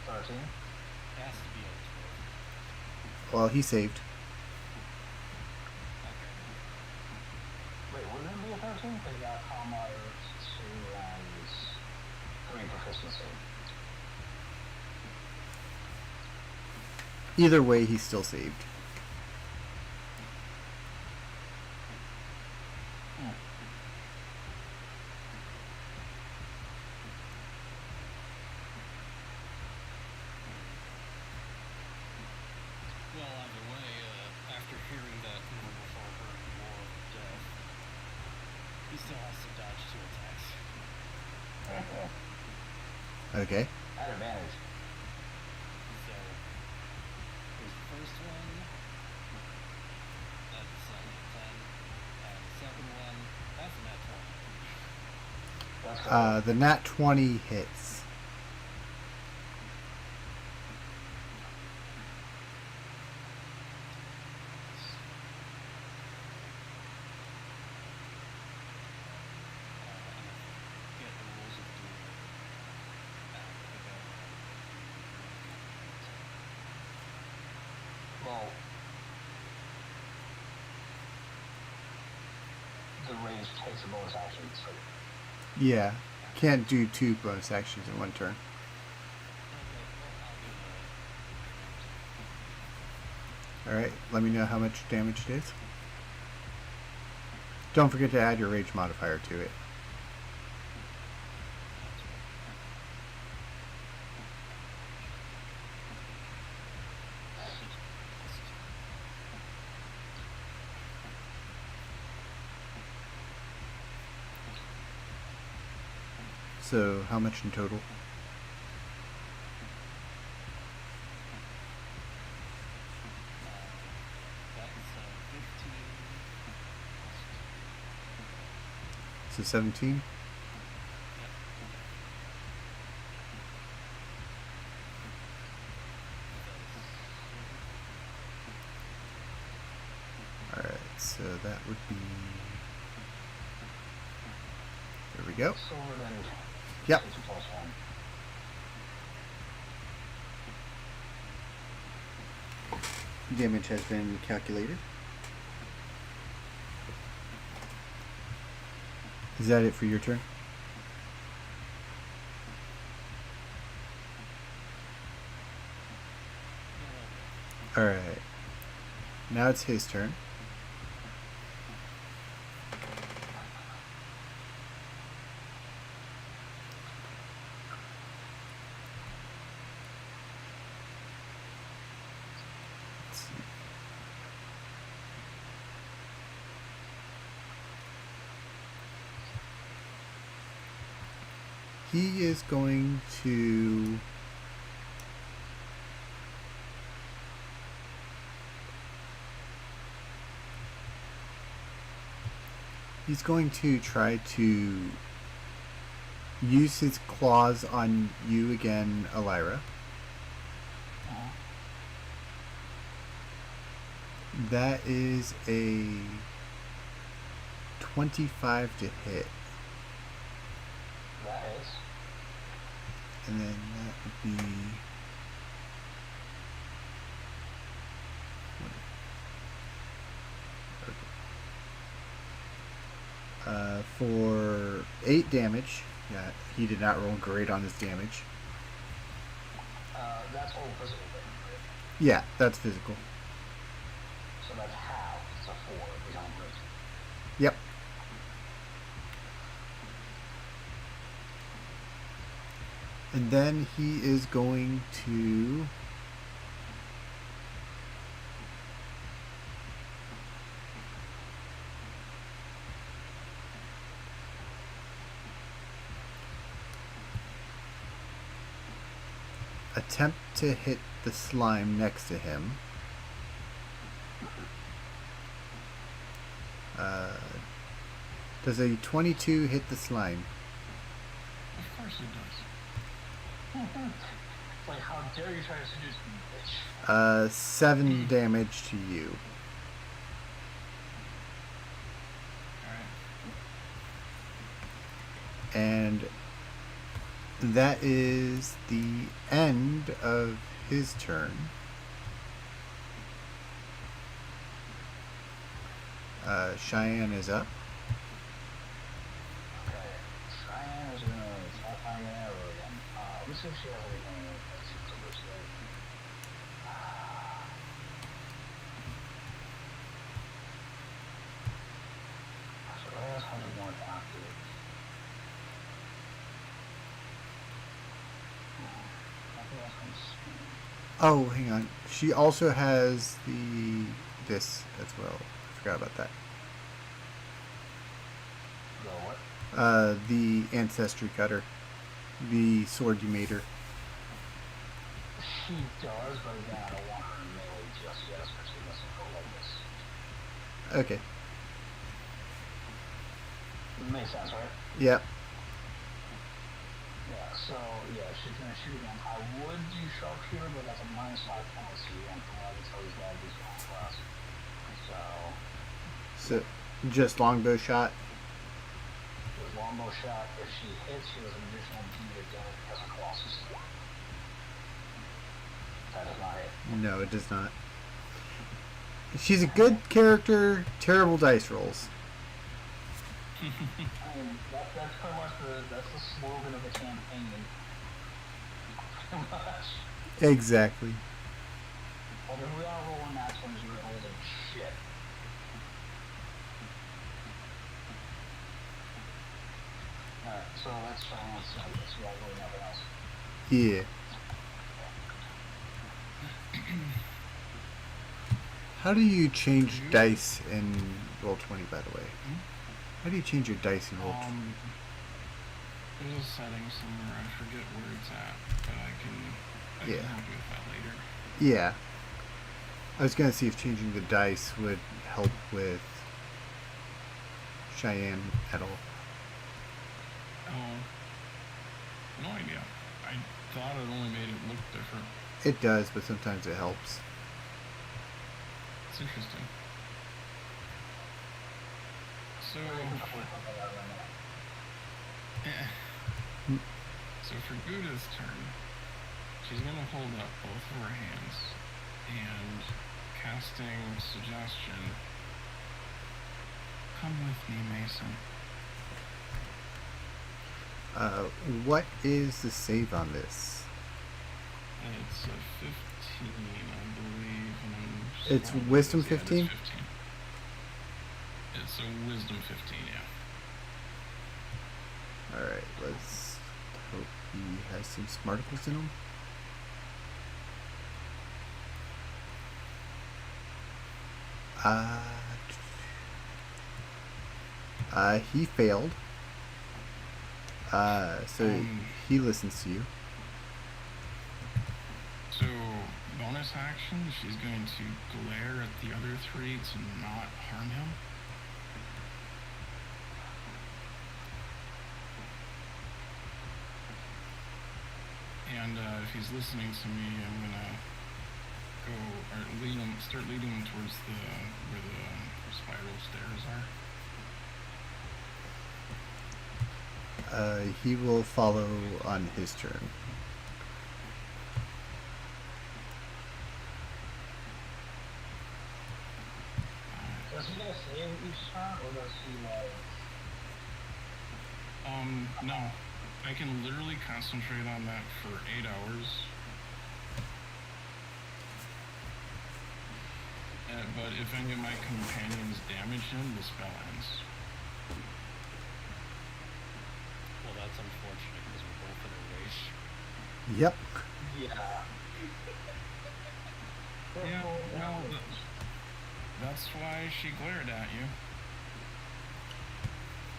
Thirteen. It has to be a 12. Well, he saved. Okay. Wait, wouldn't it be a 13? Because you got comma, 2, and 3 proficiency. Either way, he still saved. Well, either way, after hearing that number before heard War of Death, he still has to dodge 2 attacks. Okay. At advantage. So, there's the first one, that's 10, and the second one, that's a nat 20. That's good. The nat 20 hits. Get the rules of duel. Well, the rage takes a bonus action, so Yeah. Can't do 2 bonus actions in one turn. Alright, let me know how much damage it is. Don't forget to add your rage modifier to it. So, how much in total? That's 15. So 17? Alright, so that would be... There we go. sword and Yep. it's +1. Damage has been calculated. Is that it for your turn? Alright. Now it's his turn. Let's see. He is going to... He's going to try to use his claws on you again, Elira. That is a 25 to hit. That is. And then that would be... for 8 damage. Yeah, he did not roll great on his damage. That's all physical damage, right? Yeah, that's physical. So that's half. It's a 4. He's on great. Yep. And then he is going to attempt to hit the slime next to him. Does a 22 hit the slime? Of course it does. It's like, how dare you try to seduce me, bitch? 7 damage to you. Alright. And that is the end of his turn. Cheyenne is up. Okay, Cheyenne is gonna try finding an arrow again. Let's see if she has anything that seems to lose there. So there's 100 more active. Nothing else can spin. Oh, hang on. She also has this as well. I forgot about that. The what? The ancestry cutter, the sword you made her. She does, but again, I don't want her in melee just yet, especially unless I go like this. Okay. Makes sense, right? Yep. Yeah, so, yeah, she's gonna shoot again. I would do sharpshooter, but that's a -5 penalty, and from what I can tell, he's gotta do something class. So, So, just longbow shot. with longbow shot, if she hits, she has an additional beat of damage because of Colossus. That does not hit. No, it does not. She's a good character, terrible dice rolls. I mean, that's pretty much that's the slogan of the campaign. Pretty much. Exactly. Although we are rolling that ones, you're holding shit. Alright, so let's try and see if we roll nothing else. Yeah. How do you change dice in Roll20, by the way? How do you change your dice in Roll20? There's a setting somewhere, I forget where it's at, but I can Yeah. help you with that later. Yeah. I was gonna see if changing the dice would help with Cheyenne at all. Oh, no idea. I thought it only made it look different. It does, but sometimes it helps. It's interesting. So, so for Guda's turn, she's gonna hold up both of her hands and casting suggestion. Come with me, Mason. What is the save on this? It's a 15, I believe. And I'm It's scrolling wisdom through this. 15? Yeah, it's a wisdom 15, yeah. Alright, let's hope he has some smarticles in him. He failed. So he listens to you. So, bonus action, she's going to glare at the other three to not harm him. And if he's listening to me, I'm gonna go or start leading him towards where the spiral stairs are. He will follow on his turn. Does he get a save each turn, or does he like? No. I can literally concentrate on that for 8 hours. But if any of my companions damage him, the spell ends. Well, that's unfortunate because we're both in a race. Yep. Yeah. Yeah, well, that's why she glared at you.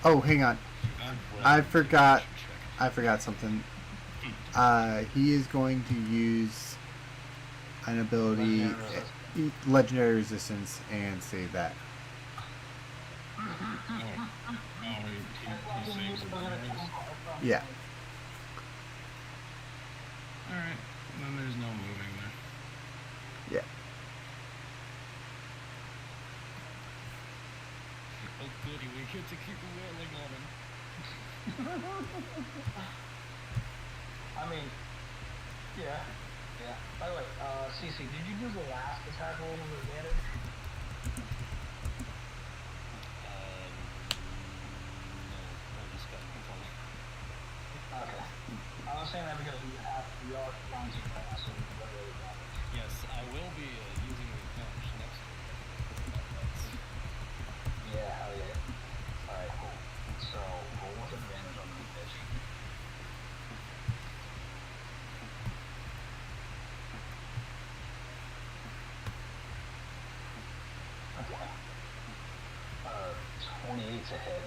Oh, hang on. I forgot something. He is going to use an ability, legendary resistance, and save that. Oh, he saves it anyways. Yeah. Alright, then there's no moving there. Yeah. Oh, goody, we get to keep wailing on him. I mean, yeah. By the way, CC, did you do the last attack roll with advantage? No, I just got control. Okay. I was saying that because we are flying too fast, so we can get advantage. Yes, I will be using the advantage next turn. Yeah, hell yeah. Alright, cool. So, roll with advantage on the pitch. Okay. 28 to hit.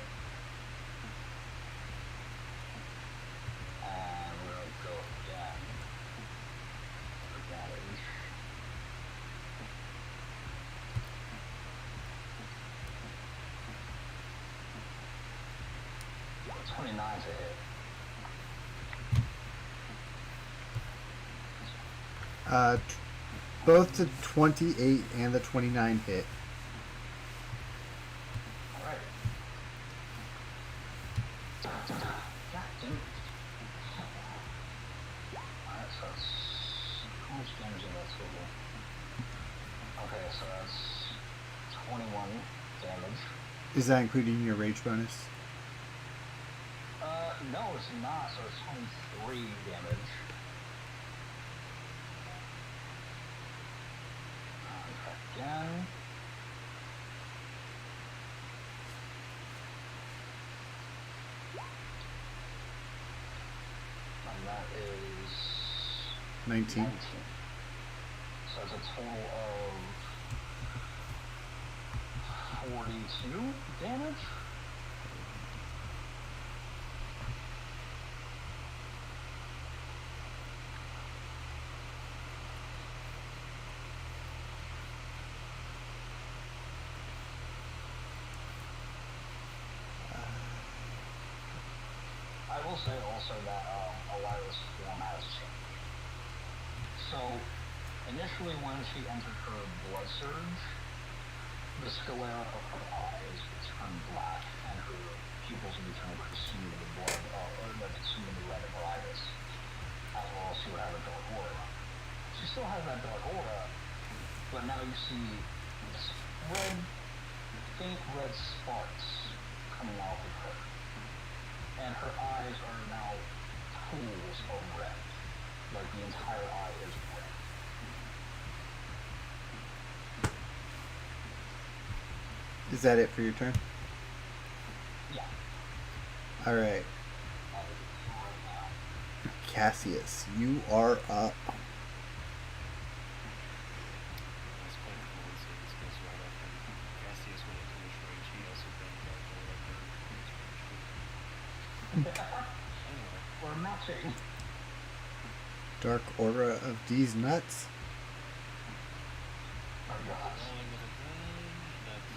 And we're gonna go again. Advantage. Yeah, 29 to hit. Both the 28 and the 29 hit. Alright. God damn it. Alright, so that's... How much damage is that total? Okay, so that's 21 damage. Is that including your rage bonus? No, it's not, so it's 23 damage. Again. And that is 19. 19. So it's a total of 42 damage. I will say also that Elira's form has changed. So, initially when she entered her blood surge, the sclera of her eyes would turn black and her pupils would become consumed with the blood, or consumed with the red of her iris, as well as she would have a dark aura. She still has that dark aura, but now you see red, faint red sparks coming off of her. And her eyes are now pools of red. Like the entire eye is red. Is that it for your turn? Yeah. Alright. Right now. Cassius, you are up. That's quite a coincidence because right after Cassius went into his rage, he also banged out the record. Anyway, We're matching. Dark aura of these nuts. Oh gosh. rolling with a gun, that's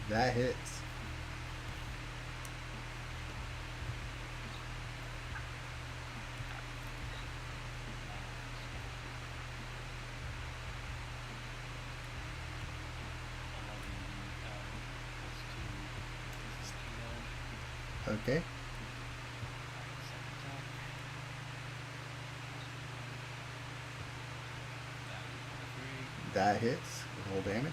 That hits. Okay. That hits. Roll damage.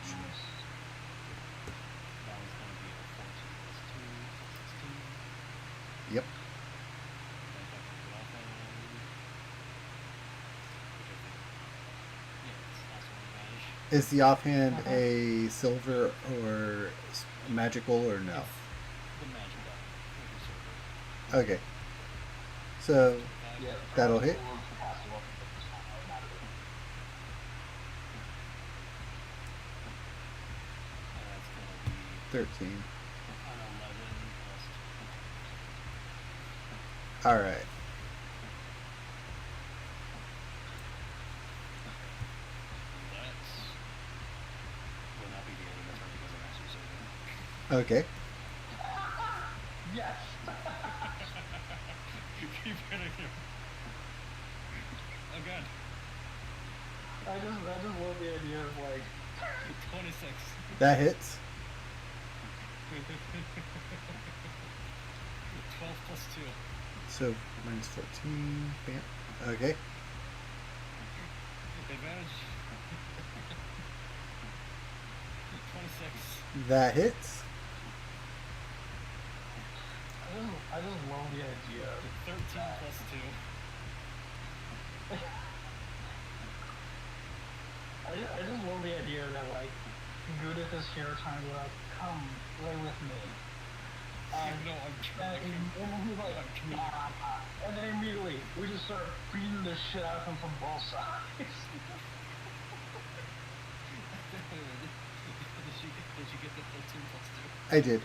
Yep. Is the offhand a silver or magical or no? The magic guy. Okay. So Yeah. that'll hit. That's gonna be 13. an 11 plus 2. All right. That will not be the end of my turn because I'm actually saving. Okay. Yes. Keep hitting him. Oh god. I just love the idea of like 26. That hits. 12 plus 2. So minus 14. Bam. Okay. Advantage. 26. That hits. I just love the idea of 13 plus 2. I just love the idea that like Judith is here trying to like come lay with me. No, I'm trying. And then he's like, nah. And then immediately we just start beating the shit out of him from both sides. Did you get the 13 plus 2? I did.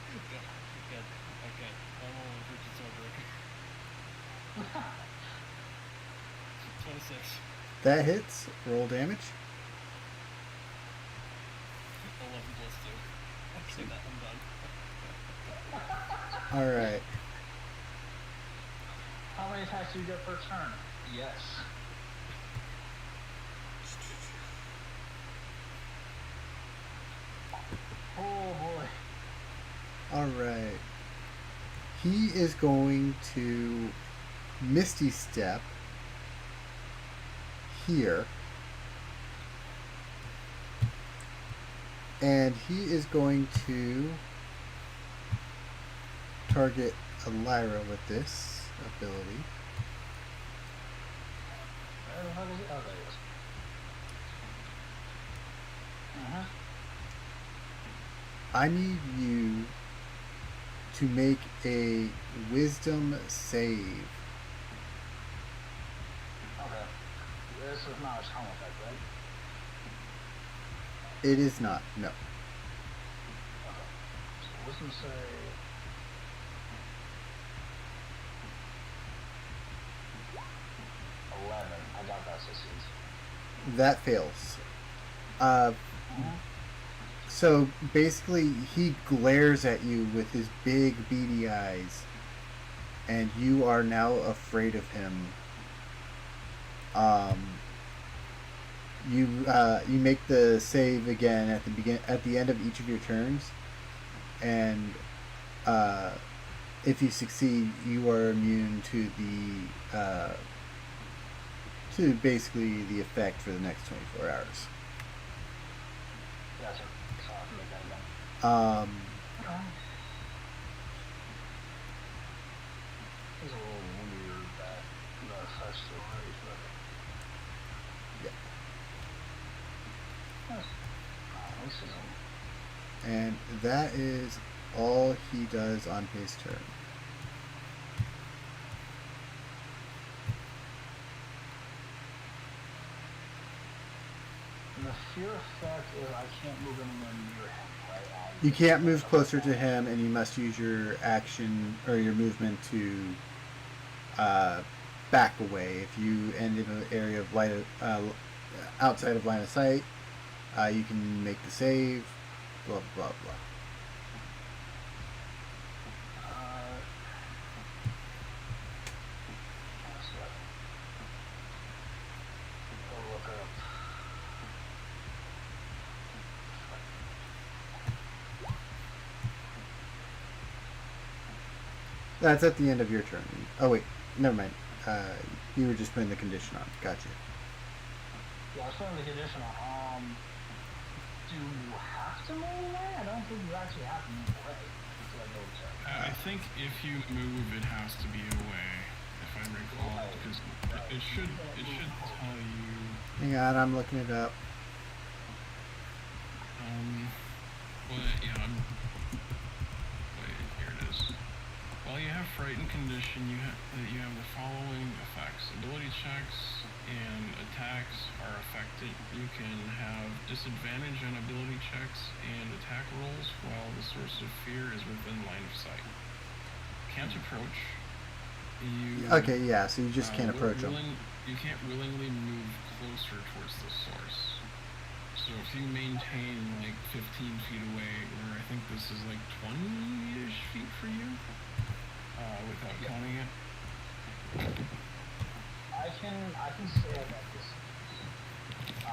Good. Good. Okay. I'm all with Richard Swordbreaker. 26. That hits. Roll damage. 11 plus 2. Actually, that I'm done. All right. How many attacks do you get per turn? Yes. Oh boy. All right. He is going to Misty Step here. And he is going to target Elira with this ability. Where the fuck is it? Oh, there it is. Uh-huh. I need you to make a wisdom save. Okay. This is not a charm effect, right? It is not, no. Okay. So wisdom save. I got that succeeds. That fails. So basically, he glares at you with his big beady eyes, and you are now afraid of him. You make the save again at the end of each of your turns, and if you succeed, you are immune to basically the effect for the next 24 hours. Gotcha. So I'll make that again. It's a little weird that the effects still raise, but Yeah. racism. And that is all he does on his turn. And the fear effect is I can't move anywhere near him, right? You can't move closer to him, and you must use your action or your movement to back away. If you end in an area of outside of line of sight, you can make the save. Blah blah blah. I'll look up. That's at the end of your turn. Oh wait, never mind. You were just putting the condition on. Gotcha. Yeah, I was putting the condition on. Do you have to move away? I don't think you actually have to move away. Until I go check. I think if you move, it has to be away, if I recall, because it should tell you. Hang on, I'm looking it up. Wait, here it is. While you have frightened condition, you have the following effects: ability checks and attacks are affected. You can have disadvantage on ability checks and attack rolls while the source of fear is within line of sight. Can't approach. You Okay, yeah. So you just can't will- approach them. You can't willingly move closer towards the source. So if you maintain like 15 feet away, or I think this is like 20-ish feet for you, without counting it. I can say that this you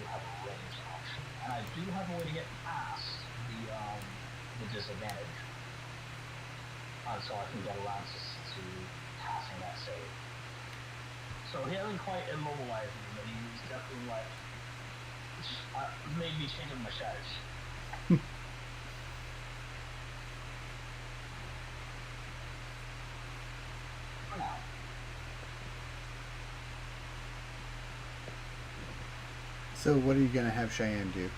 have a range option, and I do have a way to get past the disadvantage, so I can get around to passing that save. So he hasn't quite immobilized me, but he's definitely like made me change my strategy. For now. So what are you gonna have Cheyenne do?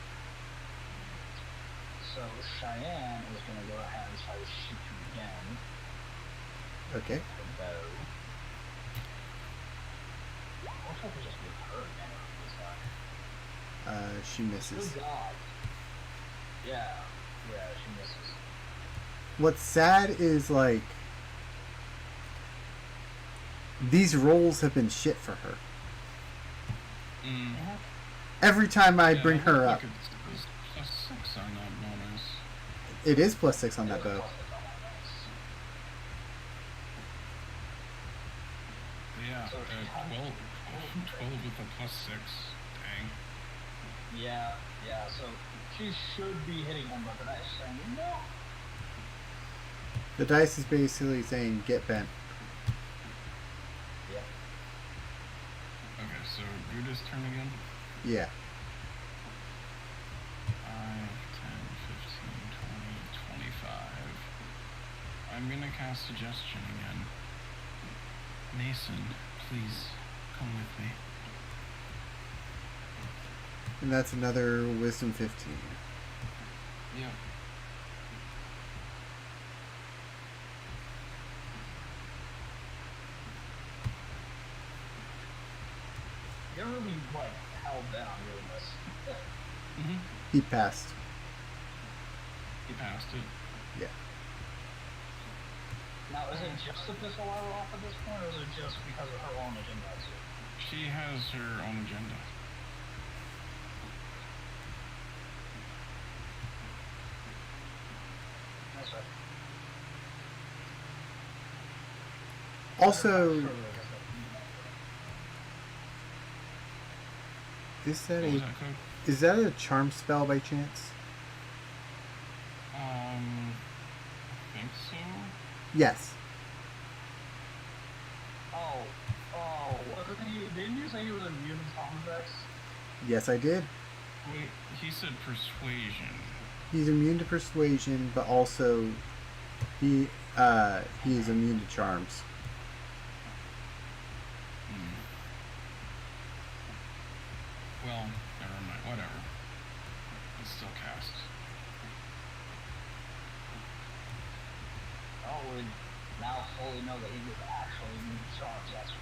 So Cheyenne is going to go ahead and try to shoot you again. Okay. With a bow. I wish I could just move her again this time. She misses. Good God. Yeah, she misses. What's sad is like these rolls have been shit for her. Mm. Every time I Yeah, bring it her looks up, like it's +6 on that bonus. it is +6 on that bow. Yeah, So 12 with a +6. Dang. Yeah, so she should be hitting him, but the dice is saying no. The dice is basically saying get bent. Yeah. Okay, so Buddha's turn again. Yeah. 5, 10, 15, 20, 25. I'm gonna cast Suggestion again. Mason, please come with me. And that's another Wisdom 15. Yep. You're really like held down doing this. Mm-hmm. He passed. He passed it. Yeah. Now, is it just the pistol arrow off at this point, or is it just because of her own agenda too? She has her own agenda. That's right. Also, Sure, What was that code? is that a charm spell by chance? I think so. Yes. didn't you say he was immune to sound effects? Yes, I did. Wait, he said persuasion. He's immune to persuasion, but also he is immune to charms. Hmm. Well, never mind. Whatever. It's still cast. Oh, we now fully know that he was actually immune to charms. That's what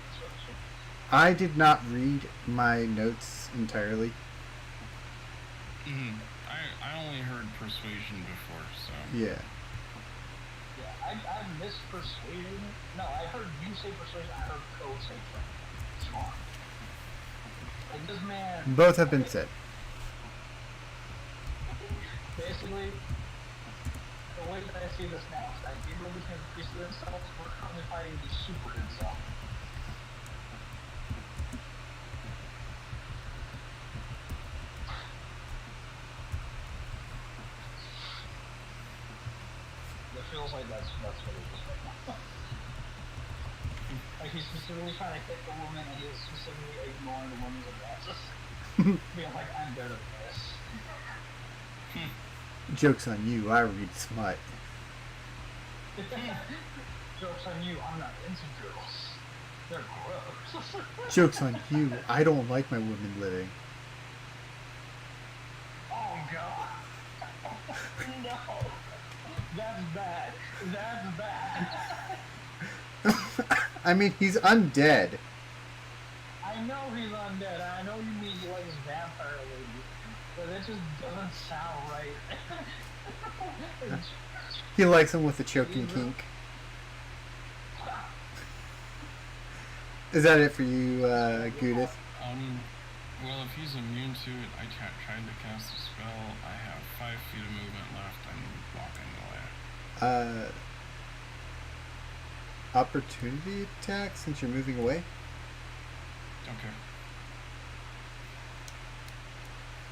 I did not read my notes entirely. Mm-hmm. I only heard persuasion before, so. Yeah. Yeah, I missed persuasion. No, I heard you say persuasion. I heard code say charm. Like this man. Both have been said. Basically, the way that I see this now is that Gabriel became a priest of themselves. We're currently fighting the super himself. It feels like that's what it is right now. Like he's specifically trying to hit the woman, and he's specifically ignoring the woman's advances. Being like, I'm better than this. Joke's on you, I read smut. Joke's on you, I'm not into girls. They're gross. Joke's on you, I don't like my women living. Oh god. No. That's bad. That's bad. I mean, he's undead. I know he's undead. I know you mean he likes vampire ladies, but that just doesn't sound right. He likes them with the choking kink. Is that it for you, Gudith? Well, if he's immune to it, I tried to cast a spell. I have 5 feet of movement left. I'm walking away. Opportunity attack since you're moving away? Okay.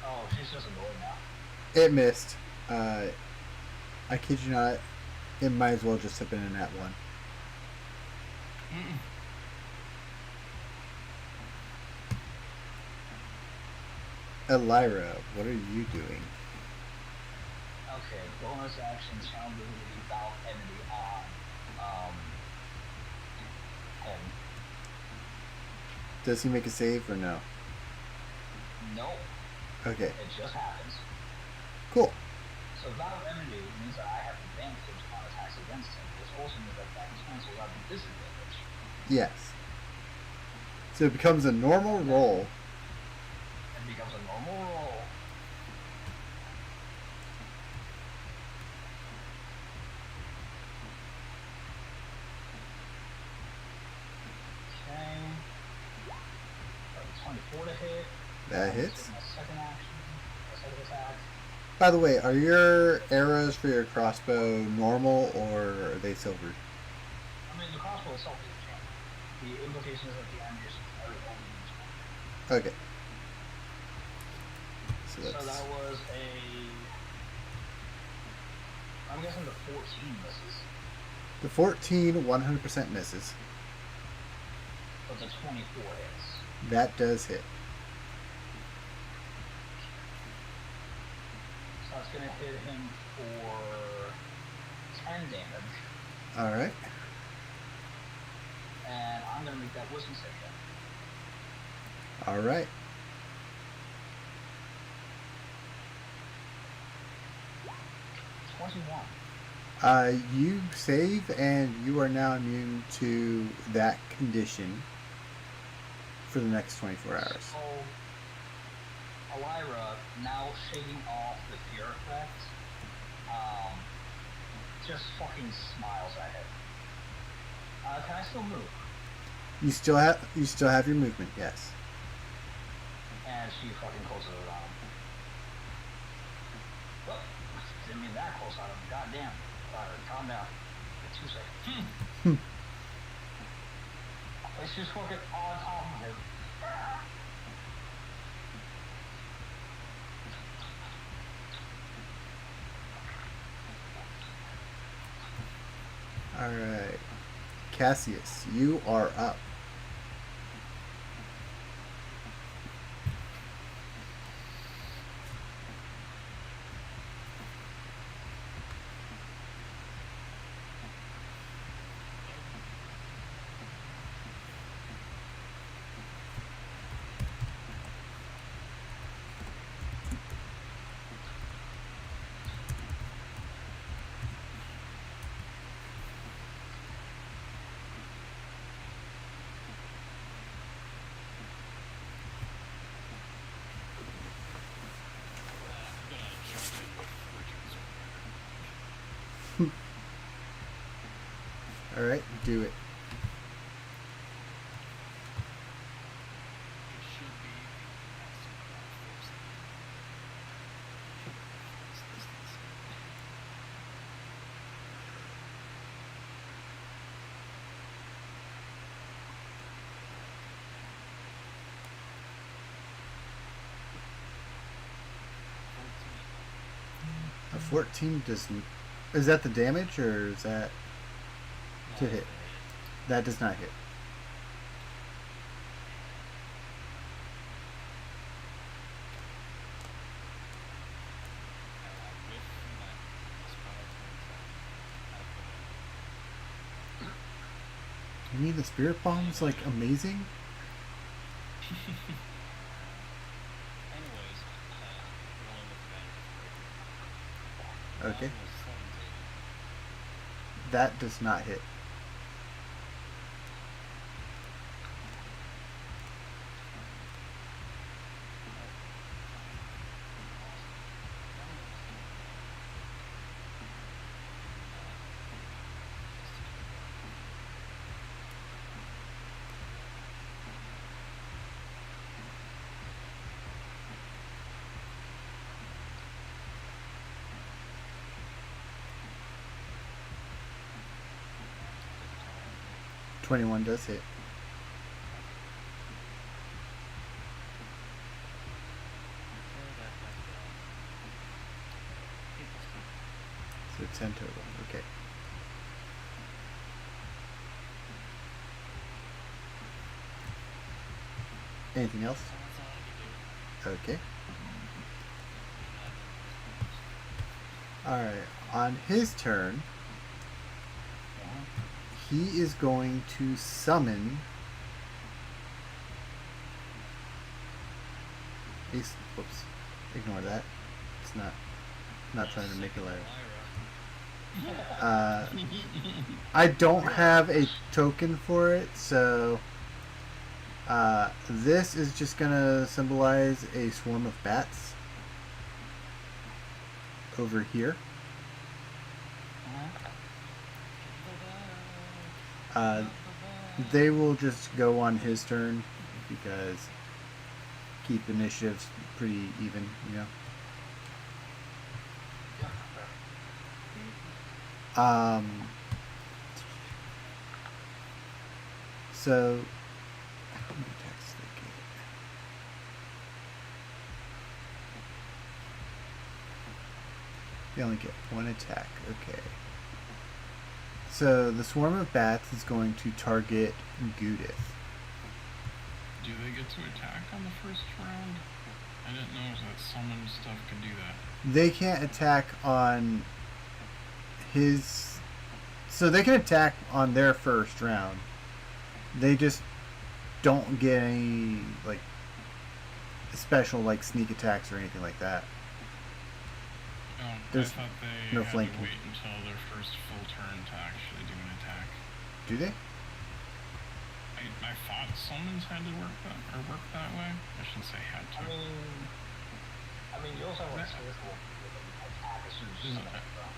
Oh, she's just annoyed now. It missed. I kid you not, it might as well just have been a nat 1. Mm-mm. Elira, what are you doing? Okay, bonus action channel ability without enemy on him. Does he make a save or no? Nope, Okay, it just happens. cool. So without enemy means that I have advantage on attacks against him, which also means that cancels out the disadvantage. Yes. So it becomes a normal roll. It becomes a normal roll. Okay. 24 to hit. That hits. My second action. My second attack. By the way, are your arrows for your crossbow normal or are they silvered? I mean, the crossbow itself is a champ. The implication is that the ammunition is very only Okay. So So that's that was I'm guessing the 14 misses, the 14 100% misses. but the 24 hits. That does hit. So that's gonna hit him for 10 damage, All right. and I'm gonna make that wisdom save then. All right. You save and you are now immune to that condition for the next 24 hours. So, Elira, now shaking off the fear effect, just fucking smiles at him. Can I still move? You still have your movement, yes. And she fucking closes it on him. Well, didn't mean that close on him. Goddamn. Calm down. Get 2 seconds. Let's just fucking on top of him. All right. Cassius, you are up. I'm gonna jump in with Richard's All right, do it. It should be a massive force. A 14 doesn't. Is that the damage or is that to hit? That does not hit. You mean the spirit bomb's like amazing? Anyways, rolling with advantage. Okay. Mine was 17. That does not hit. 21 does hit. So 10 total. Okay. Anything else? Okay. Alright. On his turn, he is going to summon whoops. Ignore that. It's not trying to make it loud. I don't have a token for it, so this is just gonna symbolize a swarm of bats over here. They will just go on his turn because keep initiatives pretty even, you know. So how many attacks do they get? They only get one attack. Okay. So the swarm of bats is going to target Gudith. Do they get to attack on the first round? I didn't know if that summon stuff could do that. They can't attack on his. So they can attack on their first round. They just don't get any like special like sneak attacks or anything like that. Oh, There's I thought they no had flanking. to wait until their first full turn to actually do an attack. Do they? I thought summons had to work that way. I shouldn't say had to. I mean, you also have like spiritual attack as soon as you summon it, though.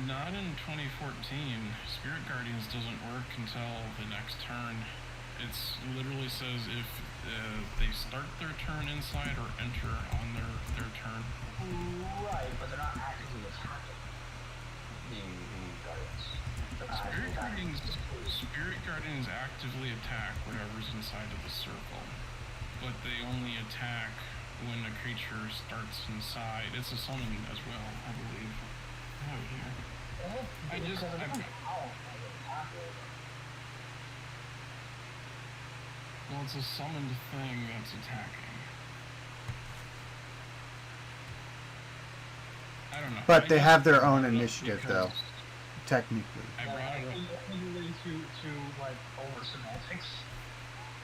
Not in 2014. Spirit Guardians doesn't work until the next turn. It literally says if they start their turn inside or enter on their turn. Right, but they're not actively attacking the guardians. They're not actively attacking. Spirit Guardians actively attack whatever's inside of the circle, but they only attack when a creature starts inside. It's a summon as well, I believe. Oh, here. Well, it's a summoned thing that's attacking. I don't know. But they just have their brought own it up initiative, though. because Technically. I brought it up. Usually to like over semantics.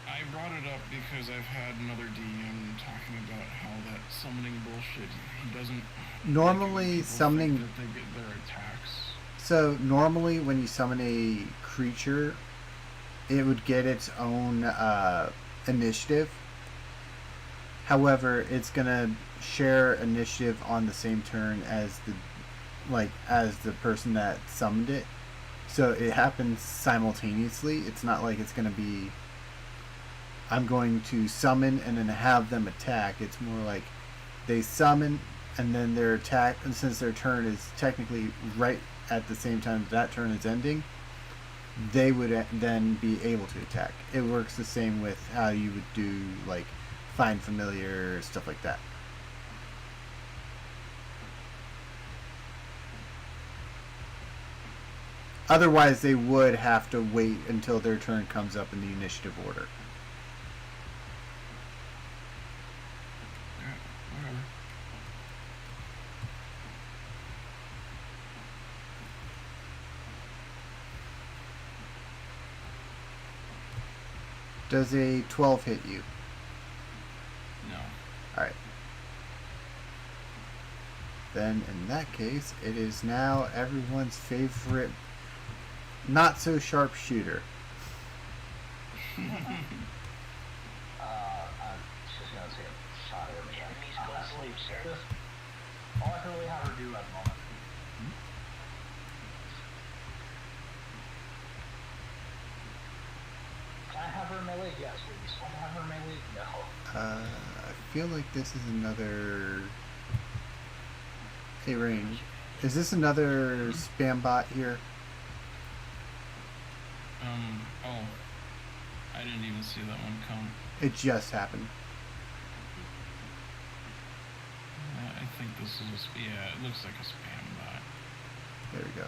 I brought it up because I've had another DM talking about how that summoning bullshit. He doesn't. Normally, people summoning. think that they get their attacks. So normally, when you summon a creature, it would get its own initiative. However, it's gonna share initiative on the same turn as the person that summoned it. So it happens simultaneously. It's not like it's gonna be I'm going to summon and then have them attack. It's more like they summon and then their attack, and since their turn is technically right at the same time that turn is ending, they would then be able to attack. It works the same with how you would do like find familiar, stuff like that. Otherwise, they would have to wait until their turn comes up in the initiative order. Yeah, whatever. Does a 12 hit you? No. Alright. Then, in that case, it is now everyone's favorite not so sharp shooter. I'm just gonna take a shot at it. Enemies go sleep, sir. All I can really have her do at the moment. Can I have her melee? Yes, please. Can I have her melee? No. I feel like this is another... Hey, range. Is this another spam bot here? Oh. I didn't even see that one come. It just happened. I think this is, yeah, it looks like a spam bot. There we go.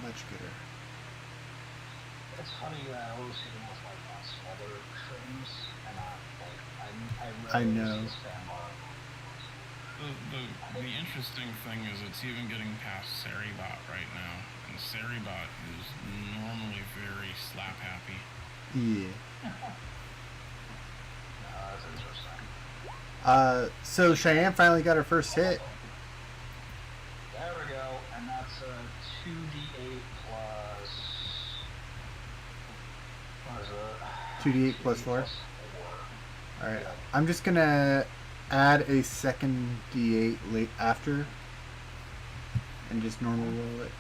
Much gooder. It's funny that I always see them with like smaller trims, and I I rarely know. see a spam bar. The interesting thing is it's even getting past Seribot right now, and Seribot is normally very slap happy. Yeah. No, that's interesting. So Cheyenne finally got her first hit. There we go, and that's a 2d8 plus. What is it? 2d8 plus 4. Alright. I'm just gonna add a second d8 late after and just normal roll it.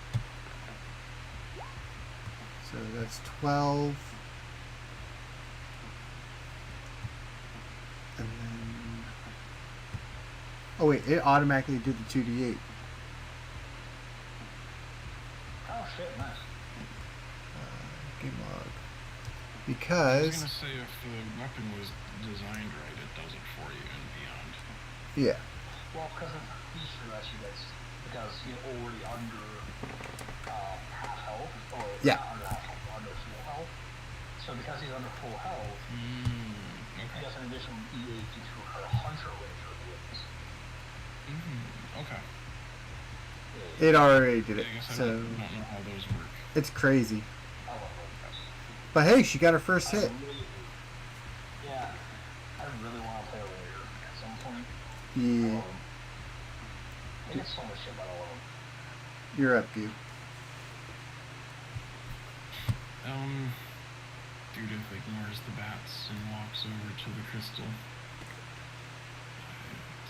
So that's 12. And then. Oh, wait, it automatically did the 2d8. Oh shit, nice. Game log. I was Because. gonna say if the weapon was designed right, it does it for you and beyond. Yeah. Well, because of the feature that she gets, because you're already under half health, or Yeah. not under half health, under full health. So because he's under full health, he Okay. gets an additional D8 due to her hunter ranger wounds. Okay. It already did Yeah, it. I guess I So don't know how those work. it's crazy. I love those. But hey, she got her first hit. Yeah, I really want to play a ranger at some point. Yeah. They get so much shit about all of them. You're up, Goo. Judith ignores the bats and walks over to the crystal. 5,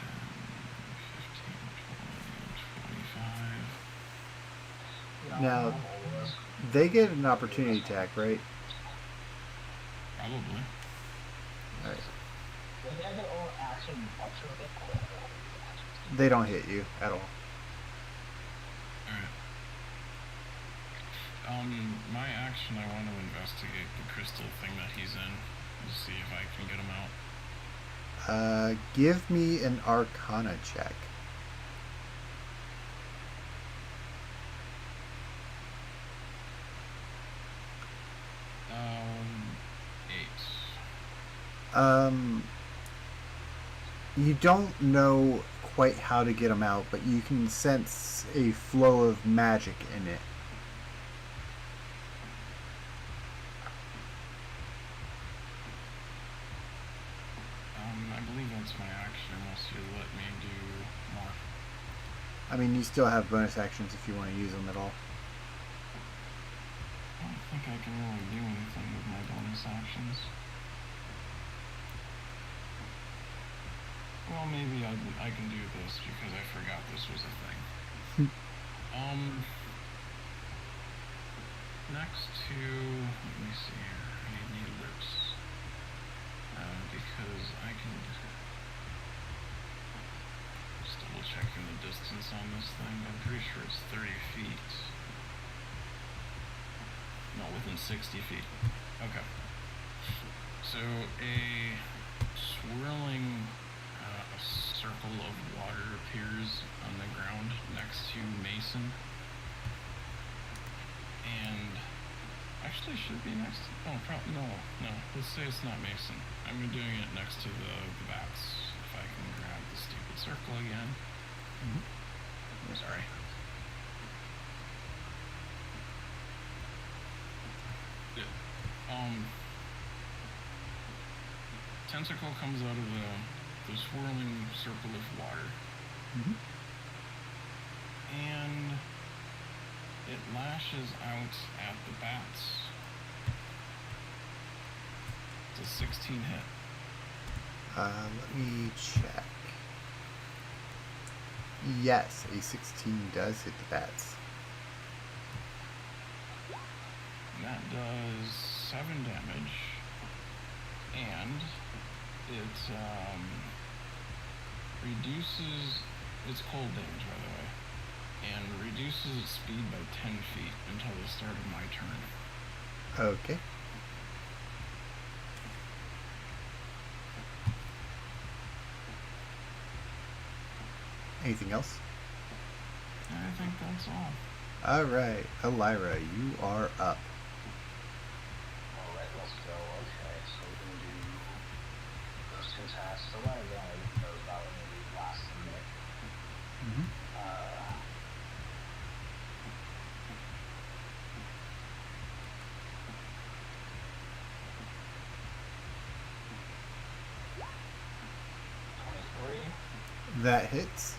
10, 15, 20, 25. You know, Now- all of us. They get an opportunity attack, right? Probably. Alright. If they have their own action bunch of it, They don't hit you at all. Alright. My action, I want to investigate the crystal thing that he's in to see if I can get him out. Give me an Arcana check. Um, 8. You don't know quite how to get them out, but you can sense a flow of magic in it. I believe that's my action unless you let me do more. I mean, you still have bonus actions if you want to use them at all. I don't think I can really do anything with my bonus actions. Well, maybe I can do this because I forgot this was a thing. Next to, let me see here, I need lips. Because I can, just double checking the distance on this thing, I'm pretty sure it's 30 feet. No, within 60 feet. Okay. So a swirling circle of water appears on the ground next to Mason. And actually should be next to, no, let's say it's not Mason. I'm doing it next to the bats. If I can grab the stupid circle again. Sorry. Tentacle comes out of the swirling circle of water. And it lashes out at the bats. It's a 16 hit. Let me check. Yes, a 16 does hit the bats. And that does 7 damage. And it reduces its cold damage, by the way. and reduces its speed by 10 feet until the start of my turn. Okay. Anything else? I think that's all. Alright, Elira, you are up. Alright, let's go. Okay, so we're gonna do those two tasks. The one again, I know about maybe last minute. Mm-hmm. That hits.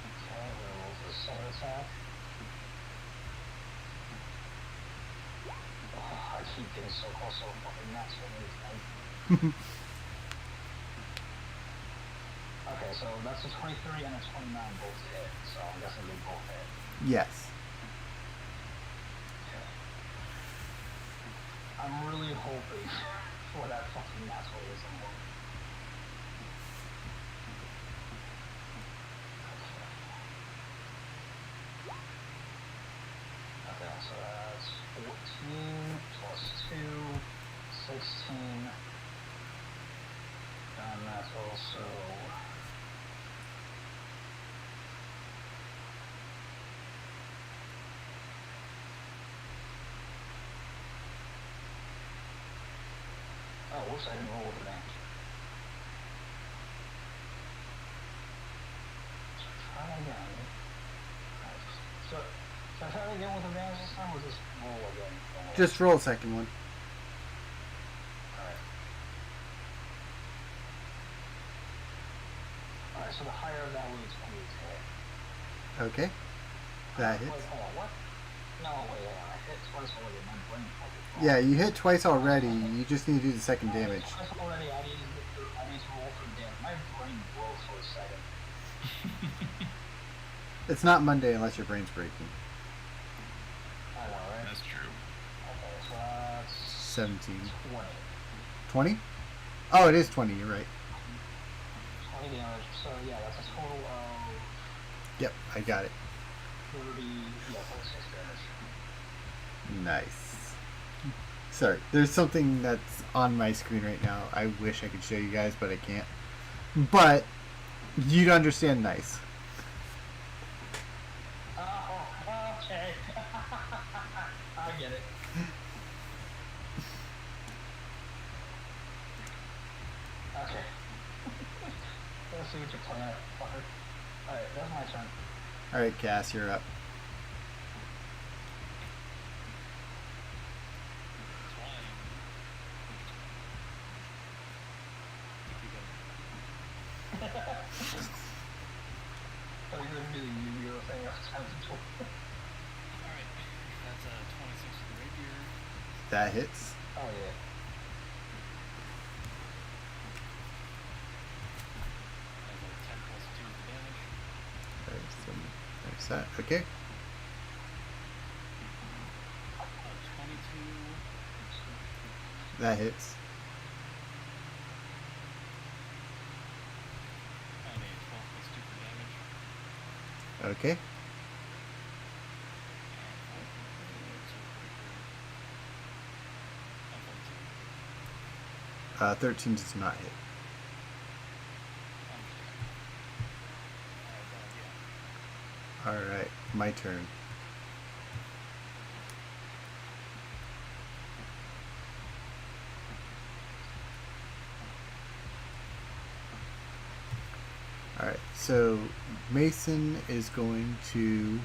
Okay, roll the second attack. Oh, I keep getting so close to fucking nuts when it's Okay, so that's a 23 and a 29 both hit, so I'm guessing they both hit. Yes. Okay. I'm really hoping for that fucking natural somewhere. Okay, so that's 14 plus 2, 16. And that's also... Oh, whoops, I didn't roll with advantage. So try again. So, should I try again with advantage this time, or just roll again? Just roll a second one. Alright. Alright, so the higher of that was 20 hit. Okay. That Wait, hits. hold on, what? No, wait, I hit twice already, my brain fucking Yeah, you hit twice already. You just need to do the second damage. Twice already, I need to roll for damage. My brain broke for a second. It's not Monday unless your brain's breaking. I know, right? That's true. Okay, so that's 17. 20. 20? Oh, it is 20. You're right. 20 damage. So yeah, that's a total of Yep, I got it. 30, yeah, 46 damage. Nice. Sorry, there's something that's on my screen right now. I wish I could show you guys, but I can't. But you'd understand nice. Oh, okay. I get it. Okay. Let's see what you're playing at, fucker. Alright, that's my turn. Alright, Cass, you're up. Flying. I think we got Oh, you're gonna do the Yu-Gi-Oh thing every time you talk. Alright. That's a 26 with the rapier. That hits. Oh yeah. That's a 10 plus 2 with the damage. Alright, so there's that. Okay. 22. That hits. And a 12 plus 2 for damage. Okay. And 14. 13 does not hit. Alright, my turn. Alright, so Mason is going to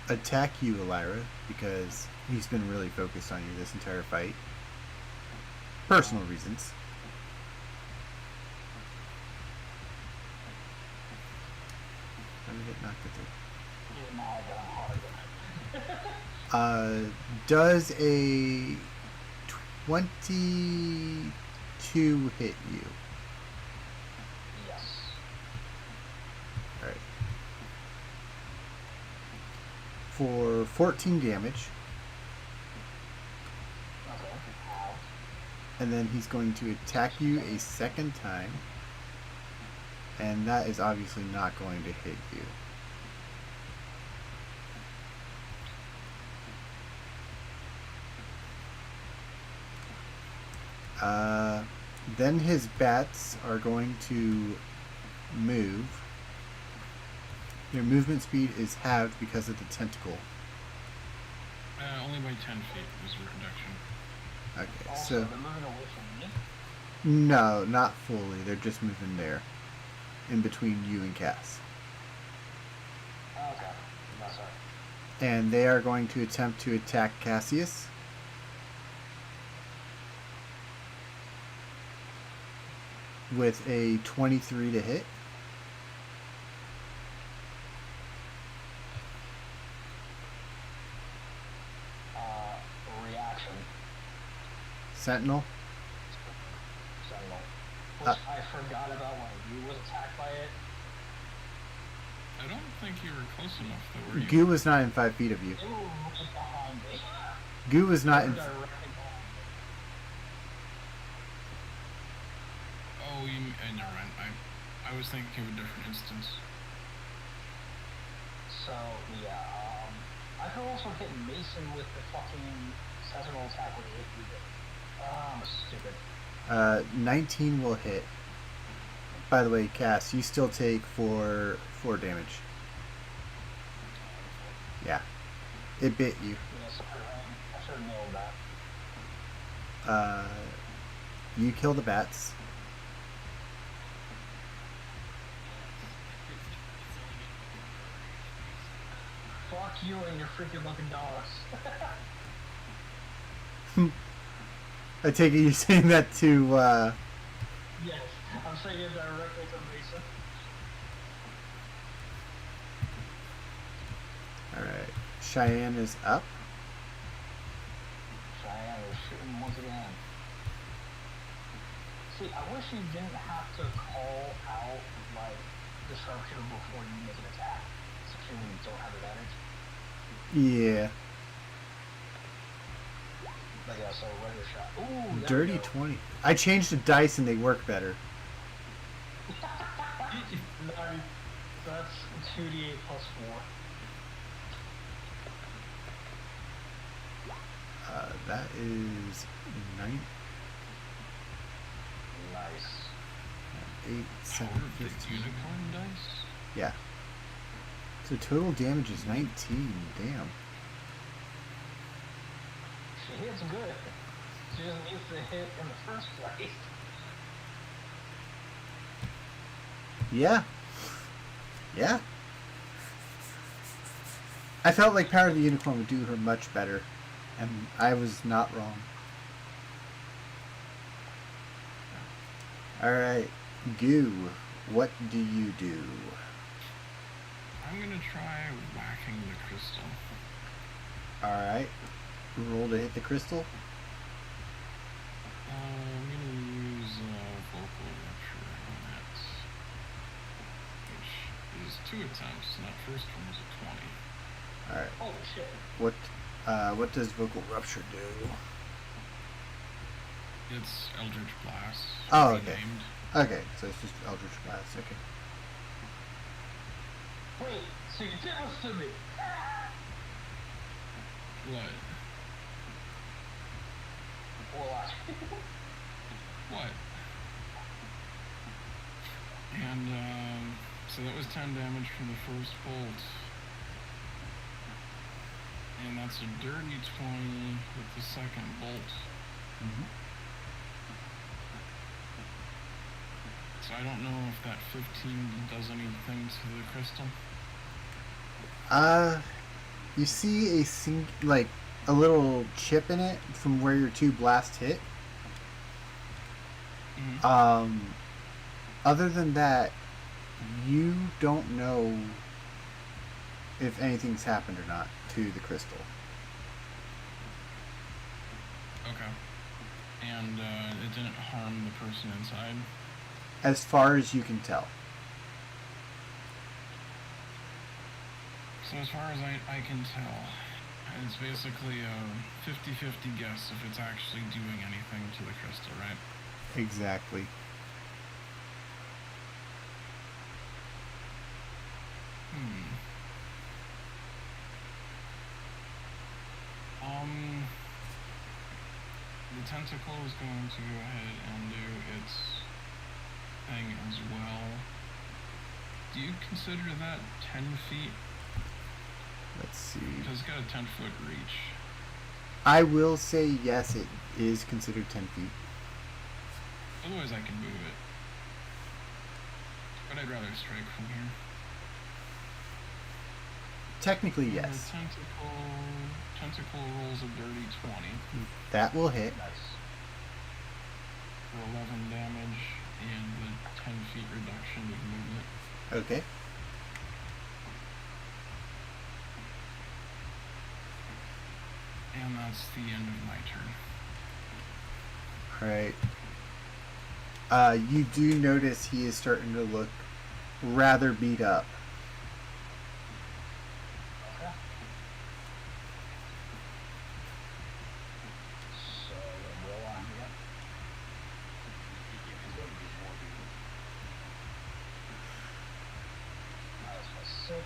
attack you, Elira, because he's been really focused on you this entire fight. Personal reasons. How did it not get there? You're mad that I'm hard. Does a 22 hit you? Yes. Alright. For 14 damage, Okay. How? and then he's going to attack you a second time And that is obviously not going to hit you. Then his bats are going to move. Their movement speed is halved because of the tentacle. Only by 10 feet was a reduction. Okay, Also, so they're moving away from me. no, not fully. They're just moving there, in between you and Cass. Okay, that's right. And they are going to attempt to attack Cassius. With a 23 to hit. Reaction. Sentinel. Sentinel. Which I forgot about when you was attacked by it. I don't think you were close enough, though, were you? Goo was not in 5 feet of you. They were right behind me. Goo was They not were in. directly behind me. Oh, never mind. I was thinking of a different instance. So, yeah, I could also hit Mason with the fucking Sentinel attack when he hit you. I'm stupid. 19 will hit. By the way, Cass, you still take 4 damage. Yeah. It bit you. Yes, I should have nailed that. You kill the bats. Fuck you and your freaking looking dogs. I take it you're saying that to, Yes, I'm saying it directly to Mason. Alright. Cheyenne is up. Cheyenne is shooting once again. See, I wish you didn't have to call out, like, the sharpshooter before you make an attack. Especially when you don't have advantage. Yeah. But yeah, so regular shot. Ooh, there Dirty we go. 20. I changed the dice and they work better. Nice. That's 2d8 plus 4. That is 9, Nice. 8, 7, Power of the 15. unicorn dice? Yeah. So total damage is 19. Damn. She hits good. She just needs to hit in the first place. Yeah. Yeah. I felt like Power of the Unicorn would do her much better. And I was not wrong. Alright. Goo. What do you do? I'm gonna try whacking the crystal. Alright. Roll to hit the crystal. I'm gonna use vocal rupture on that, which is 2 attempts, and that first one was a 20. Alright. Holy shit. What does vocal rupture do? It's Eldritch Blast. Oh, okay. renamed. Okay, so it's just Eldritch Blast. Okay. Wait, so you did this to me? What? Well, What? And, so that was 10 damage from the first bolt. And that's a dirty 20 with the second bolt. So I don't know if that 15 does anything to the crystal. You see a little chip in it from where your 2 blasts hit. Mm-hmm. Other than that, you don't know if anything's happened or not to the crystal. Okay. And it didn't harm the person inside? As far as you can tell. So as far as I can tell, it's basically a 50-50 guess if it's actually doing anything to the crystal, right? Exactly. tentacle is going to go ahead and do its thing as well. Do you consider that 10 feet? Let's see. Because it's got a 10-foot reach. I will say yes, it is considered 10 feet. Otherwise, I can move it. But I'd rather strike from here. Technically, The yes. tentacle rolls a dirty 20 That will hit. Nice. for 11 damage and the 10 feet reduction of movement. Okay. And that's the end of my turn. Alright. You do notice he is starting to look rather beat up. Okay. So roll on here. That's my 6.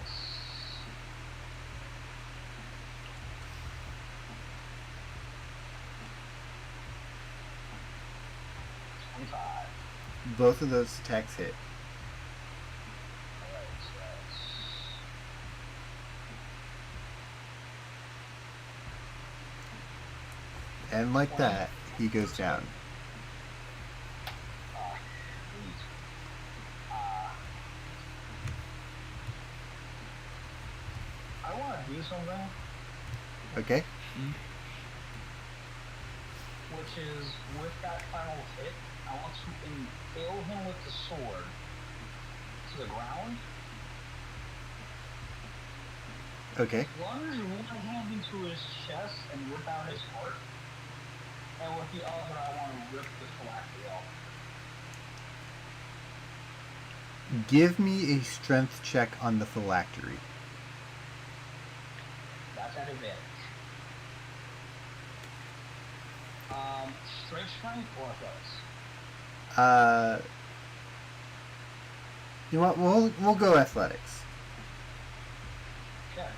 Both of those attacks hit. Alright, so that's And like that, he goes down. neat. I want to do something, Okay? which is with that final hit, I want to impale him with the sword to the ground, Okay. plunge one hand into his chest and rip out his heart, and with the other I want to rip the phylactery off. Give me a strength check on the phylactery. That's at advantage. Straight strength or athletics? You know what? We'll go athletics. Okay.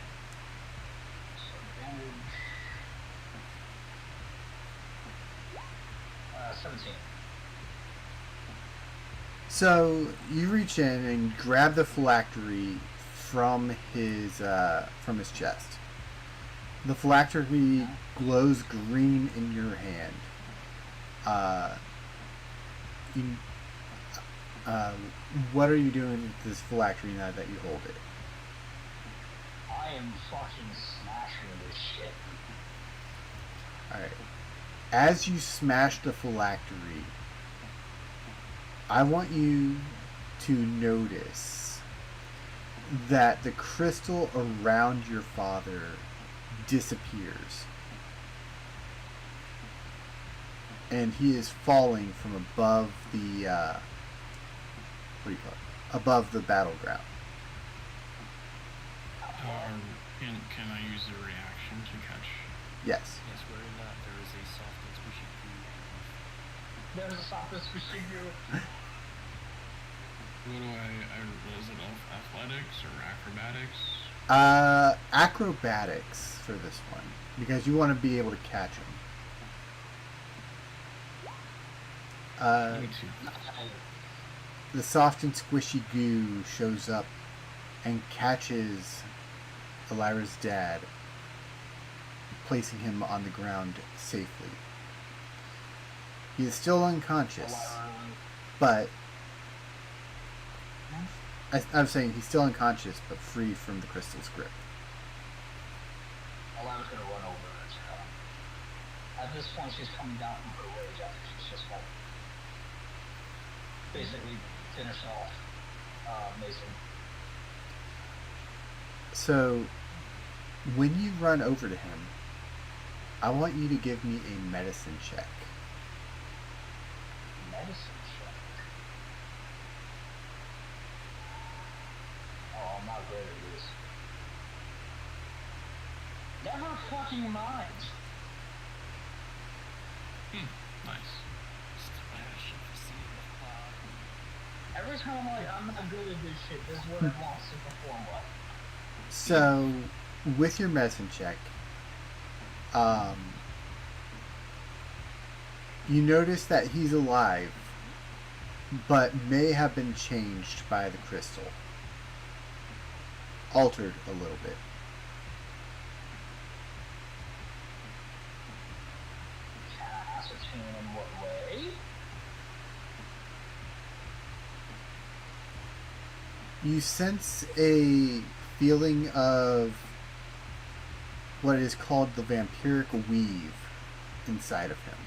So advantage. 17. So you reach in and grab the phylactery from his chest. The phylactery glows green in your hand. What are you doing with this phylactery now that you hold it? I am fucking smashing this shit. Alright. As you smash the phylactery, I want you to notice that the crystal around your father disappears. And he is falling from above the, what do you call it? Above the battleground. Can I use a reaction to catch? Yes. Yes, where in that there is a soft and squishy goo. There's a softest machine here. What do is it athletics or acrobatics? Acrobatics for this one. Because you want to be able to catch him. Me too. The soft and squishy goo shows up and catches Elira's dad, placing him on the ground safely. He is still unconscious, but I'm saying he's still unconscious, but free from the crystal's grip. Alana's gonna run over and at this point she's coming down from her rage after she's just like basically finished off Mason. So, when you run over to him, I want you to give me a medicine check. Medicine check. Oh, I'm not great at this. Never fucking mind. Nice. Splash of the sea of cloud. Every time I'm like, I'm not good at this shit, this is what it wants to perform like. So, with your medicine check, You notice that he's alive, but may have been changed by the crystal. Altered a little bit. Can I ascertain in what way? You sense a feeling of what is called the vampiric weave inside of him.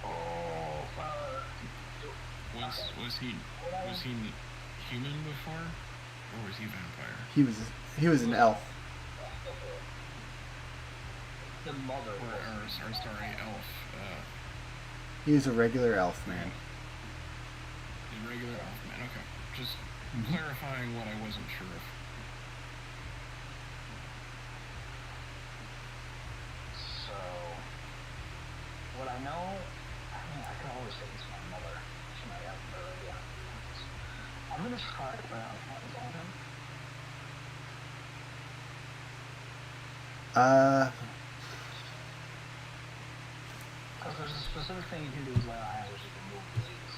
Oh, Was he human before, or was he vampire? He was an elf. the mother. Or sorry, elf. He was a regular elf man. The regular elf man. Okay, just Mhm. clarifying what I wasn't sure of. So, what I know, I mean, I can always say it's my mother. She might have her idea. I'm gonna try to pronounce on him. Because there's a specific thing you can do with lay on hands, which is remove disease.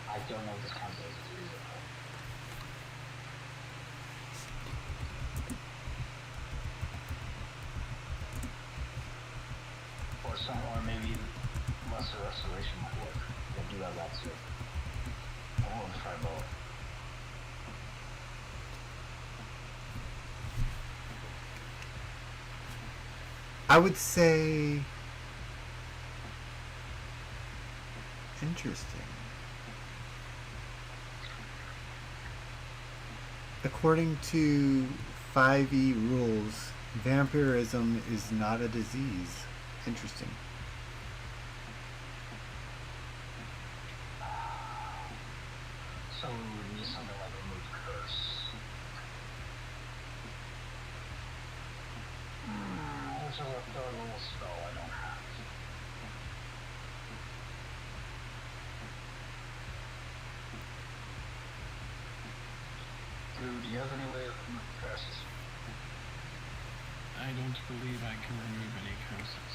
I don't know if this counts as a disease or not. Or maybe lesser restoration might work. They do have that too. I want to try both. I would say interesting. According to 5e rules, vampirism is not a disease. Interesting. So we would need something like remove curse. Which is a third level spell I don't have. Drew, do you have any way of removing curses? I don't believe I can remove any curses.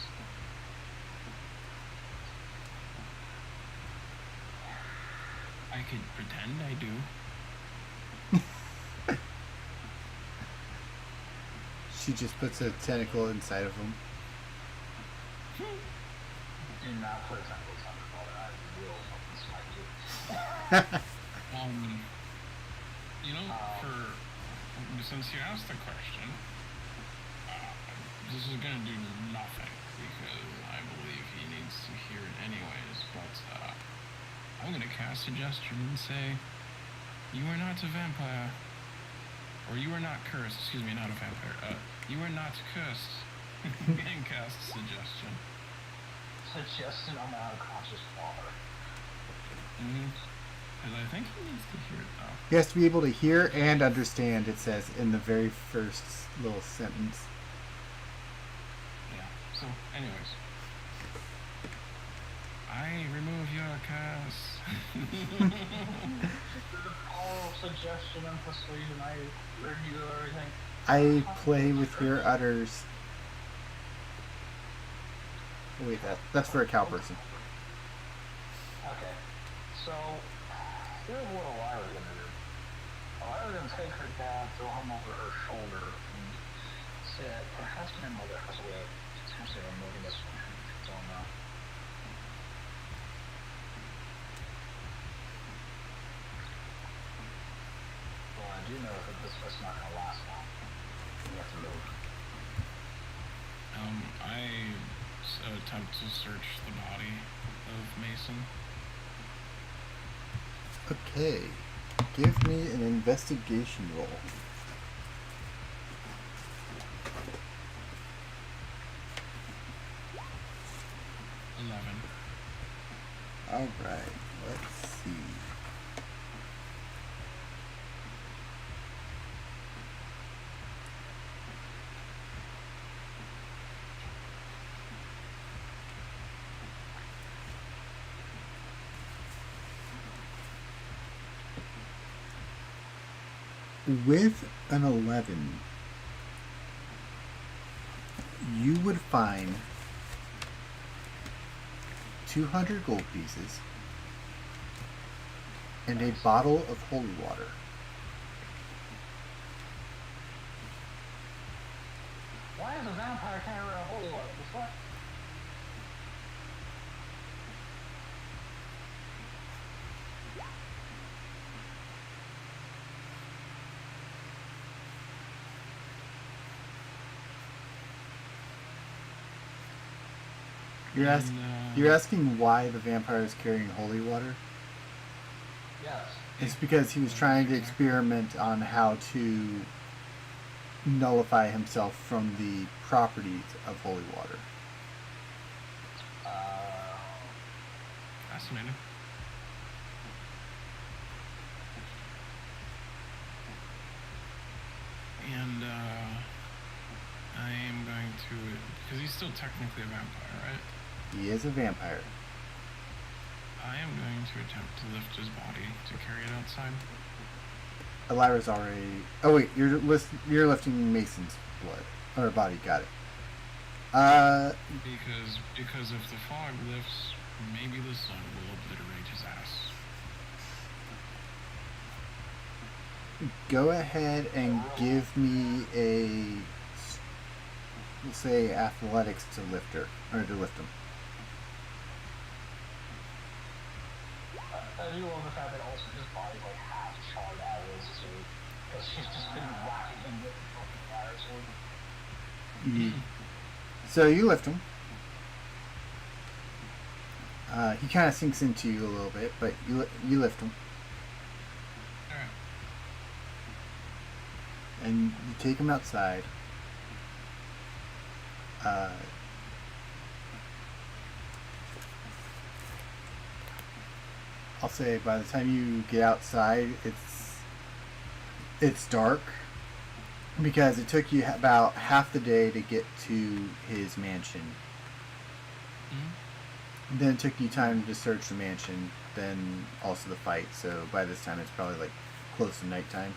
I could pretend I do. She just puts a tentacle inside of him. Do not put a tentacle on the ball, I will fucking smite you. You know, since you asked the question, this is gonna do nothing because I believe he needs to hear it anyways. But I'm gonna cast suggestion and say, "You are not a vampire, or you are not cursed." Excuse me, not a vampire. You are not cursed. And cast suggestion. Suggestion on my unconscious father. Because I think he needs to hear it though. He has to be able to hear and understand, it says in the very first little sentence. Yeah. So, anyways. I remove your curse. The power of suggestion and persuasion, I review everything. I play with your udders. Oh, wait, that's for a cow person. Okay, so here's what Elira's gonna do. Elira's gonna take her dad, throw him over her shoulder, and say that perhaps my mother has a way of potentially removing this from him. I don't know. Well, I do know that this fight's not gonna last long. We have to move. I attempt to search the body of Mason. Okay. Give me an investigation roll. Alright, let's see. With an 11, you would find 200 gold pieces, and a bottle of holy water. Why is a vampire carrying around holy water? The fuck? You're asking why the vampire is carrying holy water? Yes. It's because he was trying to experiment on how to nullify himself from the properties of holy water. Fascinating. And I am going to, because he's still technically a vampire, right? He is a vampire. I am going to attempt to lift his body to carry it outside. Elira's already. Oh wait, you're lifting Mason's blood or body. Got it. Because if the fog lifts, maybe the sun will obliterate his ass. Go ahead and give me a, we'll say, athletics to lift her or to lift him. I do love the fact that also his body's like half charred out is too, because she's just been whacking him with the fucking fire sword. So you lift him. He kind of sinks into you a little bit, but you lift him. Alright. And you take him outside. I'll say by the time you get outside, it's dark because it took you about half the day to get to his mansion. Mm-hmm. Then it took you time to search the mansion, then also the fight. So by this time, it's probably like close to nighttime.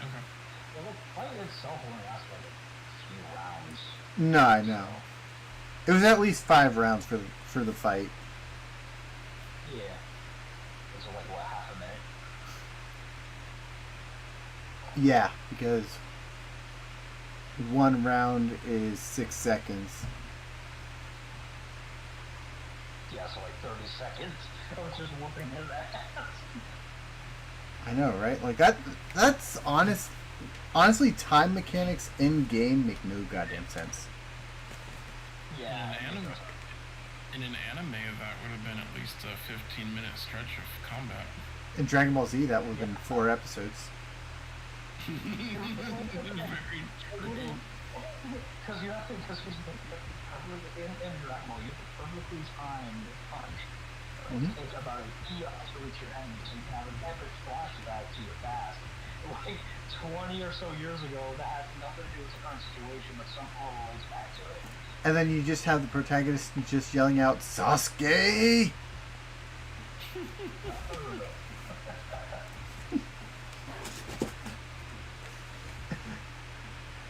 Okay. Well, the fight itself only lasts like a few rounds. No, I know. It was at least 5 rounds for the fight. Yeah. So like what, half a minute? Yeah, because 1 round is 6 seconds. Yeah, so like 30 seconds. I was just whooping his ass. I know, right? Like that's honestly, time mechanics in game make no goddamn sense. Yeah. In an anime, that would have been at least a 15-minute stretch of combat. In Dragon Ball Z, that would have been 4 episodes. Very true. Because you have to, because in Dragon Ball, you have to perfectly time the punch. Mhm. It's about an eon to reach your end, so you can have an epic flashback to your past. Like 20 or so years ago, that has nothing to do with the current situation, but somehow relates back to it. And then you just have the protagonist just yelling out, Sasuke!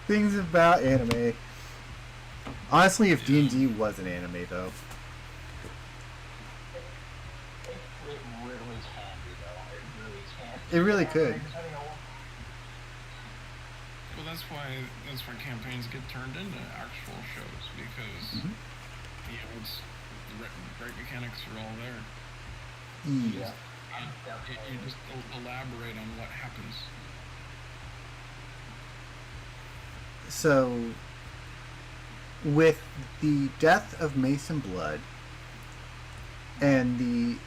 Things about anime. Honestly, if D&D was an anime, though. It really can be, though. It really can. It really could. Well, that's why campaigns get turned into actual shows because you know the great mechanics are all there. Yeah. You just elaborate on what happens. So, with the death of Mason Blood and the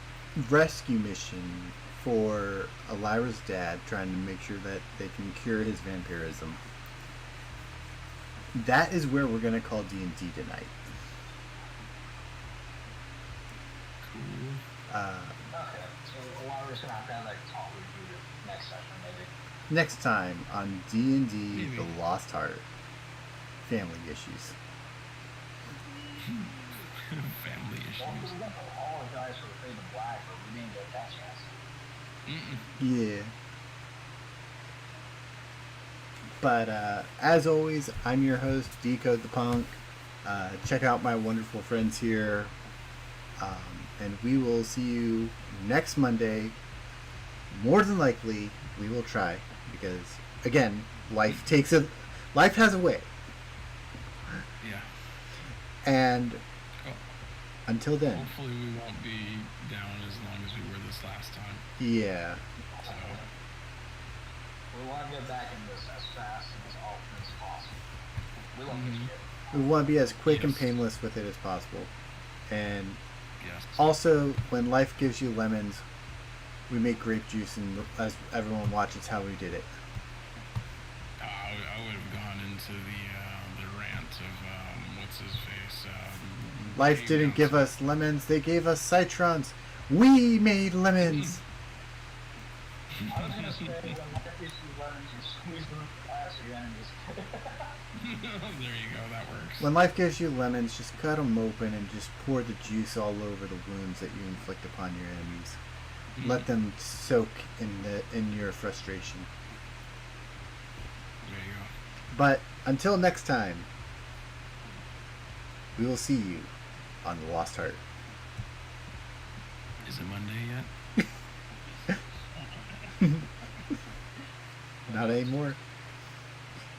rescue mission for Elira's dad, trying to make sure that they can cure his vampirism, that is where we're going to call D&D tonight. Cool. Okay, so Elira's gonna have to have like talk with you next session, maybe. Next time on D&D Maybe. The Lost Heart. Family issues. Family Well, issues. we got to apologize for the Fade to Black, but we didn't get that chance. Yeah. But as always, I'm your host, Decode the Punk. check out my wonderful friends here. And we will see you next Monday. More than likely, we will try because, again, life has a way. Yeah. And Oh, until then, hopefully we won't be down as long as we were this last time. yeah. So, We want to get back in this as fast and as often as possible. We love this Mhm. shit. We want to be as quick and Yes. painless with it as possible. And yes. also, when life gives you lemons, we make grape juice, and as everyone watches how we did it. I would have gone into the rant of what's his face. Life Dave didn't give Johnson. us lemons; they gave us citrons. We made lemons. I was gonna say when life gives you lemons, you squeeze them with glass again and just. There you go. That works. When life gives you lemons, just cut them open and just pour the juice all over the wounds that you inflict upon your enemies. Let them soak in your frustration. There you go. But until next time, we will see you on the Lost Heart. Is it Monday yet? Not anymore.